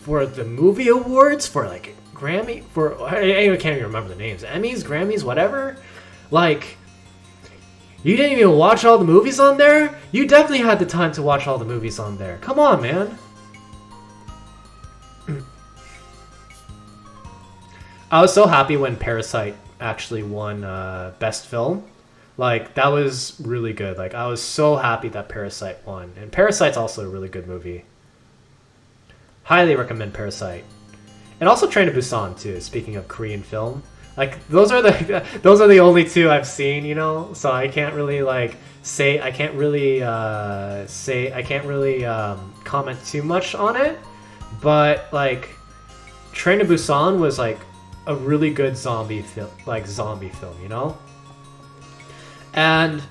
the movie awards, for like Grammy, I can't even remember the names, Emmys, Grammys, whatever, like, you didn't even watch all the movies on there? You definitely had the time to watch all the movies on there. Come on, man. I was so happy when Parasite actually won Best Film. Like, that was really good. Like, I was so happy that Parasite won. And Parasite's also a really good movie. Highly recommend Parasite. And also Train to Busan, too, speaking of Korean film. Like, those are the only two I've seen, you know? So I can't really, like, I can't really comment too much on it. But, like, Train to Busan was, like, a really good zombie film, you know? And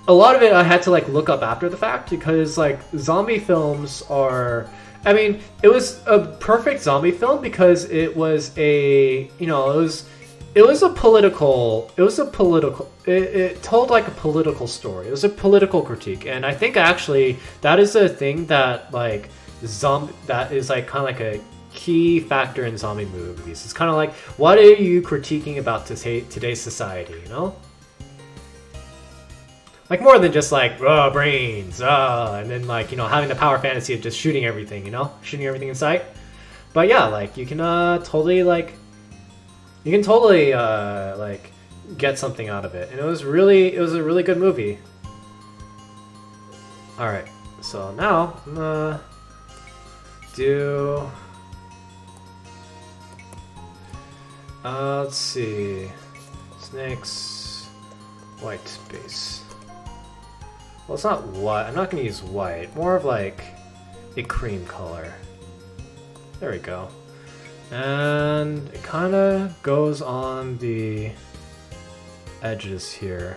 a lot of it I had to, like, look up after the fact because, like, zombie films are... I mean, it was a perfect zombie film because it was a, you know, it told like a political story. It was a political critique. And I think actually that is a thing that like that is like kind of like a key factor in zombie movies. It's kind of like, what are you critiquing about today's society, you know? Like, more than just, like, brains, and then, like, you know, having the power fantasy of just shooting everything, you know? Shooting everything in sight. But, yeah, like, you can, totally, like, get something out of it. And it was a really good movie. Alright, so now, I'm gonna do... let's see... Snakes... White base. Well, it's not white. I'm not going to use white. More of like a cream color. There we go. And it kind of goes on the edges here.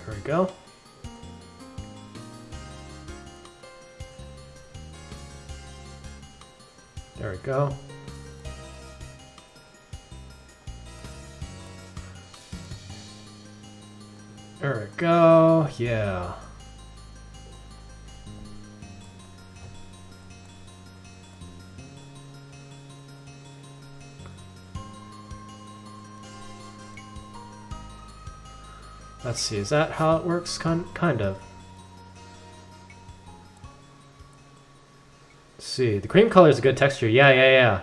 There we go. There we go. There we go. Yeah. Let's see, is that how it works? Kind of. Let's see, the cream color is a good texture. Yeah.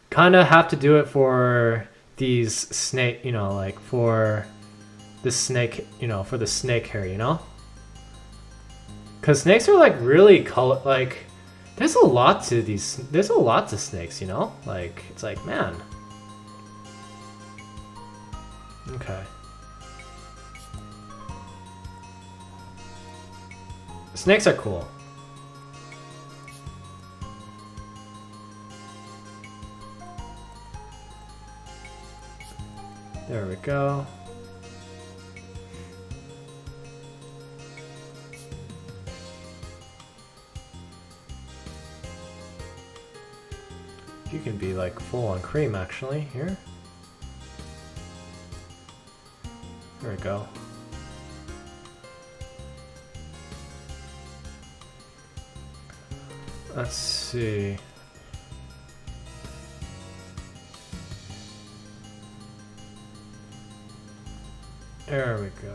Kind of have to do it for these snake, you know, like for this snake, you know, for the snake hair, you know? Because snakes are like really color, like, there's a lot to these, there's a lot to snakes, you know? Like, it's like, man. Okay. Snakes are cool. There we go. You can be like full on cream actually here. There we go. Let's see. There we go.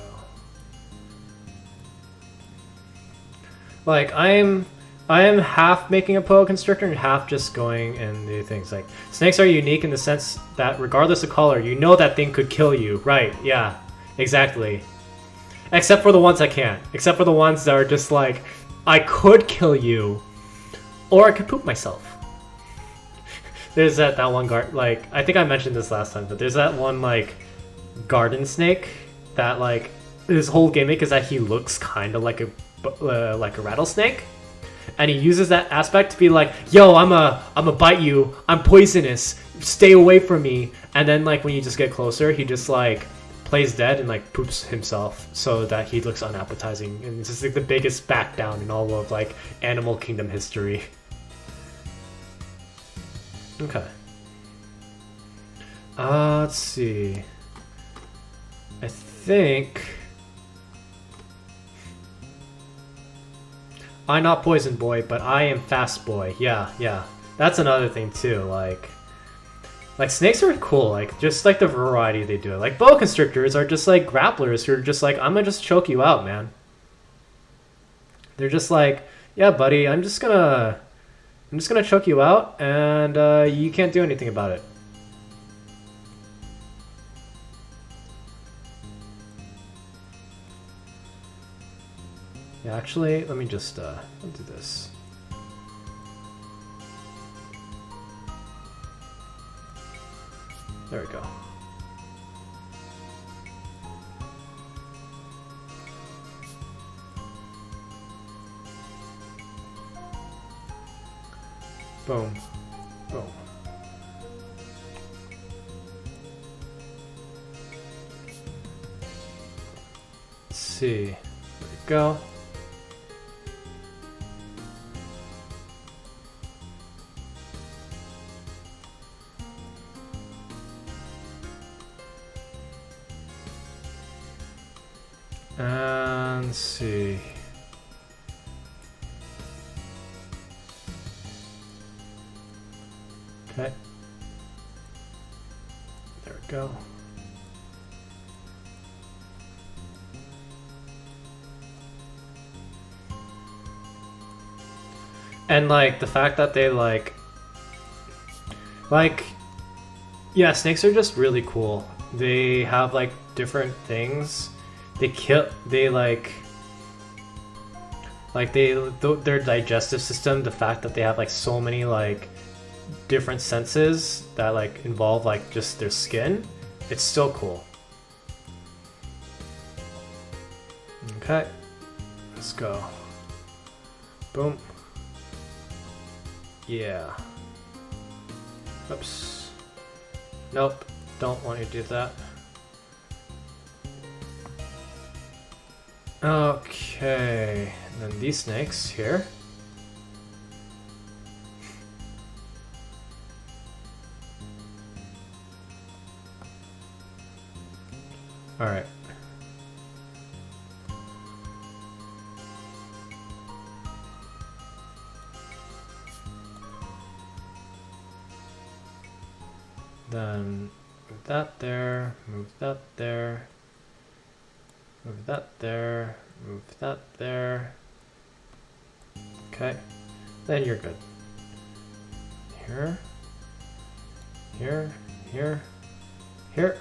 Like I am half making a boa constrictor and half just going and do things. Like snakes are unique in the sense that regardless of color, you know that thing could kill you. Right, yeah. Exactly. Except for the ones I can't. Except for the ones that are just like, I could kill you. Or I could poop myself. There's that one like, I think I mentioned this last time, but there's that one like garden snake that like, his whole gimmick is that he looks kind of like a rattlesnake. And he uses that aspect to be like, yo, I'm a bite you, I'm poisonous, stay away from me. And then like when you just get closer, he just like plays dead and like poops himself so that he looks unappetizing. And it's just like the biggest back down in all of like Animal Kingdom history. Okay. Let's see. I think I'm not poison boy, but I am fast boy. Yeah. That's another thing too. Like snakes are cool. Like just like the variety they do. Like boa constrictors are just like grapplers who are just like, I'm gonna just choke you out, man. They're just like, yeah, buddy, I'm just gonna choke you out, and you can't do anything about it. Yeah, actually, let me just do this. There we go. Boom. Boom. Let's see. There we go. And let's see. Okay. There we go. And like the fact that they like yeah, snakes are just really cool. They have like different things. Their digestive system, the fact that they have like so many like different senses that like involve like just their skin, it's still cool. Okay, let's go. Boom. Yeah. Oops. Nope, don't want you to do that. Okay, and then these snakes here. Alright. Then move that there, move that there, move that there, move that there. Okay, then you're good. Here, here, here, here.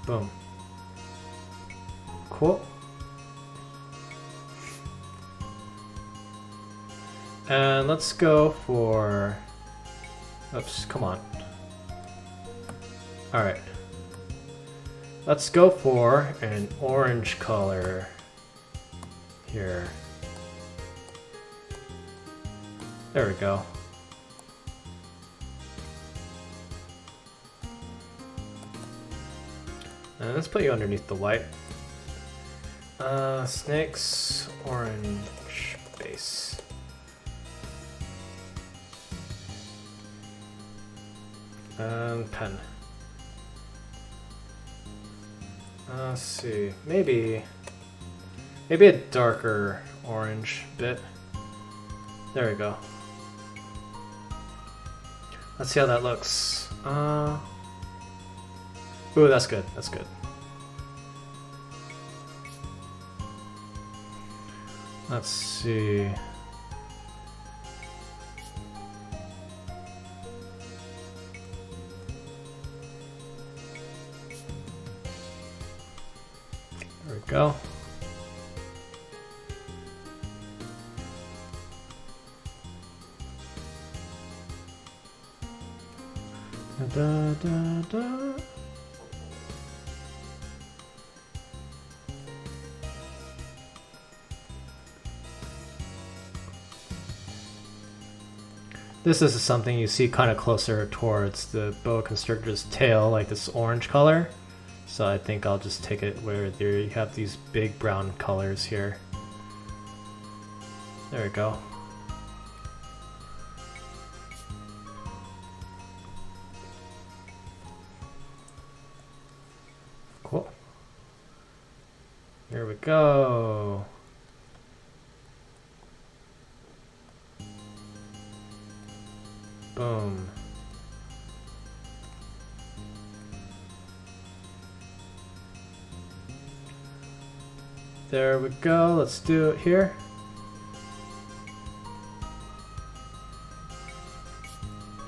Boom. Cool. And let's go for... Oops, come on. Alright. Let's go for an orange color here. There we go. And let's put you underneath the white. Snakes, orange base. And pen. Let's see, maybe a darker orange bit. There we go. Let's see how that looks. Ooh, that's good. That's good. Let's see. There we go. Da, da, da. This is something you see kind of closer towards the boa constrictor's tail, like this orange color. So I think I'll just take it where there you have these big brown colors here. There we go. Cool. Here we go. Boom. There we go. Let's do it here.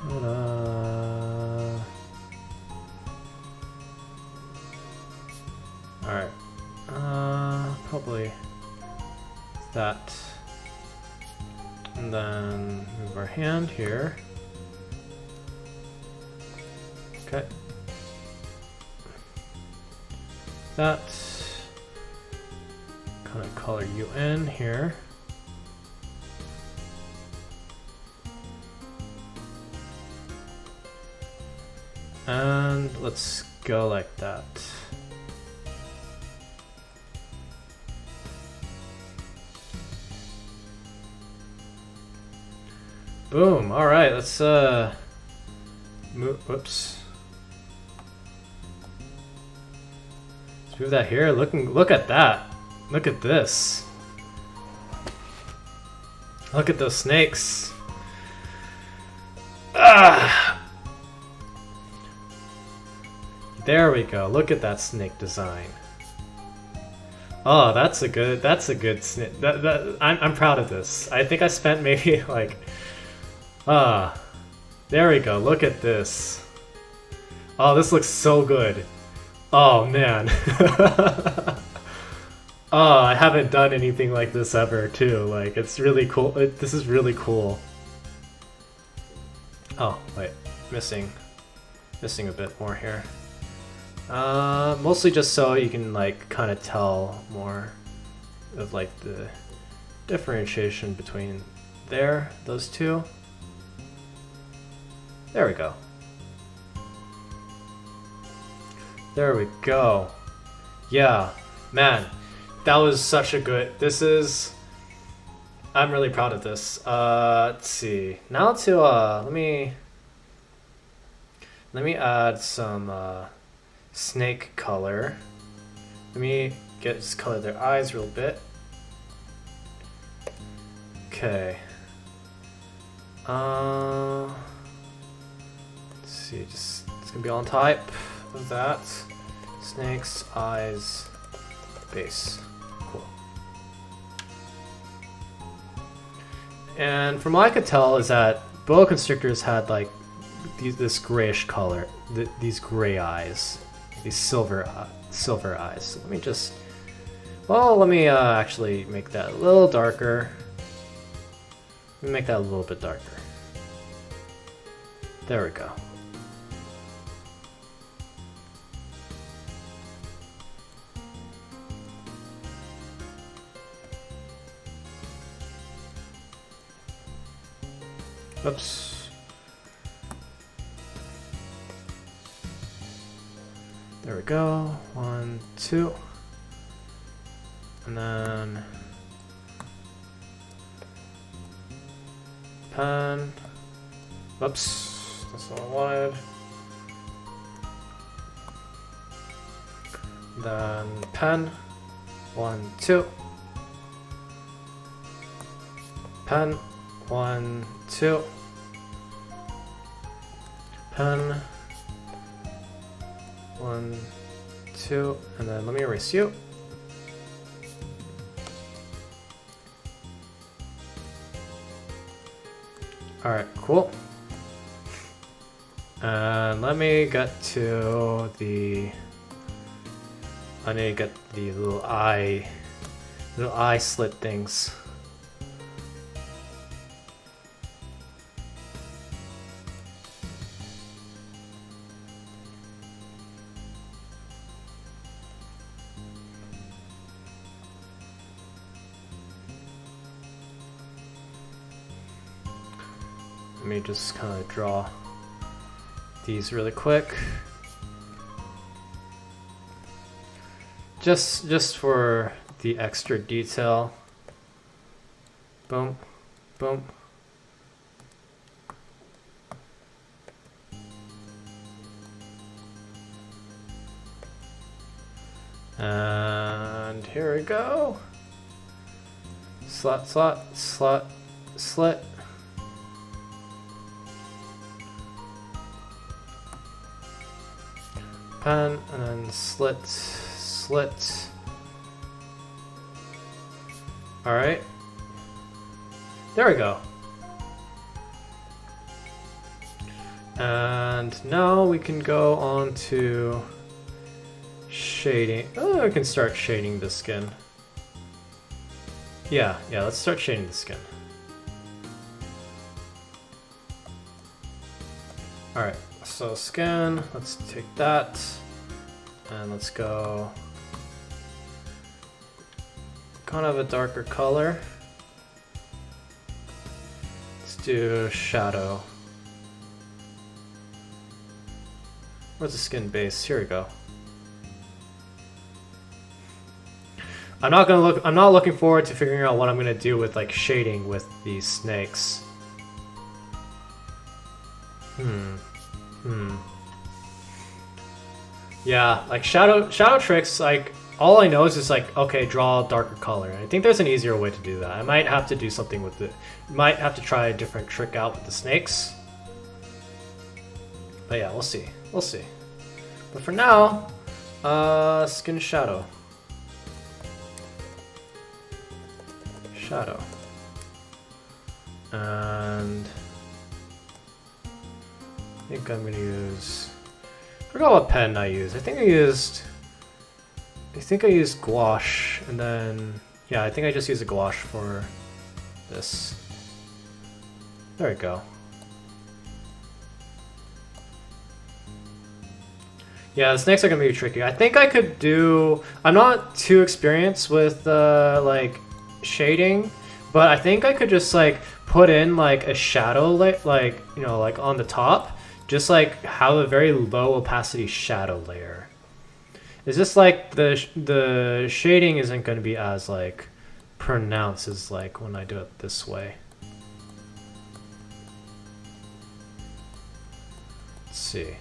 Ta-da. Alright. Probably that. And then move our hand here. Okay. That. Kind of color you in here. And let's go like that. Boom. All right, let's move. Whoops. Let's move that here. Look at that. Look at this. Look at those snakes. Ah! There we go. Look at that snake design. Oh, that's a good snake. I'm proud of this. I think I spent maybe like there we go. Look at this. Oh, this looks so good. Oh man. Oh, I haven't done anything like this ever, too. Like, it's really cool. This is really cool. Oh, wait. Missing a bit more here. Mostly just so you can, like, kind of tell more of, like, the differentiation between those two. There we go. There we go. Yeah, man. That was such a good... This is... I'm really proud of this. Let's see. Now to let me add some snake color. Let me just color their eyes real bit. Okay. Let's see. Just it's gonna be on type of that. Snake's eyes base. Cool. And from what I could tell is that boa constrictors had like this grayish color, these gray eyes, these silver eyes. So let me just, well, let me actually make that a little darker. Let me make that a little bit darker. There we go. Oops. There we go. 1, 2. And then pen. Oops. That's not what I wanted. Then pen. 1, 2. Pen. 1, 2. Pen. 1, 2, and then let me erase you. Alright, cool. And let me get to the, I need to get the little eye slit things. Let me just kind of draw these really quick. Just for the extra detail. Boom, boom. And here we go. Slot, slot, slot, slit. Pen, and then slit, slit. Alright. There we go. And now we can go on to shading. Oh, I can start shading the skin. Yeah, let's start shading the skin. Alright, so skin, let's take that, and let's go kind of a darker color. Let's do shadow. Where's the skin base? Here we go. I'm not looking forward to figuring out what I'm gonna do with like shading with these snakes. Yeah, like shadow tricks, like all I know is just like, okay, draw a darker color. I think there's an easier way to do that. I might have to do something with it. Might have to try a different trick out with the snakes. But yeah, we'll see. We'll see. But for now, skin shadow. Shadow. And I think I'm gonna use, I forgot what pen I used. I think I used gouache, and then yeah, I think I just used a gouache for this. There we go. Yeah, the snakes are gonna be tricky. I think I could do, I'm not too experienced with like shading, but I think I could just like put in like a shadow, like you know, like on the top, just like have a very low opacity shadow layer. It's just like the shading isn't going to be as like pronounced is like when I do it this way. Let's see.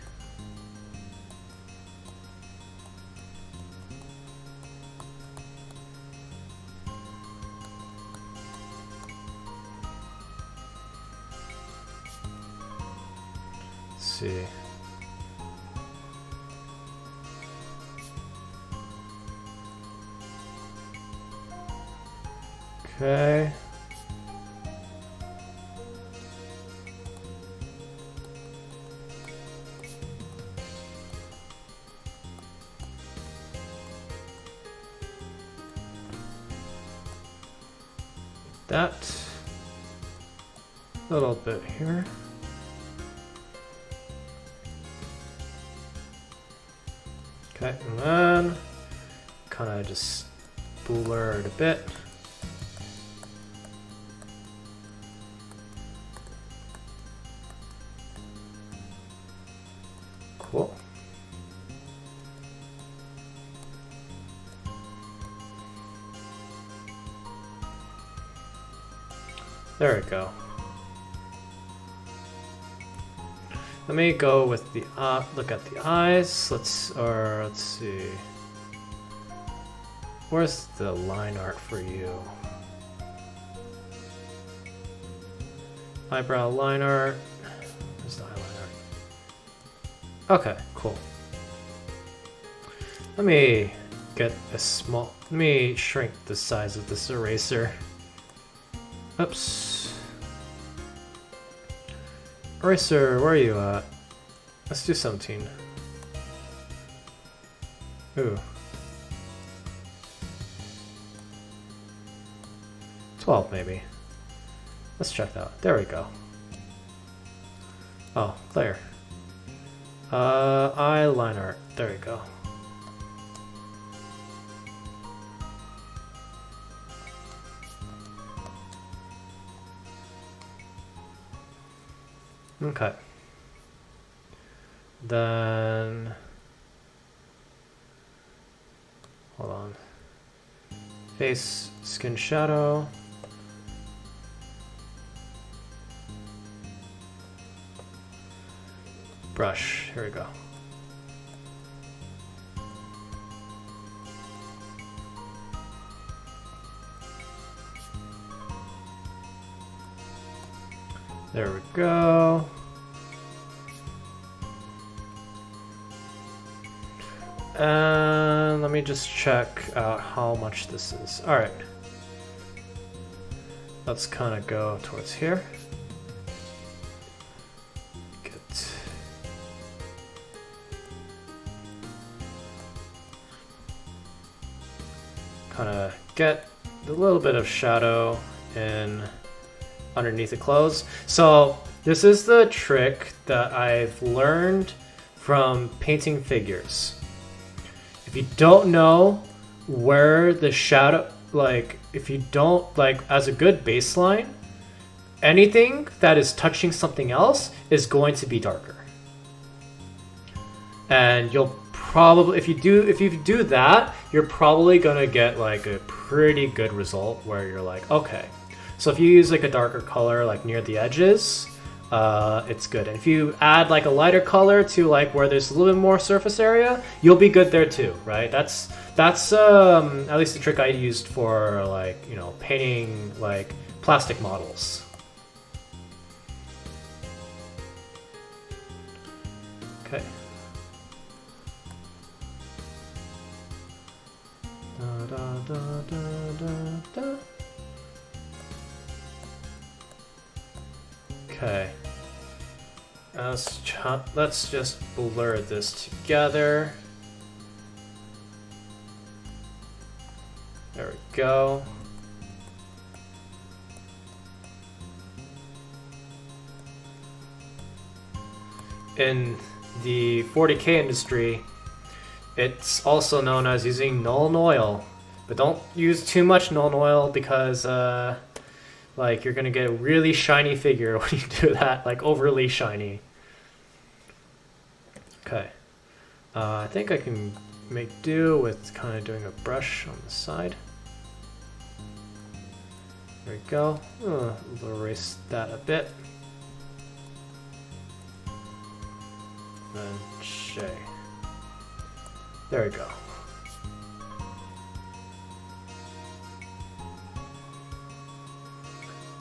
See. Okay. That little bit here. Okay, and then kind of just blur it a bit. Cool. There we go. Let me go with the look at the eyes. Let's see. Where's the line art for you? Eyebrow line art. Where's the eyeliner? Okay, cool. Let me get a small. Let me shrink the size of this eraser. Oops. Eraser, where are you at? Let's do 17. Ooh. 12 maybe. Let's check that out. There we go. Oh, there. Eyeliner. There we go. Okay. Then hold on. Face, skin shadow. Brush. Here we go. There we go. And let me just check out how much this is. All right. Let's kind of go towards here. Get. Kind of get a little bit of shadow in underneath the clothes. So this is the trick that I've learned from painting figures. If you don't know where the shadow, like if you don't, like as a good baseline, anything that is touching something else is going to be darker. And you'll probably, if you do that, you're probably gonna get like a pretty good result where you're like, okay. So if you use like a darker color like near the edges, it's good. And if you add like a lighter color to like where there's a little bit more surface area, you'll be good there too, right? That's at least the trick I used for like, you know, painting like plastic models. Okay. Da, da, da, da, da. Okay. Let's just blur this together. There we go. In the 40K industry, it's also known as using Nuln Oil, but don't use too much Nuln Oil because like you're gonna get a really shiny figure when you do that, like overly shiny. Okay, I think I can make do with kind of doing a brush on the side. There we go. We'll erase that a bit. And J. There we go.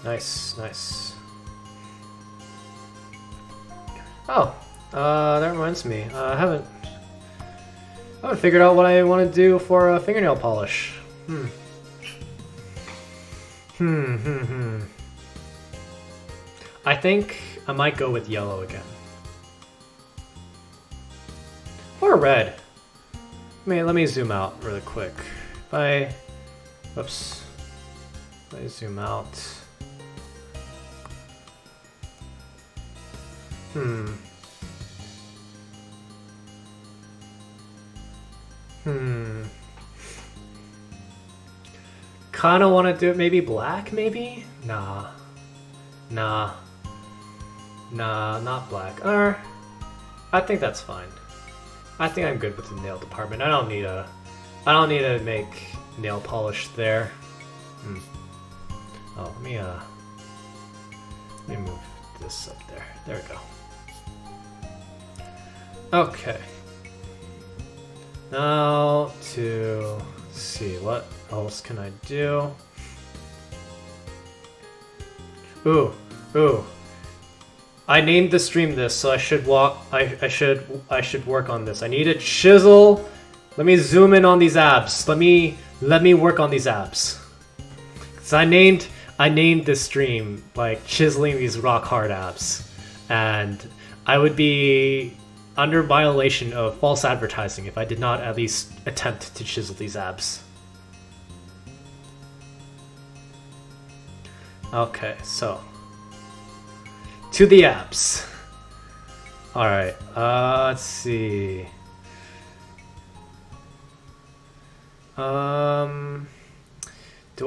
Nice, nice. Oh, that reminds me. I haven't figured out what I want to do for a fingernail polish. I think I might go with yellow again. Or red. Let me zoom out really quick. Oops. Let me zoom out. Kinda wanna do it maybe black, maybe? Nah, not black. I think that's fine. I think I'm good with the nail department. I don't need to make nail polish there. Oh, let me move this up there. There we go. Okay. Now to see what else can I do. Ooh. I named the stream this, so I should work on this. I need to chisel. Let me zoom in on these abs. Let me work on these abs. So I named this stream like chiseling these rock hard abs, and I would be under violation of false advertising if I did not at least attempt to chisel these abs. Okay, so to the abs. All right, let's see. Do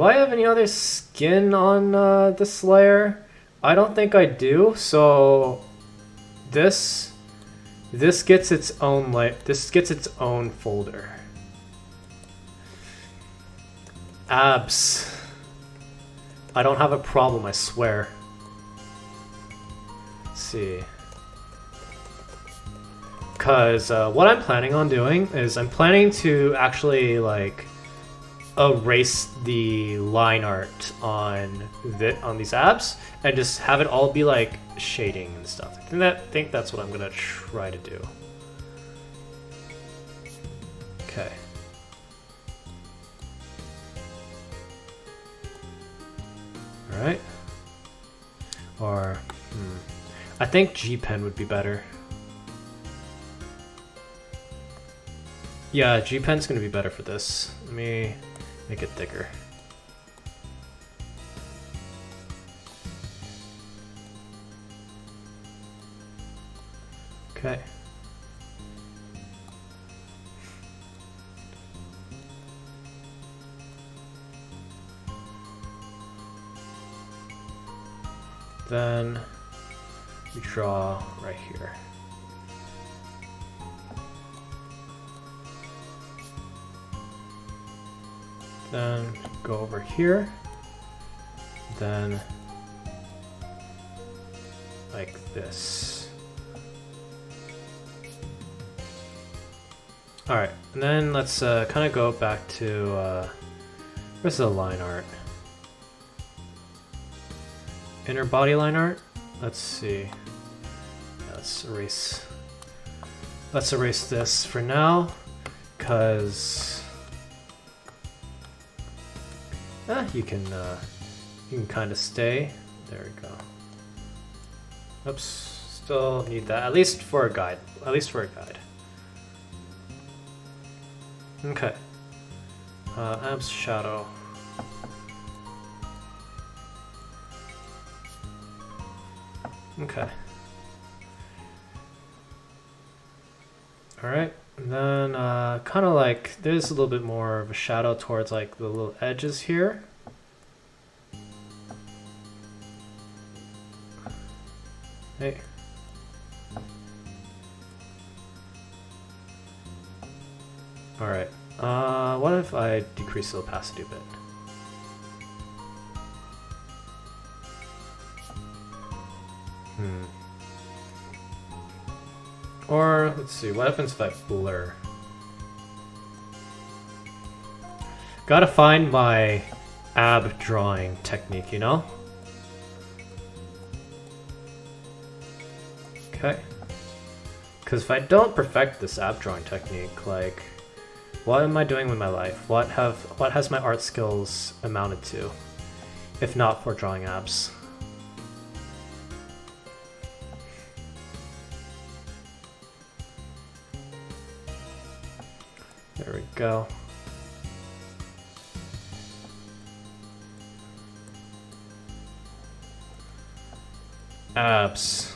I have any other skin on this layer? I don't think I do. So this gets its own folder. Abs. I don't have a problem, I swear. Let's see. Because what I'm planning on doing is I'm planning to actually like erase the line art on these abs and just have it all be like shading and stuff. I think that's what I'm gonna try to do. Okay. All right. Or I think G pen would be better. Yeah, G pen's gonna be better for this. Let me make it thicker. Okay. Then we draw right here. Then go over here, then like this. All right, and then let's kind of go back to where's the line art? Inner body line art. Let's see. Yeah, let's erase this for now, cause. You can kind of stay. There we go. Oops, still need that at least for a guide. Okay. Abs shadow. Okay. All right. And then kind of like there's a little bit more of a shadow towards like the little edges here. Hey. All right. What if I decrease the opacity a bit? Or, let's see, what happens if I blur? Gotta find my ab drawing technique, you know? Okay. Because if I don't perfect this ab drawing technique, like, what am I doing with my life? What has my art skills amounted to, if not for drawing abs? There we go. Abs.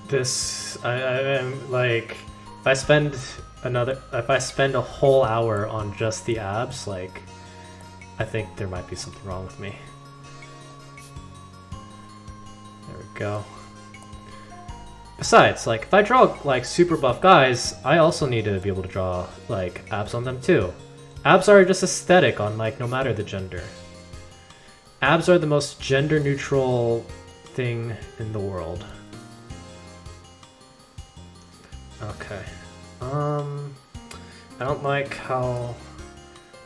This, I'm like, if I spend a whole hour on just the abs, like, I think there might be something wrong with me. There we go. Besides, like, if I draw, like, super buff guys, I also need to be able to draw, like, abs on them too. Abs are just aesthetic on, like, no matter the gender. Abs are the most gender-neutral thing in the world. Okay. I don't like how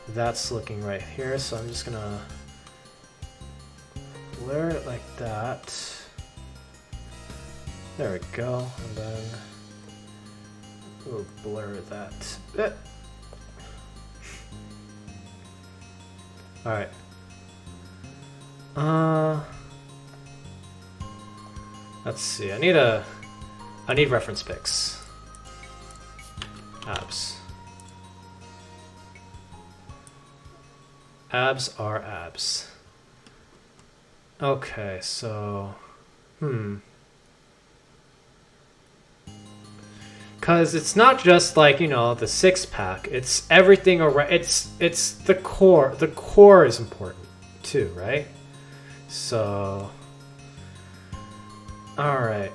that's looking right here, so I'm just gonna blur it like that. There we go, and then we'll blur that. Alright. Let's see. I need reference pics. Abs. Abs are abs. Okay, so Cause it's not just like, you know, the six-pack. It's everything around. It's the core. The core is important too, right? So, all right.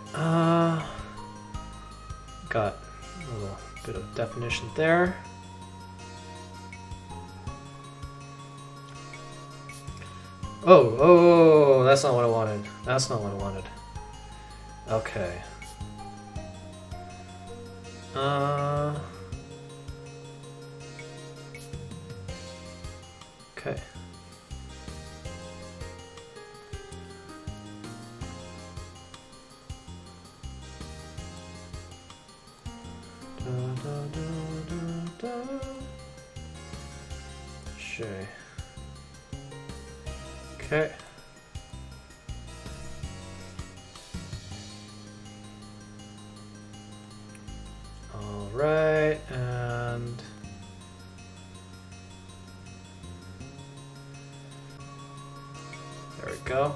Got a little bit of definition there. Oh, that's not what I wanted. That's not what I wanted. Okay. Okay. Sure. Okay. All right, and there we go.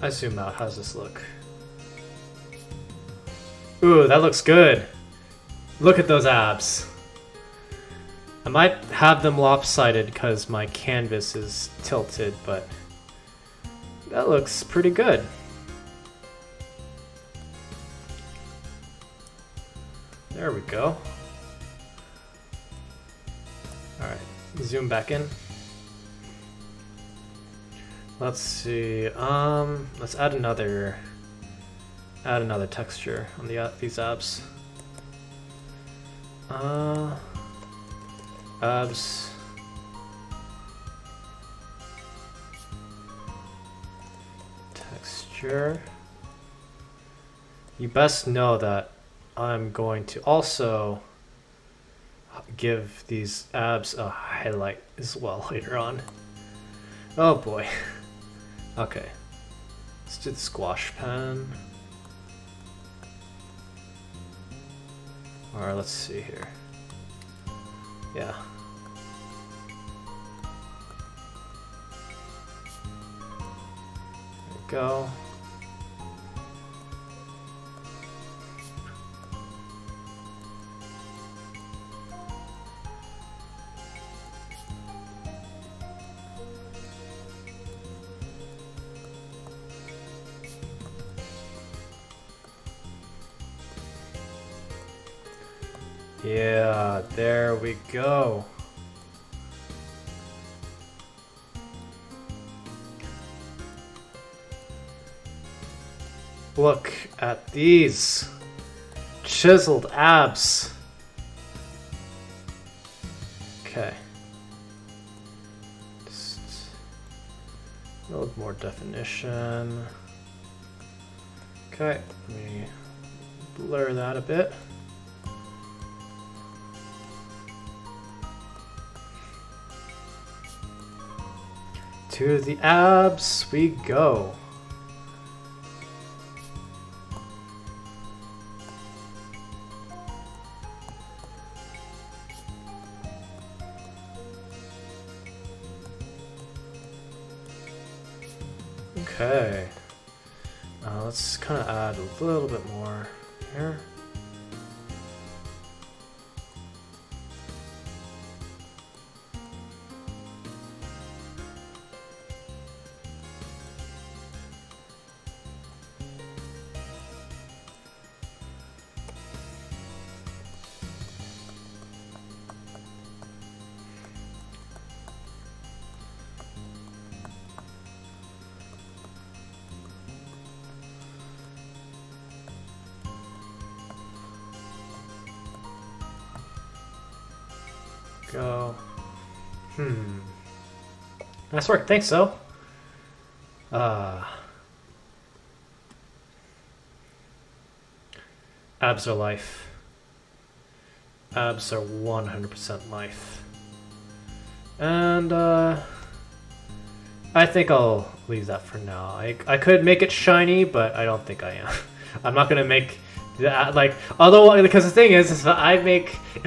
I zoom out. How's this look? Ooh, that looks good. Look at those abs. I might have them lopsided because my canvas is tilted, but that looks pretty good. There we go. Alright, zoom back in. Let's see. Let's add another texture on these abs. Abs. Texture. You best know that I'm going to also give these abs a highlight as well later on. Oh boy. Okay. Let's do the squash pen. Or let's see here. Yeah. There we go. Yeah, there we go. Look at these chiseled abs. Okay. Just a little more definition. Okay, let me blur that a bit. To the abs we go. Okay. Let's kind of add a little bit more here. Go. Nice work. Thanks, so. Abs are life. Abs are 100% life. And I think I'll leave that for now. I could make it shiny, but I don't think I am. I'm not gonna make that like, although, because the thing is if I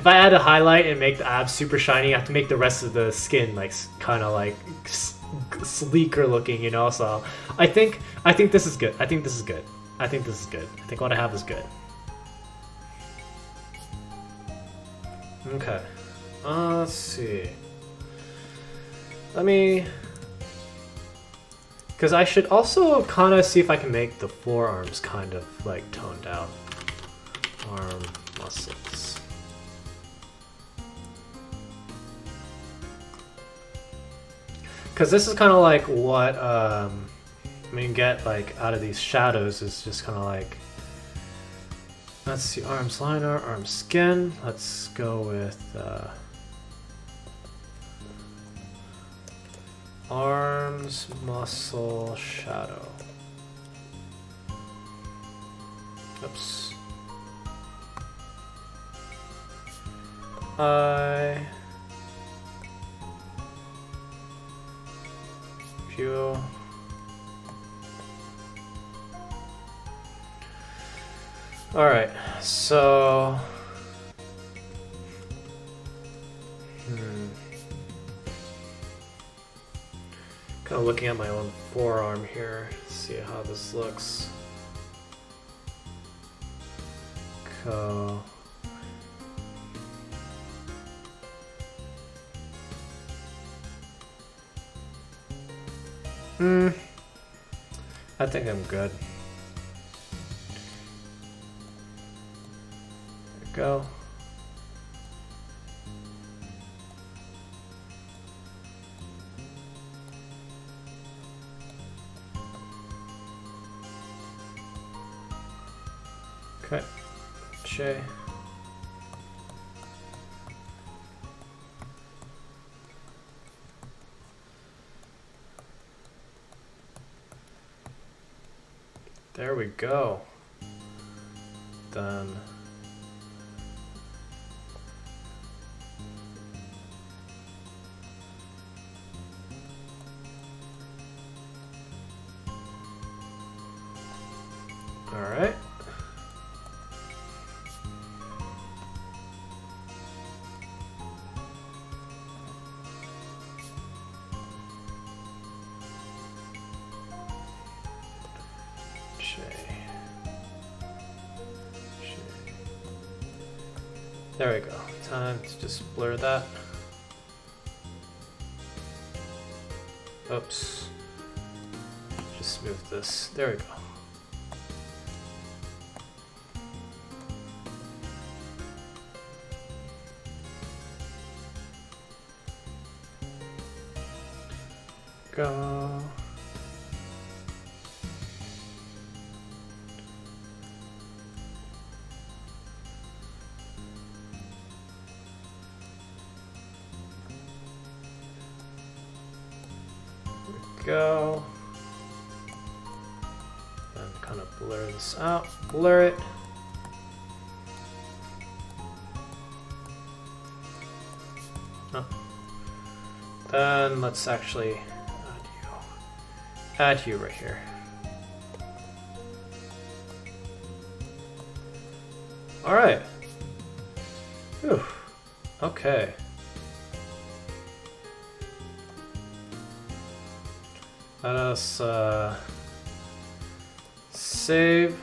add a highlight and make the abs super shiny, I have to make the rest of the skin like kind of like sleeker looking, you know. So I think this is good. I think this is good. I think what I have is good. Okay. Let's see. Let me, because I should also kind of see if I can make the forearms kind of like toned out. Arm muscles. Because this is kind of like what we can get like out of these shadows is just kind of like, let's see, arms liner, arm skin. Let's go with arms muscle shadow. Oops. View. All right, so kind of looking at my own forearm here, see how this looks. Cool. I think I'm good. There we go. Okay. Shay. There we go. Done. All right. There we go. Time to just blur that. Oops. Just move this. There we go. Go. Go. Then kind of blur this out. Blur it. Oh. Then let's actually add you right here. All right. Whew. Okay. Let us save.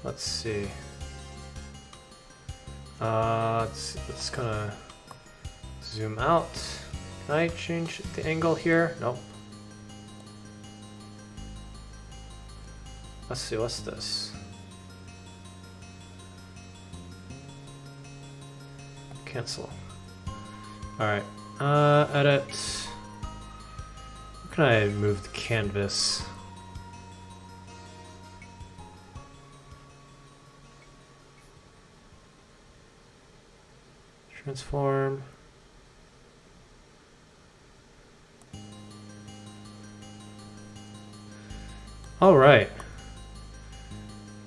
Let's see. Let's kind of zoom out. Can I change the angle here? Nope. Let's see, what's this? Cancel. Alright. Edit. How can I move the canvas? Transform. All right.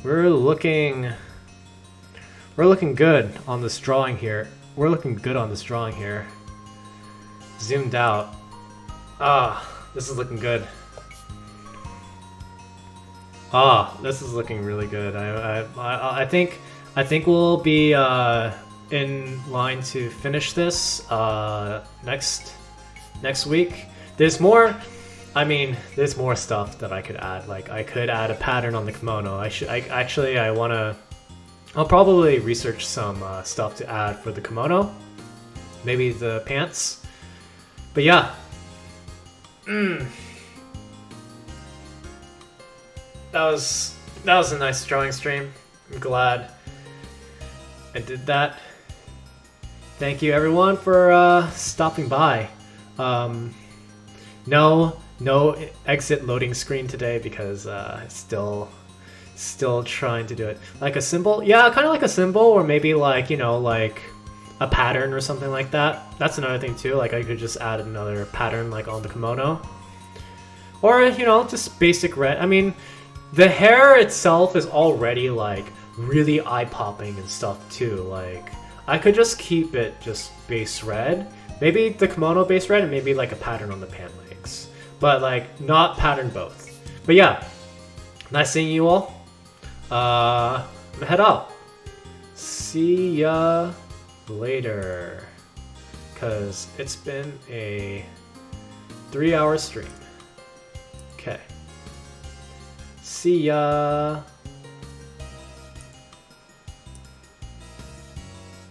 We're looking good on this drawing here. We're looking good on this drawing here. Zoomed out. Ah, this is looking good. Ah, this is looking really good. I think we'll be in line to finish this next week. There's more. I mean, there's more stuff that I could add. Like I could add a pattern on the kimono. I'll probably research some stuff to add for the kimono. Maybe the pants. But yeah. That was a nice drawing stream. I'm glad I did that. Thank you everyone for stopping by. No exit loading screen today because still trying to do it. Like a symbol? Yeah, kind of like a symbol, or maybe like, you know, like a pattern or something like that. That's another thing too. Like I could just add another pattern like on the kimono. Or, you know, just basic red. I mean, the hair itself is already like really eye-popping and stuff too. Like I could just keep it just base red. Maybe the kimono base red and maybe like a pattern on the pant legs. But like not pattern both. But yeah, nice seeing you all. I'm gonna head out. See ya later. Cause it's been a 3-hour stream. Okay. See ya.